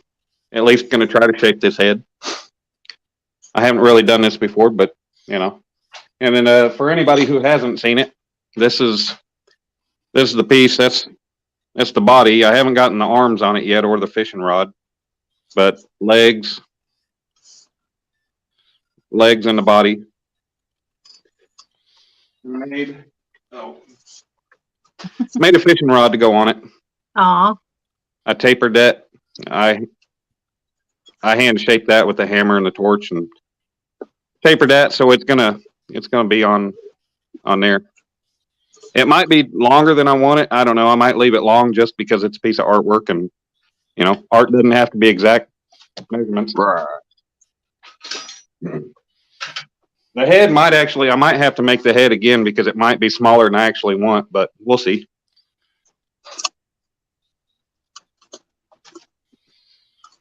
at least going to try to shape this head. I haven't really done this before, but you know. And then for anybody who hasn't seen it, this is the piece. That's the body. I haven't gotten the arms on it yet or the fishing rod, but legs and the body. Made a fishing rod to go on it. Aw. I tapered that. I hand shaped that with the hammer and the torch and tapered that so it's gonna be on there. It might be longer than I want it. I don't know. I might leave it long just because it's a piece of artwork, and you know, art doesn't have to be exact measurements. Right. The head I might have to make the head again because it might be smaller than I actually want, but we'll see.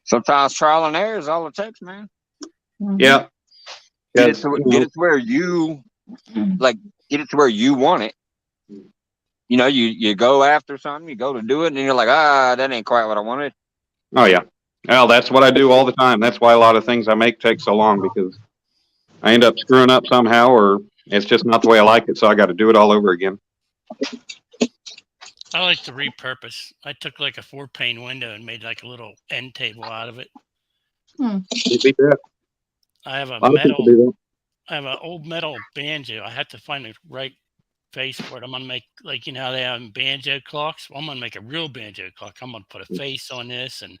Sometimes trial and error is all it takes, man. Yeah. Get it to where you get it to where you want it. You know, you go after something, you go to do it, and you're like, that ain't quite what I wanted. Oh yeah. Well, that's what I do all the time. That's why a lot of things I make take so long, because I end up screwing up somehow, or it's just not the way I like it, so I got to do it all over again. I like to repurpose. I took like a 4-pane window and made like a little end table out of it. It'd be good. I have a A lot of people do that. I have an old metal banjo. I have to find the right face for it. I'm gonna make, like, you know how they have banjo clocks. Well, I'm gonna make a real banjo clock. I'm gonna put a face on this, and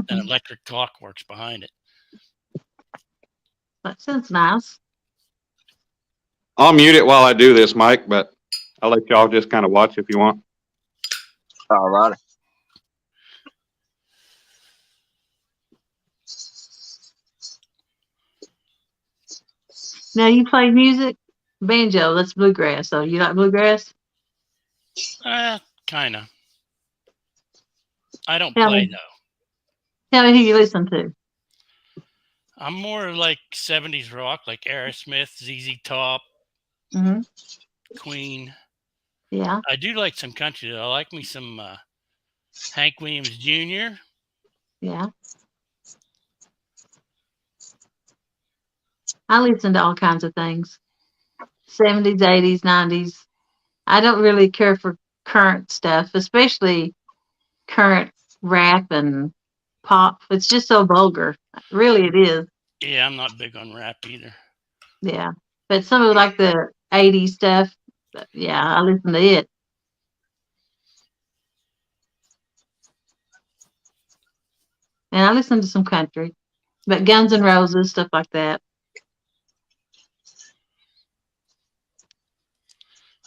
an electric clock works behind it. That sounds nice. I'll mute it while I do this, Mike, but I'll let y'all just kind of watch if you want. All right. Now you play music, banjo. That's bluegrass. So you like bluegrass? Kind of. I don't Tell play me. though. Tell me who you listen to. I'm more like 70s rock, like Aerosmith, ZZ Top, Mm-hmm. Queen. Yeah. I do like some country though. I like me some Hank Williams Jr. Yeah. I listen to all kinds of things. 70s, 80s, 90s. I don't really care for current stuff, especially current rap and pop. It's just so vulgar. Really, it is. Yeah, I'm not big on rap either. Yeah. But some of like the 80s stuff, yeah, I listen to it. And I listen to some country, but Guns N' Roses, stuff like that.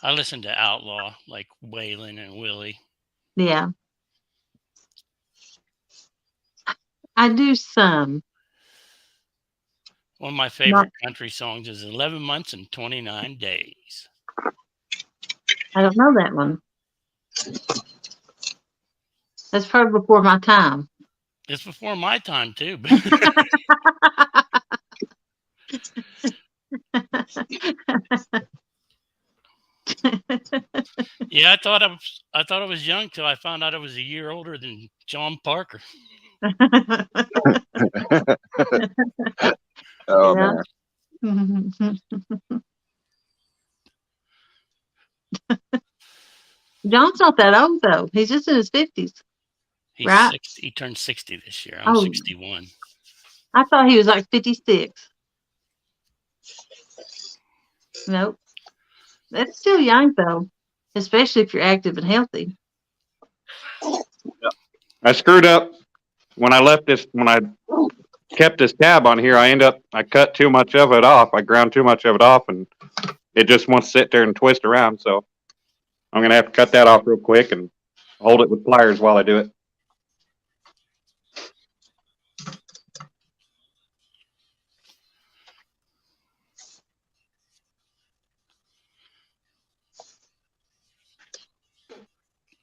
I listen to outlaw, like Waylon and Willie. Yeah. I do some. One of my favorite country songs is 11 Months and 29 Days. I don't know that one. That's probably before my time. It's before my time too. Yeah, I thought I was young till I found out I was a year older than John Parker. Oh Yeah. man. John's not that old though. He's just in his 50s. He's Right? 60, he turned 60 this year. I'm Oh. 61. I thought he was like 56. Nope. That's still young though, especially if you're active and healthy. I screwed up when I left this, when I kept this tab on here. I cut too much of it off. I ground too much of it off, and it just wants to sit there and twist around. So I'm going to have to cut that off real quick and hold it with pliers while I do it.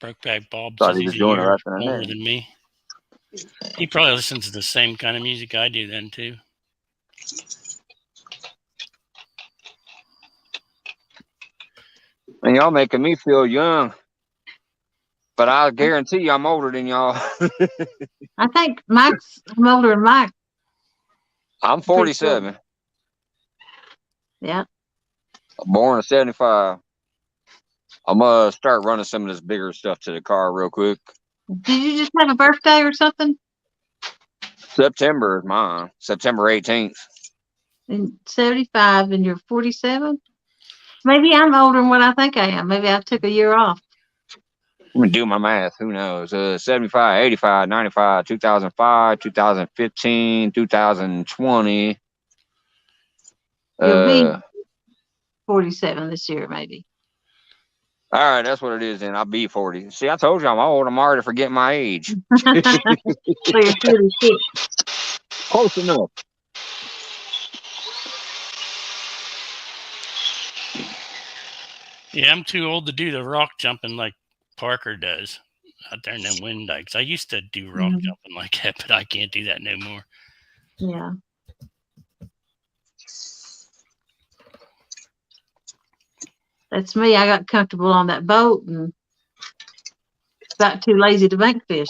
Brokeback Bob Thought says he was he's a doing it year right then and older there. than me. He probably listens to the same kind of music I do then too. And y'all making me feel young, but I guarantee you I'm older than y'all. I think I'm older than Mike. I'm 47. Yeah. Born in 75. I'm gonna start running some of this bigger stuff to the car real quick. Did you just have a birthday or something? September is mine. September 18th. In 75 and you're 47? Maybe I'm older than what I think I am. Maybe I took a year off. Let me do my math. Who knows? 75, 85, 95, 2005, 2015, 2020. You'll be 47 this year, maybe. All right, that's what it is then. I'll be 40. See, I told you I'm old. I'm already forgetting my age. So you're 46. Close enough. Yeah, I'm too old to do the rock jumping like Parker does out there in them wind dikes. I used to do rock jumping like that, but I can't do that no more. Yeah. That's me. I got comfortable on that boat and got too lazy to bank fish.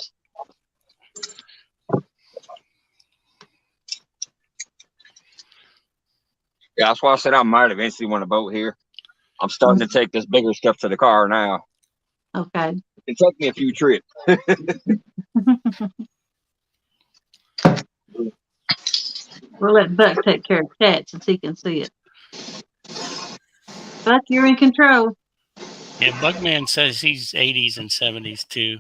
Yeah, that's why I said I might eventually want a boat here. I'm starting to take this bigger stuff to the car now. Okay. It took me a few trips. We'll let Buck take care of Cat since he can see it. Buck, you're in control. Yeah, Bugman says he's 80s and 70s too.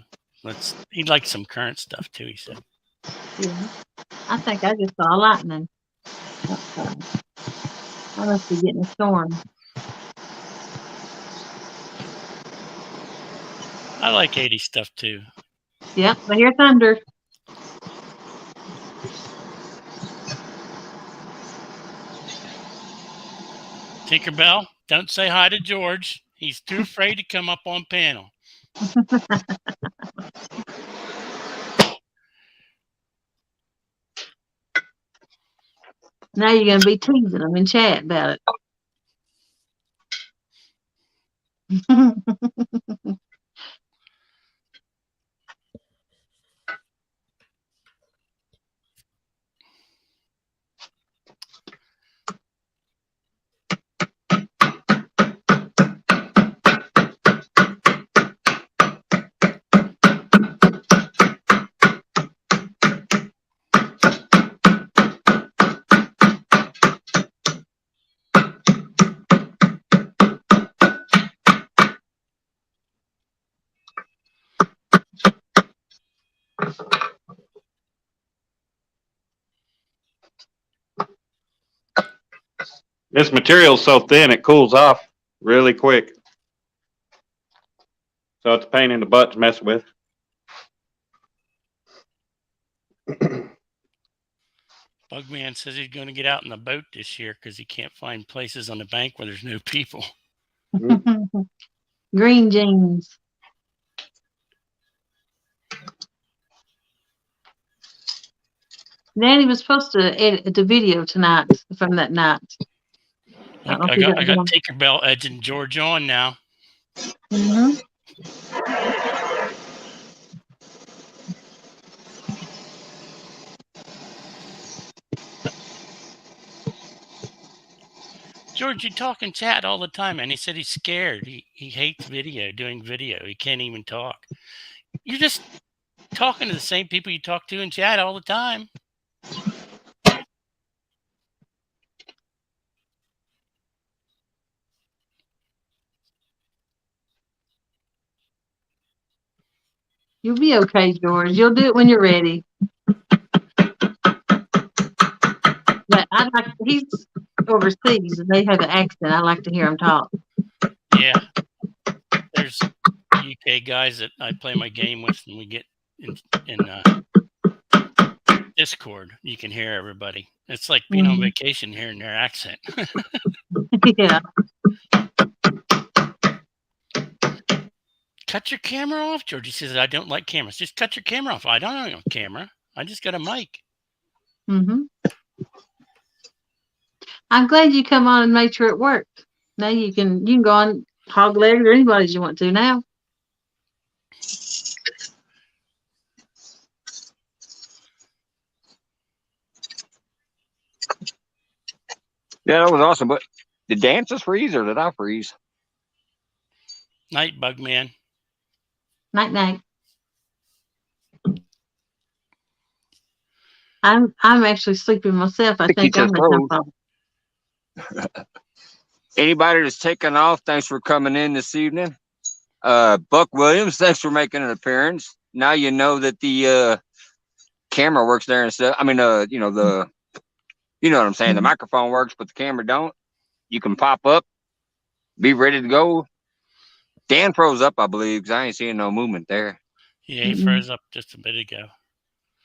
He'd like some current stuff too, he said. Yeah. I think I just saw lightning. I must be getting a storm. I like 80s stuff too. Yep, I hear thunder. Tinkerbell, don't say hi to George. He's too afraid to come up on panel. Now you're going to be teasing them in chat about it. This material's so thin it cools off really quick. So it's a pain in the butt to mess with. Bugman says he's going to get out in the boat this year because he can't find places on the bank where there's no people. Green jeans. Danny was supposed to edit the video tonight from that night. I got Tinkerbell edging George on now. Mm-hmm. George, you talk in chat all the time, and he said he's scared. He hates doing video. He can't even talk. You're just talking to the same people you talk to in chat all the time. You'll be okay, George. You'll do it when you're ready. But he's overseas and they have an accent. I like to hear him talk. Yeah. There's UK guys that I play my game with, and we get in Discord. You can hear everybody. It's like being on vacation hearing their accent. Yeah. Cut your camera off, George. He says, I don't like cameras. Just cut your camera off. I don't have a camera. I just got a mic. Mm-hmm. I'm glad you come on and made sure it worked. Now you can go on hog legs or anybody's you want to now. Yeah, that was awesome. But did dances freeze or did I freeze? Night, Bugman. Night, night. I'm actually sleeping myself. I think I'm gonna jump off. Anybody that's taking off, thanks for coming in this evening. Buck Williams, thanks for making an appearance. Now you know that the camera works there and stuff. I mean, you know what I'm saying. The microphone works, but the camera don't. You can pop up, be ready to go. Dan froze up, I believe, because I ain't seeing no movement there. Yeah, he froze up just a bit ago.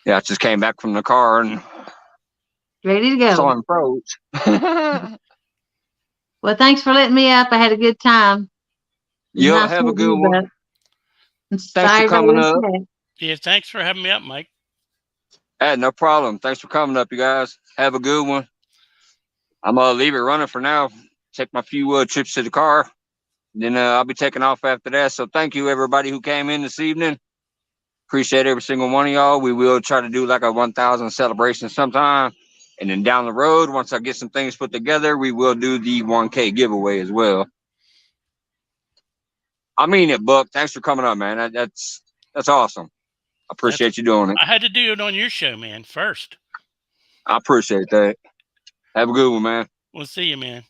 Yeah, I just came back from the car and ready to go. saw him froze. Well, thanks for letting me up. I had a good time. You'll have a good one. Thanks for coming up. Yeah, thanks for having me up, Mike. Hey, no problem. Thanks for coming up, you guys. Have a good one. I'm gonna leave it running for now. Take my few trips to the car. Then I'll be taking off after that. So thank you, everybody who came in this evening. Appreciate every single one of y'all. We will try to do like a 1,000 celebration sometime. And then down the road, once I get some things put together, we will do the 1K giveaway as well. I mean it, Buck. Thanks for coming up, man. That's awesome. I appreciate you doing it. I had to do it on your show, man, first. I appreciate that. Have a good one, man. We'll see you, man.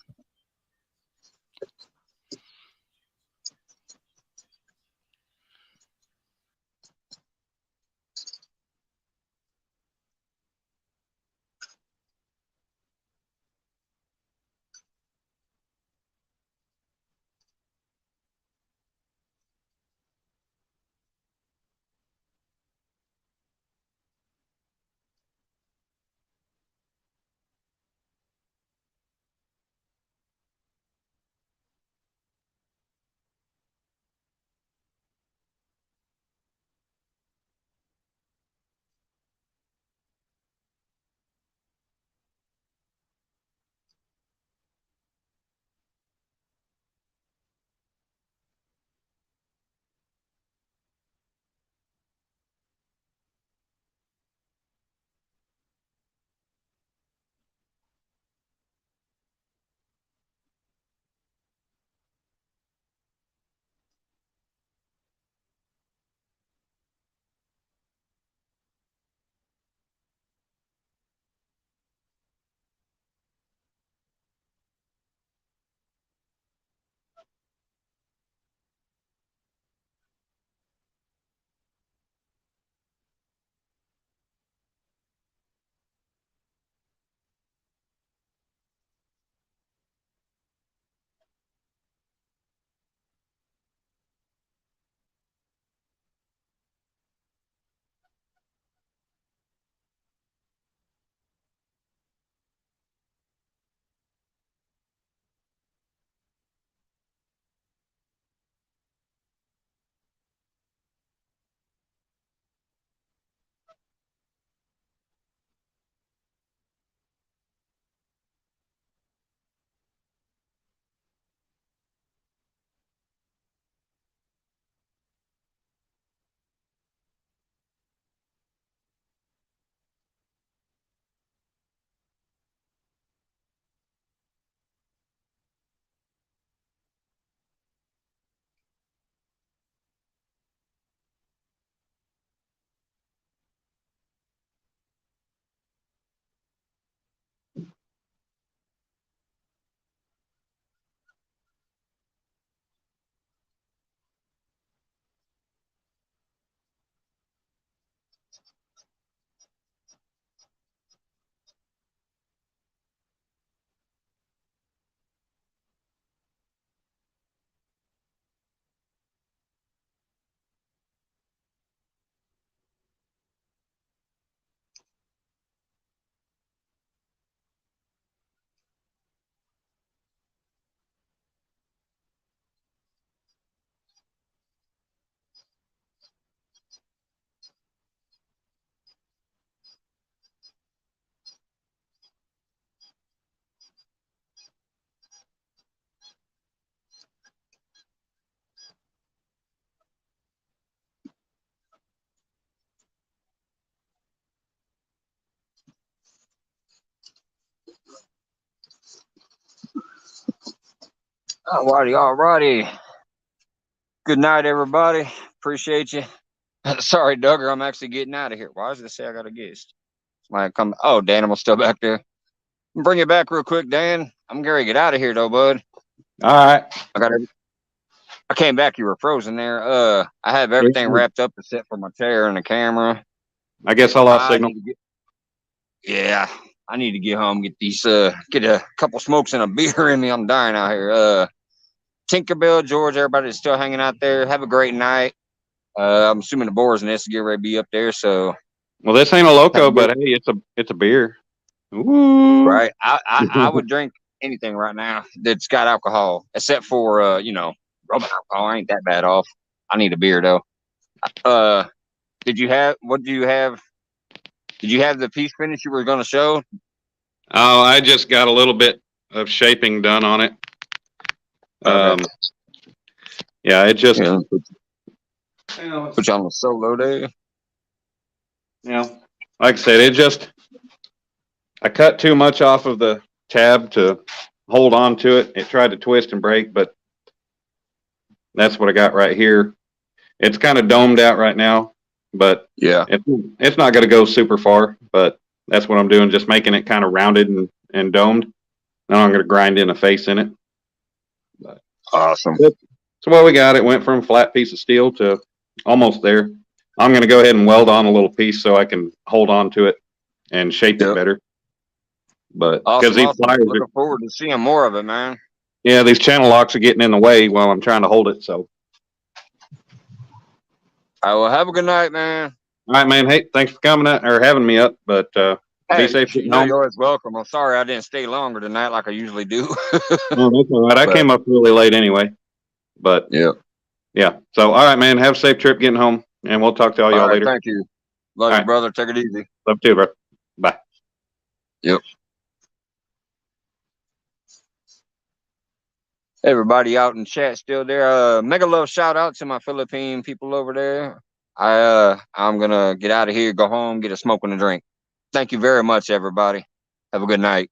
Alrighty. Good night, everybody. Appreciate you. Sorry, Duggar. I'm actually getting out of here. Why does it say I got a guest? Somebody come. Oh, Danimal's still back there. Bring it back real quick, Dan. I'm gonna get out of here though, bud. All right. I came back. You were frozen there. I have everything wrapped up except for my chair and the camera. I guess I lost signal. Yeah, I need to get home, get a couple smokes and a beer in me. I'm dying out here. Tinkerbell, George, everybody that's still hanging out there. Have a great night. I'm assuming the boars and this get ready to be up there. So, well, this ain't a loco, but hey, it's a beer. Ooh. Right. I would drink anything right now that's got alcohol, except for rubbing alcohol. I ain't that bad off. I need a beer though. Did you have Did you have the piece finish you were going to show? Oh, I just got a little bit of shaping done on it. Okay. Yeah, it just put you on the solo day. Yeah, like I said, I cut too much off of the tab to hold on to it. It tried to twist and break, but That's what I got right here. It's kind of domed out right now, but Yeah. it's not going to go super far, but that's what I'm doing, just making it kind of rounded and domed. Now I'm going to grind in a face in it. Awesome. So what we got, it went from a flat piece of steel to almost there. I'm going to go ahead and weld on a little piece so I can hold on to it and shape it better. But because these pliers looking forward to seeing more of it, man. Yeah, these channel locks are getting in the way while I'm trying to hold it. So, all right, well, have a good night, man. All right, man. Hey, thanks for coming up or having me up. But be safe. No, you're always welcome. I'm sorry I didn't stay longer tonight like I usually do. No, that's all right. I came up really late anyway. But yeah. So, all right, man. Have a safe trip getting home, and we'll talk to all y'all later. Thank you. Love you, brother. Take it easy. Love too, bro. Bye. Yep. Everybody out in chat still there. Mega love shout out to my Philippine people over there. I'm gonna get out of here, go home, get a smoke and a drink. Thank you very much, everybody. Have a good night.